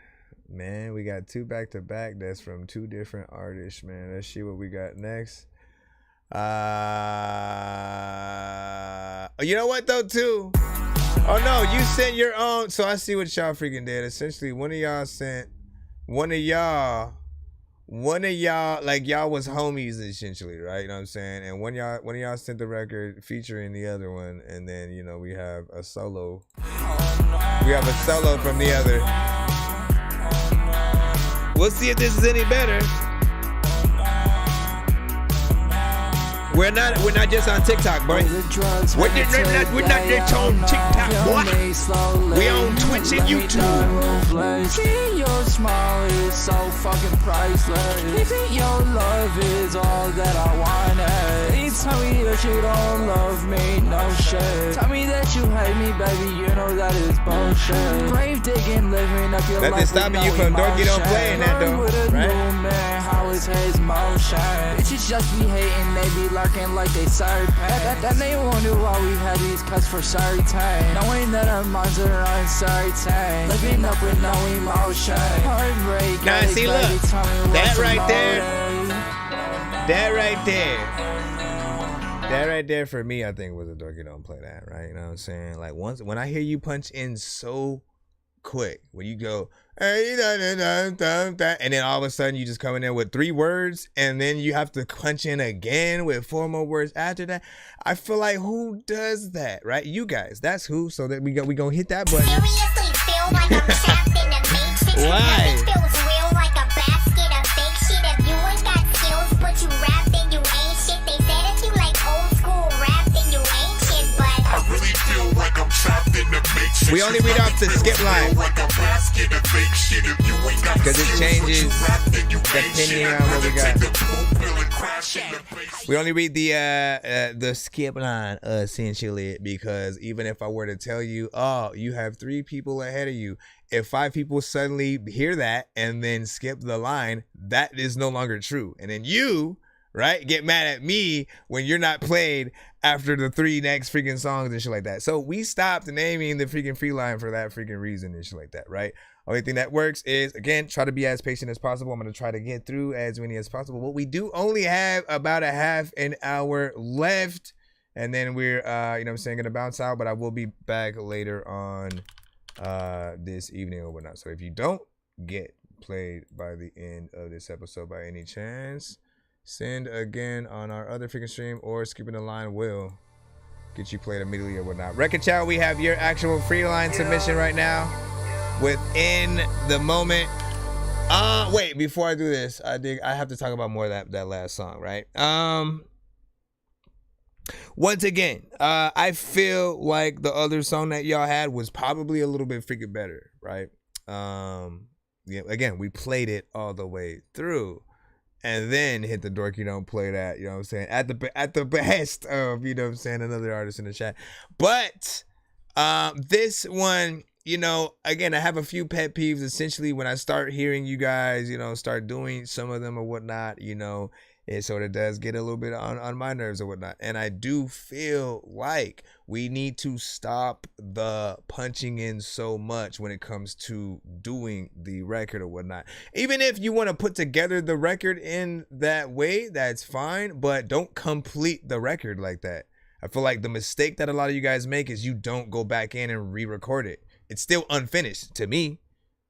Man, we got two back-to-back. That's from two different artists, man. Let's see what we got next. You know what, though, too? Oh, no, you sent your own. So I see what y'all freaking did. Essentially, one of y'all, like, y'all was homies, essentially, right? You know what I'm saying? And one of y'all sent the record featuring the other one. And then, you know, we have a solo. We have a solo from the other. We'll see if this is any better. We're not just on TikTok, boy. We're not just on TikTok, boy. We on Twitch and YouTube. Seeing your smile is so fucking priceless. Baby, your love is all that I wanted. You tell me that you don't love me, no shit. Tell me that you hate me, baby, you know that is bullshit. Grave digging, living up your life. Nothing stopping you from Dorky don't play in that though, right? Man, how is his motion? Bitches just be hating, they be lurking like they sorry pay. Then they wonder why we had these cuts for sorry time. Knowing that our minds are on sorry time. Living up with no emotion. Heartbreak. Now see, look, that right there for me, I think was a Dorky don't play that, right? You know what I'm saying? Like, when I hear you punch in so quick, when you go, and then all of a sudden you just come in there with 3 words, and then you have to punch in again with 4 more words after that. I feel like, who does that, right? You guys, that's who. So that we gonna hit that button. Seriously feel like I'm trapped in the matrix. Why? This feels real like a basket of fake shit. If you ain't got skills but you rap, then you ain't shit. They say that you like old school rap, then you ain't shit. But I really feel like I'm trapped in the matrix. We only read off the skip line because it changes depending on what we got. We only read the skip line essentially, because even if I were to tell you, oh, you have 3 people ahead of you, if 5 people suddenly hear that and then skip the line, that is no longer true. And then you, right, get mad at me when you're not played after the 3 next freaking songs and shit like that. So we stopped naming the freaking free line for that freaking reason and shit like that, right? Only thing that works is, again, try to be as patient as possible. I'm going to try to get through as many as possible. But we do only have about a half an hour left. And then we're, you know what I'm saying, going to bounce out. But I will be back later on this evening or whatnot. So if you don't get played by the end of this episode by any chance, send again on our other freaking stream, or skipping the line will get you played immediately or whatnot. Record Chow, we have your actual free line submission right now. Within the moment. Wait, before I do this, I have to talk about more of that last song, right? Once again, I feel like the other song that y'all had was probably a little bit freaking better, right? Yeah, again, we played it all the way through, and then hit the Dorky Don't Play That, you know what I'm saying? At the behest of, you know what I'm saying, another artist in the chat. But this one, you know, again, I have a few pet peeves. Essentially, when I start hearing you guys, you know, start doing some of them or whatnot, you know, it sort of does get a little bit on my nerves or whatnot. And I do feel like we need to stop the punching in so much when it comes to doing the record or whatnot. Even if you want to put together the record in that way, that's fine, but don't complete the record like that. I feel like the mistake that a lot of you guys make is you don't go back in and re-record it. It's still unfinished to me,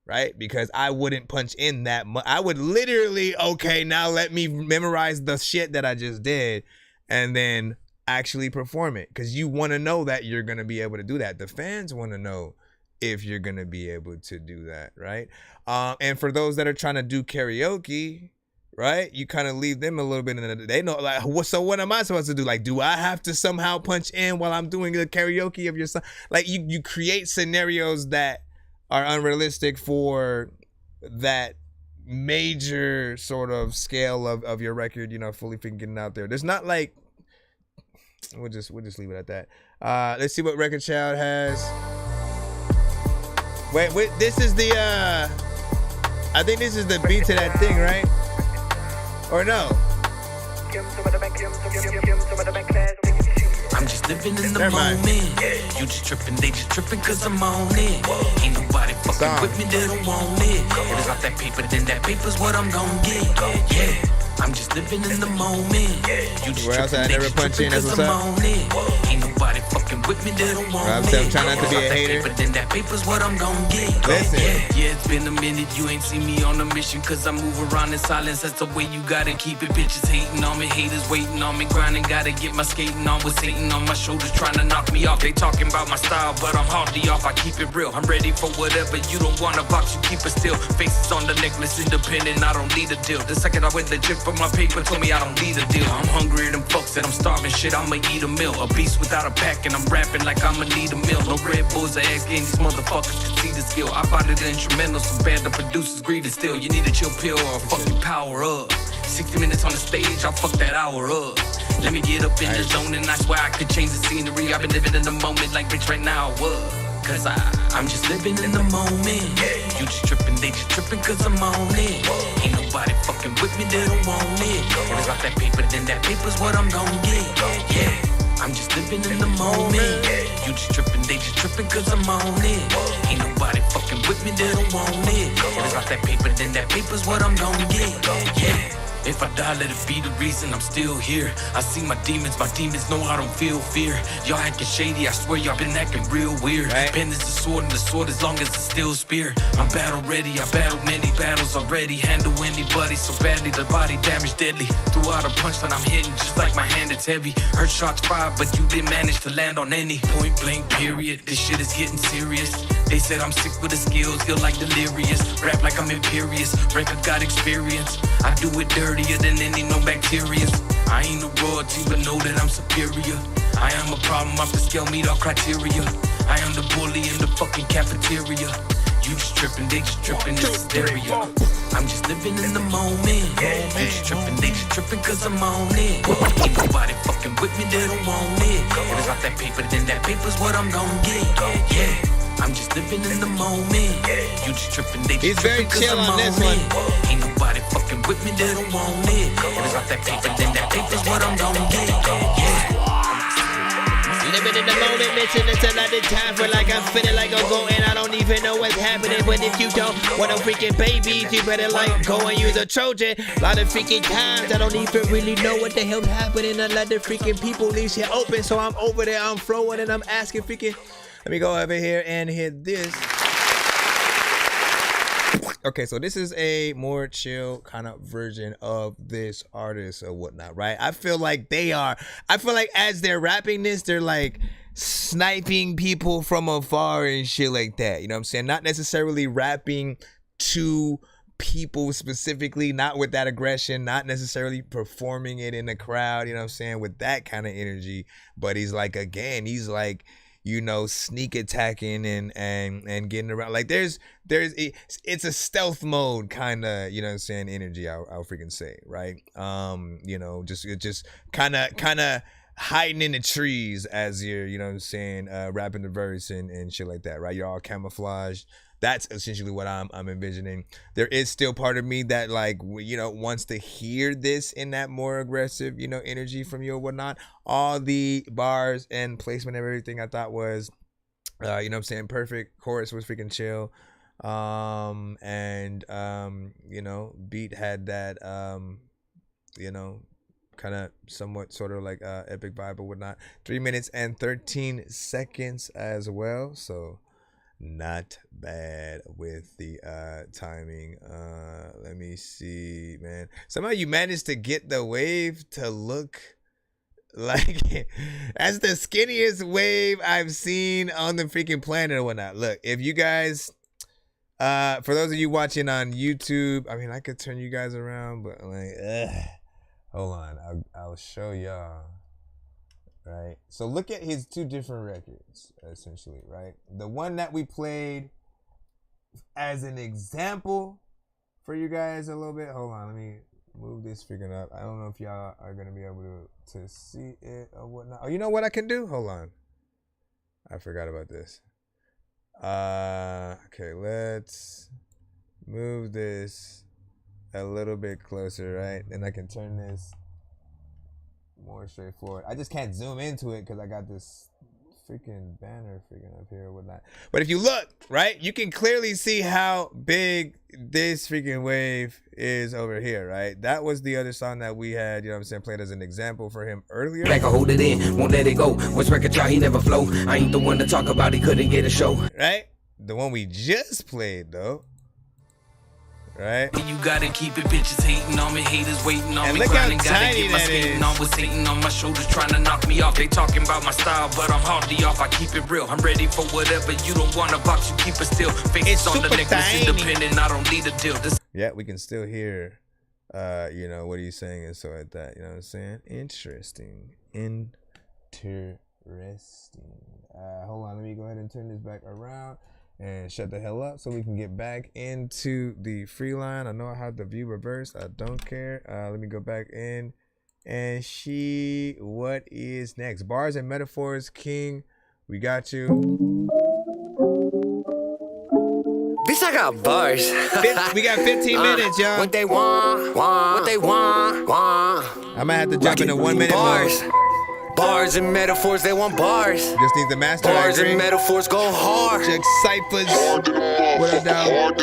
right? Because I wouldn't punch in that much. I would literally, okay, now let me memorize the shit that I just did and then actually perform it. Because you want to know that you're going to be able to do that. The fans want to know if you're going to be able to do that, right? And for those that are trying to do karaoke, right, you kind of leave them a little bit in the, they know, like, so what am I supposed to do? Like, do I have to somehow punch in while I'm doing the karaoke of your song? Like, you create scenarios that are unrealistic for that major sort of scale of your record, you know, fully getting out there. There's not like, we'll just leave it at that. Let's see what Record Child has. Wait, this is the I think this is the beat to that thing, right? Or no? I'm just living in the moment. You just tripping, they just tripping cause I'm on it. Ain't nobody fucking with me, they don't want it. If it's not that paper, then that paper's what I'm gon' get. Yeah, I'm just living in the moment. You just tripping, they just tripping cause I'm on it. Ain't nobody fucking with me, they don't want it. I'm trying not to be a hater. But then that paper's what I'm gon' get. Listen. Yeah, it's been a minute, you ain't seen me on a mission. Cause I move around in silence, that's the way you gotta keep it. Bitches hating on me, haters waiting on me, grinding. Gotta get my skating on with Satan on my shoulders, trying to knock me off. They talking about my style, but I'm hardly off. I keep it real, I'm ready for whatever. You don't want a box, you keep it still. Faces on the necklace, independent, I don't need a deal. The second I went legit for my paper, told me I don't need a deal. I'm hungrier than folks and I'm starving, shit, I'ma eat a meal. A beast without a pack and I'm rapping like I'ma need a meal. No Red Bulls or ass games, these motherfuckers can see the skill. I bought it instrumental, so bad the producers greed it still. You need a chill pill or a fucking power up. 60 minutes on the stage, I'll fuck that hour up. Let me get up in the zone and I swear I could change the scenery. I've been living in the moment like bitch right now, what? Cause I'm just living in the moment. You just tripping, they just tripping cause I'm on it. Ain't nobody fucking with me, they don't want it. If it's not that paper, then that paper's what I'm gon' get. Yeah, I'm just living in the moment. You just tripping, they just tripping cause I'm on it. Ain't nobody fucking with me, they don't want it. If it's not that paper, then that paper's what I'm gon' get. Yeah. If I die, let it be the reason I'm still here. I see my demons know I don't feel fear. Y'all acting shady, I swear y'all been acting real weird. Pen is the sword and the sword as long as it's still spear. I'm battle ready, I battled many battles already. Handle anybody so badly, the body damage deadly. Threw out a punch that I'm hitting just like my hand, it's heavy. Heard shots fired, but you didn't manage to land on any. Point blank period, this shit is getting serious. They said I'm sick with the skills, feel like delirious. Rap like I'm imperious, record got experience. I do it dirtier than any known bacteria. I ain't no royalty, but know that I'm superior. I am a problem off the scale, meet all criteria. I am the bully in the fucking cafeteria. You just tripping, they just tripping, it's stereo. I'm just living in the moment. You just tripping, they just tripping, cause I'm on it. Ain't nobody fucking with me, they don't want it. If it's not that paper, then that paper's what I'm gon' get. Yeah, I'm just living in the moment. You just tripping, they just tripping, cause I'm on it. Ain't nobody fucking with me, they don't want it. If it's not that paper, then that paper's what I'm gon' get. Yeah. Living in the moment, missing it's a lot of time for like I'm feeling like I'm going. I don't even know what's happening. But if you don't want no freaking babies, you better like go and use a Trojan. A lot of freaking times I don't even really know what the hell's happening. A lot of freaking people leave shit open, so I'm over there, I'm flowing and I'm asking freaking. Let me go over here and hit this. Okay, so this is a more chill kind of version of this artist or whatnot, right? I feel like as they're rapping this, they're like sniping people from afar and shit like that. You know what I'm saying? Not necessarily rapping to people specifically, not with that aggression, not necessarily performing it in the crowd, you know what I'm saying, with that kind of energy. But he's like, again, he's like, you know, sneak attacking and getting around. Like it's a stealth mode kind of, you know what I'm saying, energy, I'll freaking say, right? You know, just kind of hiding in the trees as you're, you know what I'm saying, rapping the verse and shit like that, right? You're all camouflaged. That's essentially what I'm envisioning. There is still part of me that, like, you know, wants to hear this in that more aggressive, you know, energy from you or whatnot. All the bars and placement of everything I thought was, you know what I'm saying, perfect. Chorus was freaking chill. You know, beat had that, you know, kind of somewhat sort of like epic vibe or whatnot. 3 minutes and 13 seconds as well. So not bad with the timing. Let me see, man. Somehow you managed to get the wave to look like that's the skinniest wave I've seen on the freaking planet or whatnot. Look, if you guys, for those of you watching on YouTube, I mean, I could turn you guys around, but like, hold on, I'll show y'all. Right, so look at his two different records, essentially, right? The one that we played as an example for you guys a little bit. Hold on, let me move this freaking up. I don't know if y'all are gonna be able to see it or whatnot. Oh, you know what I can do? Hold on, I forgot about this. Okay, let's move this a little bit closer, right? And I can turn this more straightforward. I just can't zoom into it because I got this freaking banner freaking up here or whatnot. But if you look, right, you can clearly see how big this freaking wave is over here, right? That was the other song that we had, you know what I'm saying, played as an example for him earlier. Back, I hold it in, won't let it go. Once record y'all, he never flow. I ain't the one to talk about, he couldn't get a show. Right? The one we just played, though. Right? You gotta keep it, bitches hating on me, haters waiting on and me, look grinding, how gotta tiny get my that skating is. on, was hating on my shoulders, trying to knock me off. They talking about my style, but I'm hardly off. I keep it real, I'm ready for whatever. You don't want a box, you keep it still. Faces on the necklace, independent, I don't need a deal. Yeah, we can still hear, you know, what he's saying and so like that. You know what I'm saying? Interesting. Hold on, let me go ahead and turn this back around and shut the hell up so we can get back into the free line. I know I have the view reversed. I don't care. Let me go back in and see what is next. Bars and Metaphors, King. We got you. Bitch, I got bars. We got 15 minutes, y'all. What they want, what they want. I might have to jump into 1 minute bars. mode. Bars and metaphors, they want bars. Just need the master. Bars and metaphors go hard. Check ciphers. What up, dog?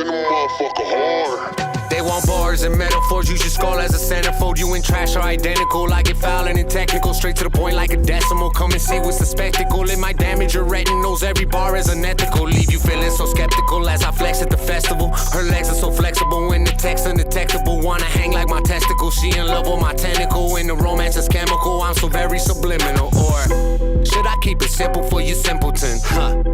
They want bars and metaphors. You should scroll as a centerfold. You and trash are identical. I get fouling and technical. Straight to the point like a decimal. Come and see what's the spectacle. It might damage your retinas. Every bar is unethical. Leave you feeling so skeptical as I flex at the festival. Her legs are so flexible when the text undetectable. Wanna hang like my testicle. She in love with my tentacle. And the romance is chemical. I'm so very subliminal. Or should I keep it simple for you simpleton?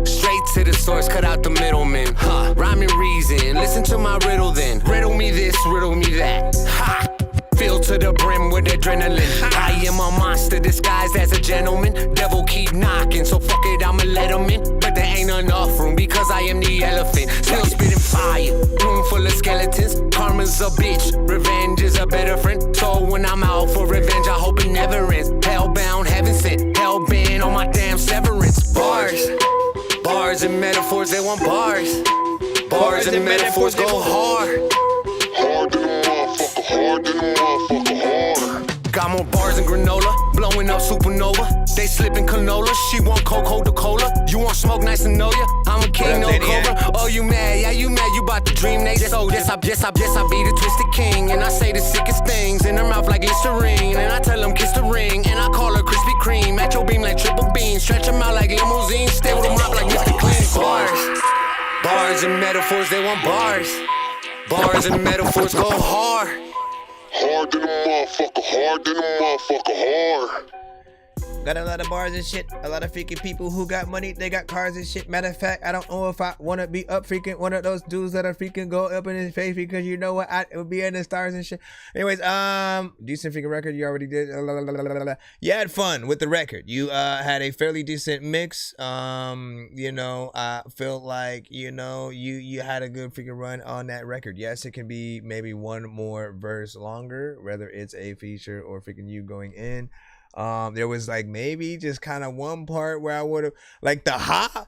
Straight to the source. Cut out the middleman. Rhyme and reason. Listen to my riddle then. Riddle me this, riddle me that. Ha! Fill to the brim with adrenaline. I am a monster disguised as a gentleman. Devil keep knocking, so fuck it, I'ma let him in. But there ain't enough room. because I am the elephant. Still spitting fire, room full of skeletons. Karma's a bitch, revenge is a better friend. So when I'm out for revenge, I hope it never ends. Hellbound, heaven sent, hellbent on my damn severance. Bars and metaphors, they want bars. Bars and metaphors go hard. Hard than a motherfucker, hard than a motherfucker, hard. Got more bars than granola, blowing up supernova. They slipping canola, she want Coca-Cola. You want smoke, nice to know ya. I'm a king, no cobra. Oh, you mad? Yeah, you mad? You bout to dream, they so yes, I be the twisted king. And I say the sickest things in her mouth like Listerine. And I tell them kiss the ring, and I call her Krispy Kreme. At your beam like triple beam, stretch them out like limousine. Stay with them up like Mr. Clean. Bars and metaphors, they want bars. Bars and metaphors go hard. Hard than a motherfucker, hard than a motherfucker, hard. Got a lot of bars and shit. A lot of freaking people who got money, they got cars and shit. Matter of fact, I don't know if I want to be up freaking one of those dudes that are freaking go up in his face, because you know what, I would be in the stars and shit. Anyways, decent freaking record. You already did. You had fun with the record. You had a fairly decent mix. You know, I feel like, you know, you had a good freaking run on that record. Yes, it can be maybe one more verse longer, whether it's a feature or freaking you going in. There was like maybe just kind of one part where I would have like the ha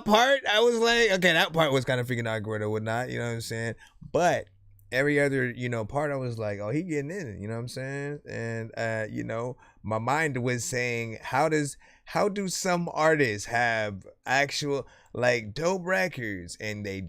part. I was like, okay, that part was kind of freaking awkward or whatnot, you know what I'm saying? But every other, you know, part I was like, oh, he getting in it, you know what I'm saying? And you know, my mind was saying, how do some artists have actual like dope records and they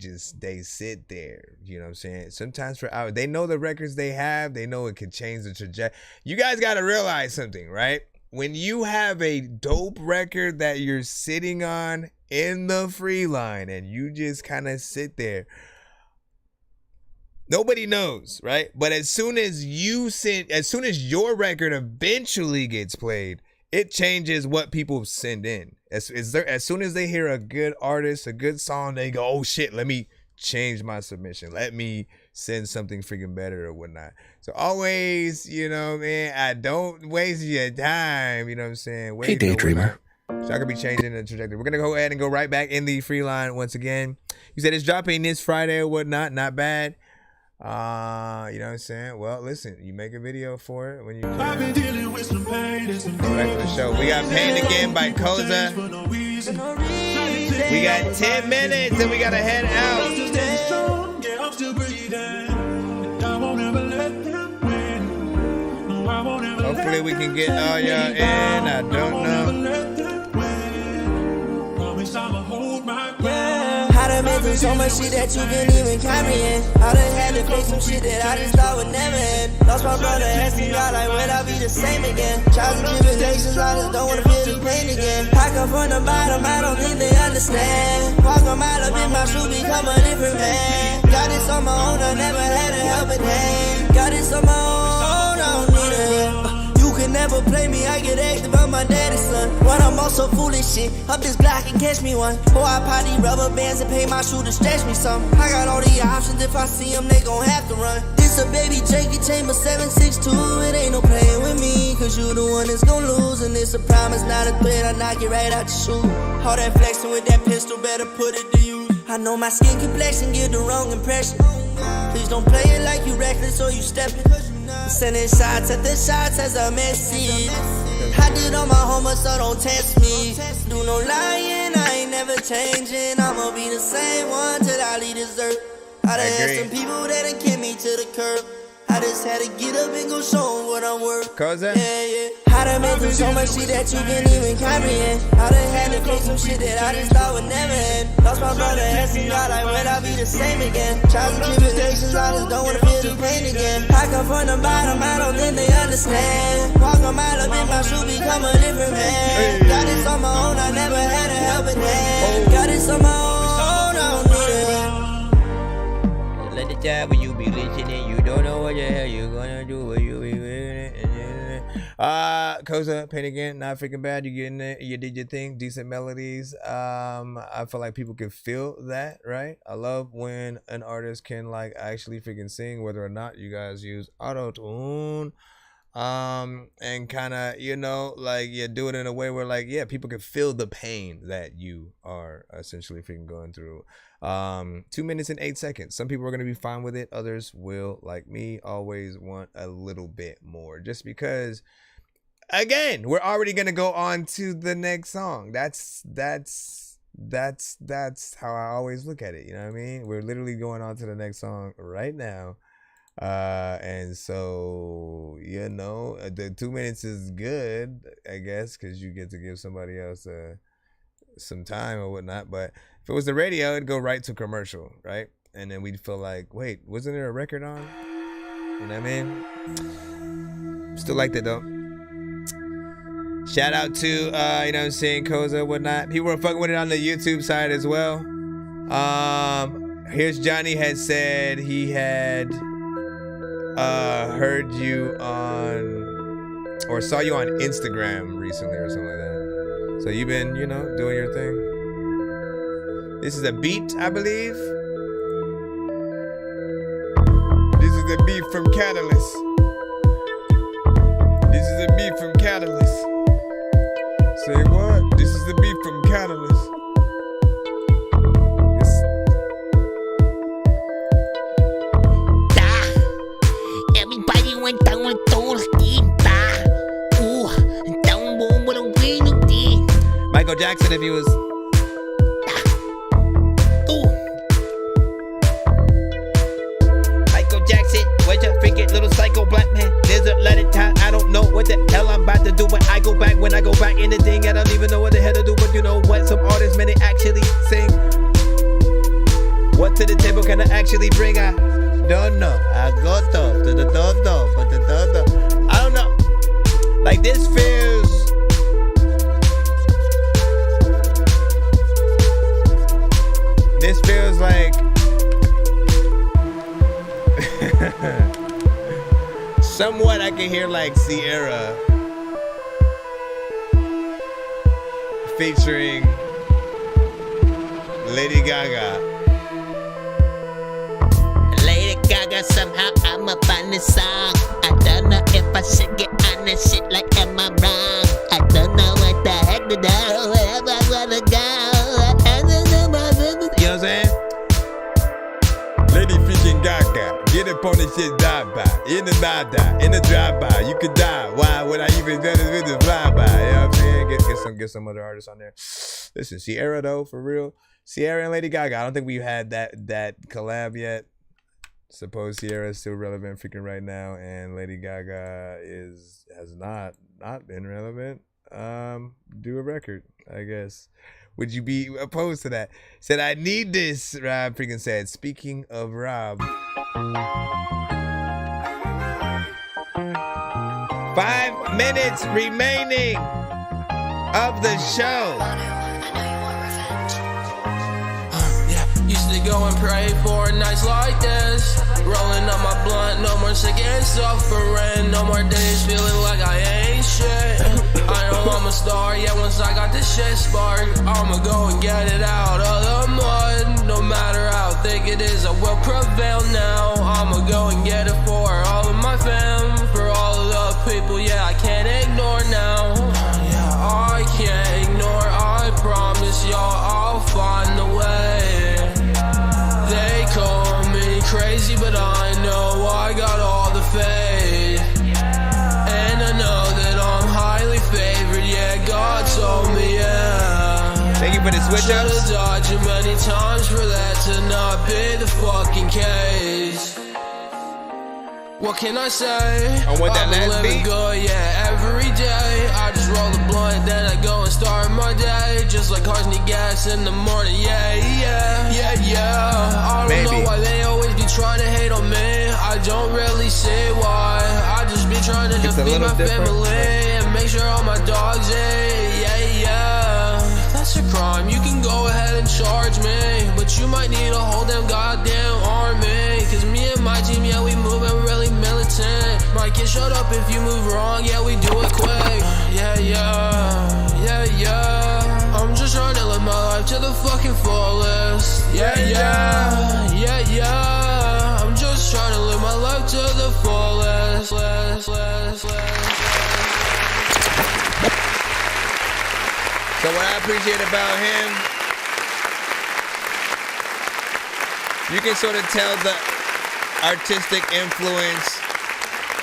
sit there, you know what I'm saying? Sometimes for hours, they know the records they have, they know it can change the trajectory. You guys got to realize something, right? When you have a dope record that you're sitting on in the free line and you just kind of sit there, nobody knows, right? But as soon as your record eventually gets played, it changes what people send in. As soon as they hear a good artist, a good song, they go, oh shit, let me change my submission. Let me send something freaking better or whatnot. So always, you know, man, I don't waste your time, you know what I'm saying? Hey, Daydreamer. So I could be changing the trajectory. We're going to go ahead and go right back in the free line once again. You said it's dropping this Friday or whatnot. Not bad. You know what I'm saying? Well, listen, you make a video for it when you can. I've been dealing with some pain and some back to the show. We got Pain Again by Koza. We got 10 minutes and we gotta head out. Hopefully we can get all y'all in. I don't know. I done been through so much shit that you couldn't even comprehend. I done had to face some shit that I just thought would never end. Lost my brother, asking God, like, will I be the same again? Trials and tribulations, I just don't wanna feel this pain again. I come from the bottom, I don't think they understand. Walk a mile up in my shoe, become a different man. Got this on my own, I never had a helping hand. Got this on my own, I don't need a hand. Can never play me, I get active, I'm my daddy's son. When I'm also foolish shit, up this block and catch me one. Boy, I potty rubber bands and pay my shoe to stretch me some. I got all the options, if I see them, they gon' have to run. This a baby Jakey chamber 762, it ain't no playing with me, cause you the one that's gon' lose. And it's a promise, not a threat, I knock you right out your shoe. All that flexing with that pistol, better put it to use. I know my skin complexion give the wrong impression. Please don't play it like you reckless or you steppin'. Sending shots at the shots as a message. I did all my homework, so don't test me. Do no lying, I ain't never changing. I'ma be the same one till I leave this earth. I done had some people that done kick me to the curb. I just had to get up and go show them what I'm worth. Koza? Yeah. I done been through so much shit that you couldn't even comprehend. I done had to face some shit that I just thought would never end. Lost my brother, asking God, like, will I be the same again? Trials and tribulations, I just don't wanna feel the pain again. I come from the bottom, I don't think they understand. Walk a mile up in my shoe, become a different man. Got this on my own, I never had a helping hand. Got this on my own, I don't need a hand. Let the time when you be listening, you don't know what the hell you gonna do when you be with Koza, Pain Again, not freaking bad. You getting it? You did your thing. Decent melodies. I feel like people can feel that, right? I love when an artist can like actually freaking sing, whether or not you guys use auto-tune. and kind of, you know, like, yeah, do it in a way where, like, yeah, people can feel the pain that you are essentially freaking going through. 2 minutes and 8 seconds. Some people are going to be fine with it. Others will, like me, always want a little bit more, just because, again, we're already going to go on to the next song. That's how I always look at it. You know what I mean? We're literally going on to the next song right now. And so, you know, the 2 minutes is good, I guess, because you get to give somebody else some time or whatnot. But if it was the radio, it'd go right to commercial, right? And then we'd feel like, wait, wasn't there a record on? You know what I mean? Still like that though. Shout out to you know what I'm saying, Koza, whatnot. People were fucking with it on the YouTube side as well. Here's Johnny had said he had heard you on, or saw you on Instagram recently or something like that. So you've been, you know, doing your thing. This is a beat, I believe. This is a beat from Catalyst. This is a beat from Catalyst. Say what? This is the beat from Catalyst. Everybody went down with Dorky. Ooh, down boom with a winning thing. Michael Jackson, if he was. Michael Jackson, where's your freaking little psycho black man? There's a lot of time, I don't know what the hell I'm about to do when I go back. When I go back in the thing, I don't even know what the hell to do. But you know what? Some artists, man, they actually sing. What to the table can I actually bring? I don't know. I go to the door, but the door. I don't know. Like this feels. This feels like. Somewhat I can hear like Sierra featuring Lady Gaga. Lady Gaga, somehow I'm up on this song. I don't know if I should get on this shit, like am I wrong? I don't know what the heck to do, wherever I wanna go. You know what I'm saying? Lady freaking Gaga, get up on this shit, die by. In the nada, in the drive-by, you could die. Why would I even do this with the fly-by? You know what I'm saying? Get some other artists on there. Listen, Sierra though, for real. Sierra and Lady Gaga, I don't think we've had that collab yet. Suppose Sierra is still relevant freaking right now, and Lady Gaga has not been relevant. Do a record, I guess. Would you be opposed to that? Said, I need this, Rob freaking said. Speaking of Rob. 5 minutes remaining of the show. Used to go and pray for nights like this. Rolling up my blunt, no more sick and suffering. No more days feeling like I ain't shit. I know I'm a star, yeah, once I got this shit sparked, I'ma go and get it out of the mud. No matter how thick it is, I will prevail now. I'ma go and get it for all of my fam. For all of the people, yeah, I can't ignore now. Yeah, I can't ignore, I promise y'all I'll find a way. They call me crazy, but I know I got all the faith. And I know that I'm highly favored, yeah, God told me, yeah. Thank you for the switch ups. Should've dodged you many times for that to not be the fucking case. What can I say? On what that I've been last living beat? good, yeah, every day. I just roll a blunt, then I go and start my day. Just like cars need gas in the morning, yeah. I don't know why they always be trying to hate on me. I don't really see why. I just be trying to feed my family and make sure all my dogs eat, yeah. If that's a crime, you can go ahead and charge me, but you might need a whole damn goddamn army. Cause me and my team, yeah, we moving really militant. Might get shut up if you move wrong, yeah, we do it quick. Yeah. I'm just trying to live my life to the fucking fullest. Yeah. I'm just trying to live my life to the fullest. So what I appreciate about him, you can sort of tell the artistic influence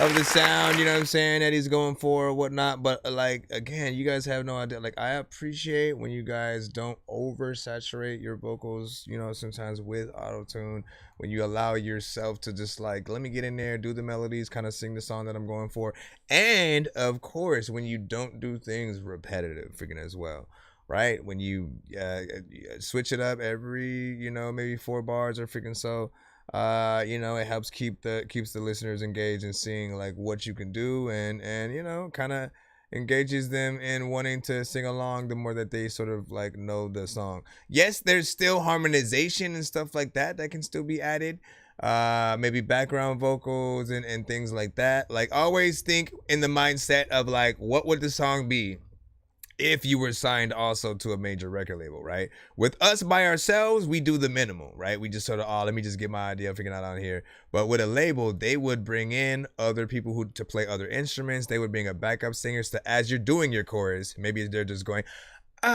of the sound, you know what I'm saying, that he's going for or whatnot. But like, again, you guys have no idea. Like, I appreciate when you guys don't oversaturate your vocals, you know, sometimes with auto-tune, when you allow yourself to just like, let me get in there, do the melodies, kind of sing the song that I'm going for. And of course, when you don't do things repetitive freaking as well, right? When you switch it up every, you know, maybe 4 bars or freaking so. You know, it helps keeps the listeners engaged and seeing like what you can do, and you know, kind of engages them in wanting to sing along the more that they sort of like know the song. Yes, there's still harmonization and stuff like that can still be added. Maybe background vocals and things like that. Like, always think in the mindset of like, what would the song be if you were signed also to a major record label, right? With us by ourselves, we do the minimal, right? We just sort of, let me just get my idea figured out on here. But with a label, they would bring in other people to play other instruments. They would bring a backup singers to, as you're doing your chorus, maybe they're just going, you know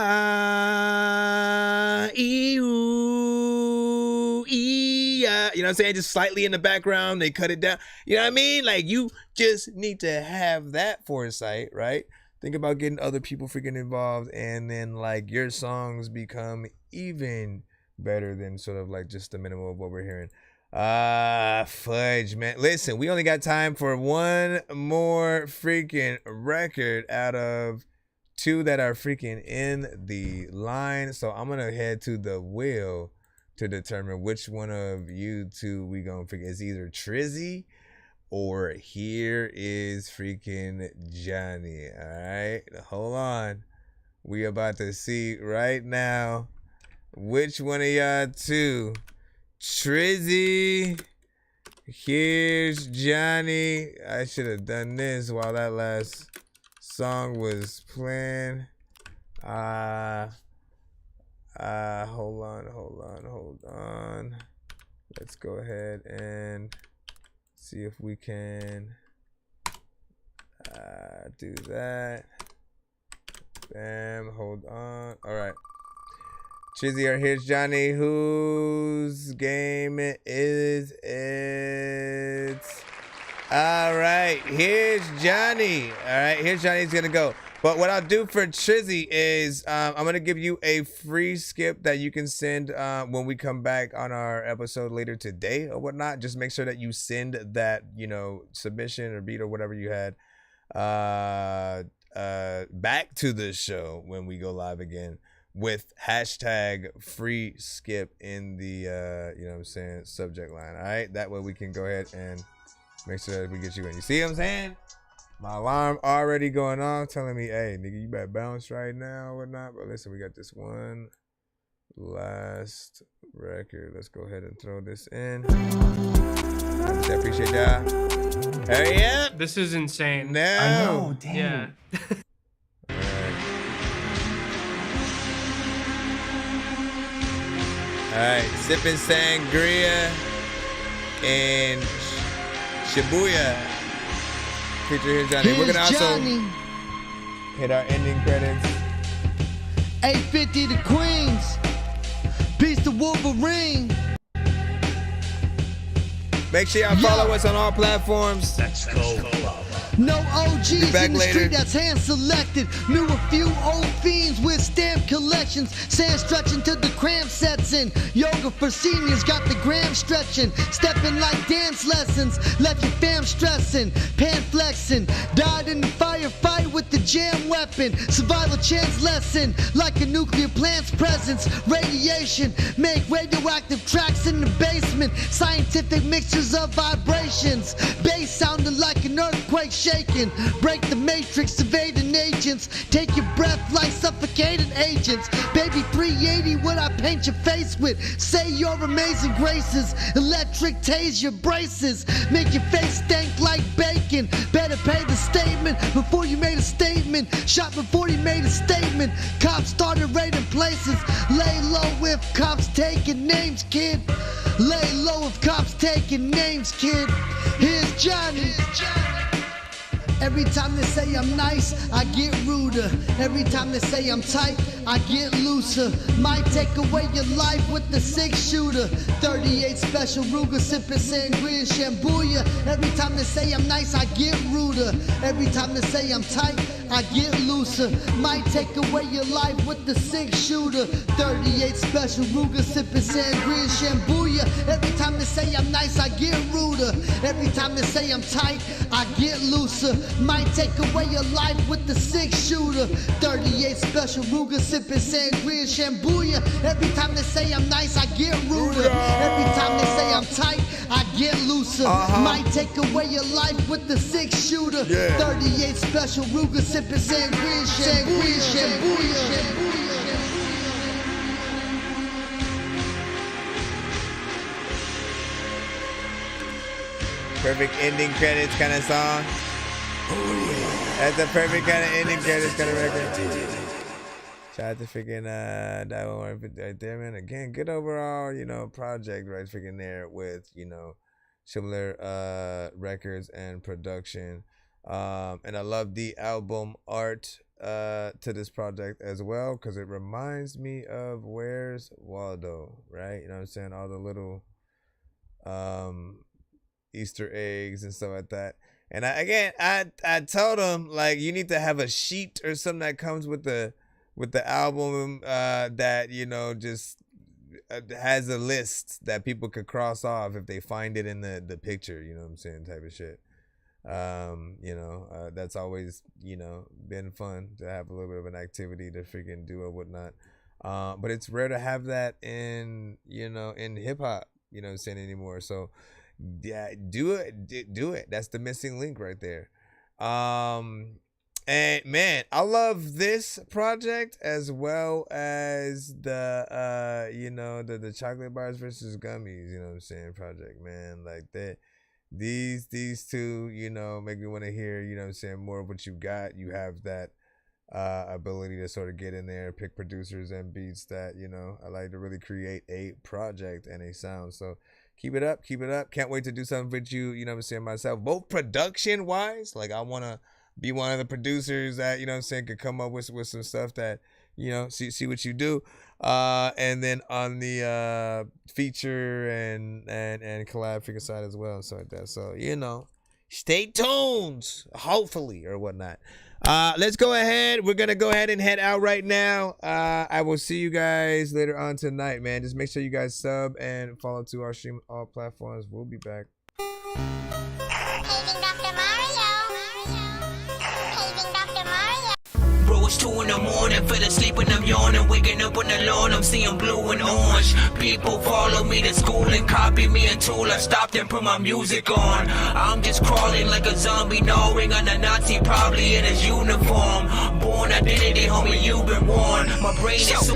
what I'm saying? Just slightly in the background, they cut it down. You know what I mean? Like, you just need to have that foresight, right? Think about getting other people freaking involved, and then like your songs become even better than sort of like just the minimum of what we're hearing. Fudge, man. Listen, we only got time for one more freaking record out of 2 that are freaking in the line. So I'm gonna head to the wheel to determine which one of you 2 we gonna freaking. It's either Trizzy or Here Is Freaking Johnny. All right, hold on. We about to see right now which one of y'all 2. Trizzy, Here's Johnny. I should have done this while that last song was playing. Hold on. Let's go ahead and see if we can do that. Bam, hold on. All right. Trizzy or Here's Johnny, whose game is it? All right, Here's Johnny. All right, Here's Johnny's gonna go. But what I'll do for Trizzy is I'm going to give you a free skip that you can send when we come back on our episode later today or whatnot. Just make sure that you send that, you know, submission or beat or whatever you had back to the show when we go live again with hashtag free skip in the, you know what I'm saying, subject line. All right, that way we can go ahead and make sure that we get you in. You see what I'm saying? My alarm already going off, telling me, hey, nigga, you better bounce right now or whatnot. But listen, we got this one last record. Let's go ahead and throw this in. I appreciate y'all. Hurry up. This is insane. No. I know, damn. Yeah. All right, sipping sangria and Shibuya. Feature Here's Johnny. We're gonna also hit our ending credits. 850 to Queens. Peace to Wolverine. Make sure y'all follow us on all platforms. Let's go. No OGs in the street that's hand selected. Knew a few old fiends with stamp collections. Sand stretching till the cramp sets in. Yoga for seniors got the gram stretching. Stepping like dance lessons. Left your fam stressing. Pan flexing. Died in the firefight with the jam weapon. Survival chance lesson. Like a nuclear plant's presence. Radiation. Make radioactive tracks in the basement. Scientific mixtures of vibrations. Bass sounding like an earthquake shaking. Break the matrix, evading agents. Take your breath like suffocating agents. Baby 380, what I paint your face with. Say your amazing graces. Electric tase your braces. Make your face stank like bacon. Better pay the statement before you made a statement. Shot before you made a statement. Cops started raiding places. Lay low if cops taking names, kid. Lay low if cops taking names, kid. Here's Johnny. Every time they say I'm nice, I get ruder. Every time they say I'm tight, I get looser. Might take away your life with the 6-shooter. 38 special Ruger, sipping sangria, shambuya. Every time they say I'm nice, I get ruder. Every time they say I'm tight, I get looser. Might take away your life with the 6-shooter. 38 special Ruger, sipping sangria, shambuya. Every time they say I'm nice, I get ruder. Every time they say I'm tight, I get looser. Might take away your life with the 6-shooter. 38 special Ruger, sipping sangria, shambuya. Every time they say I'm nice, I get ruder. Every time they say I'm tight, I get looser. Might take away your life with the 6-shooter. 38 special Ruger, sipping sangria, shambuya, shambuya. Perfect ending credits kind of song. That's a perfect kind of ending credits kind of record. Shout out to freaking that one right there, man. Again, good overall, you know, project right freaking there with, you know, similar records and production. And I love the album art to this project as well, because it reminds me of Where's Waldo, right? You know what I'm saying? All the little Easter eggs and stuff like that. And I told him, like, you need to have a sheet or something that comes with the album that, you know, just has a list that people could cross off if they find it in the picture, you know what I'm saying, type of shit. You know, that's always, you know, been fun to have a little bit of an activity to freaking do or whatnot. But it's rare to have that in, you know, in hip hop, you know what I'm saying, anymore. So yeah, do it. That's the missing link right there. And man, I love this project as well as the you know, the chocolate bars versus gummies, you know what I'm saying, project, man. Like that, these two, you know, make me want to hear, you know what I'm saying, more of what you got. You have that ability to sort of get in there, pick producers and beats that, you know, I like to really create a project and a sound. So keep it up. Can't wait to do something with you, you know what I'm saying, myself, both production wise. Like, I want to be one of the producers that, you know what I'm saying, could come up with some stuff that, you know, see what you do. And then on the feature and collab figure side as well, so like that. So, you know, stay tuned, hopefully, or whatnot. Let's go ahead. We're gonna go ahead and head out right now. I will see you guys later on tonight, man. Just make sure you guys sub and follow to our stream on all platforms. We'll be back. Bro, it's 2 in the morning, fell asleep when I'm yawning, waking up on the lawn, I'm seeing blue and orange. People follow me to school and copy me until I stopped and put my music on. I'm just crawling like a zombie, gnawing on a Nazi, probably in his uniform. Born identity, homie, you've been warned. My brain is so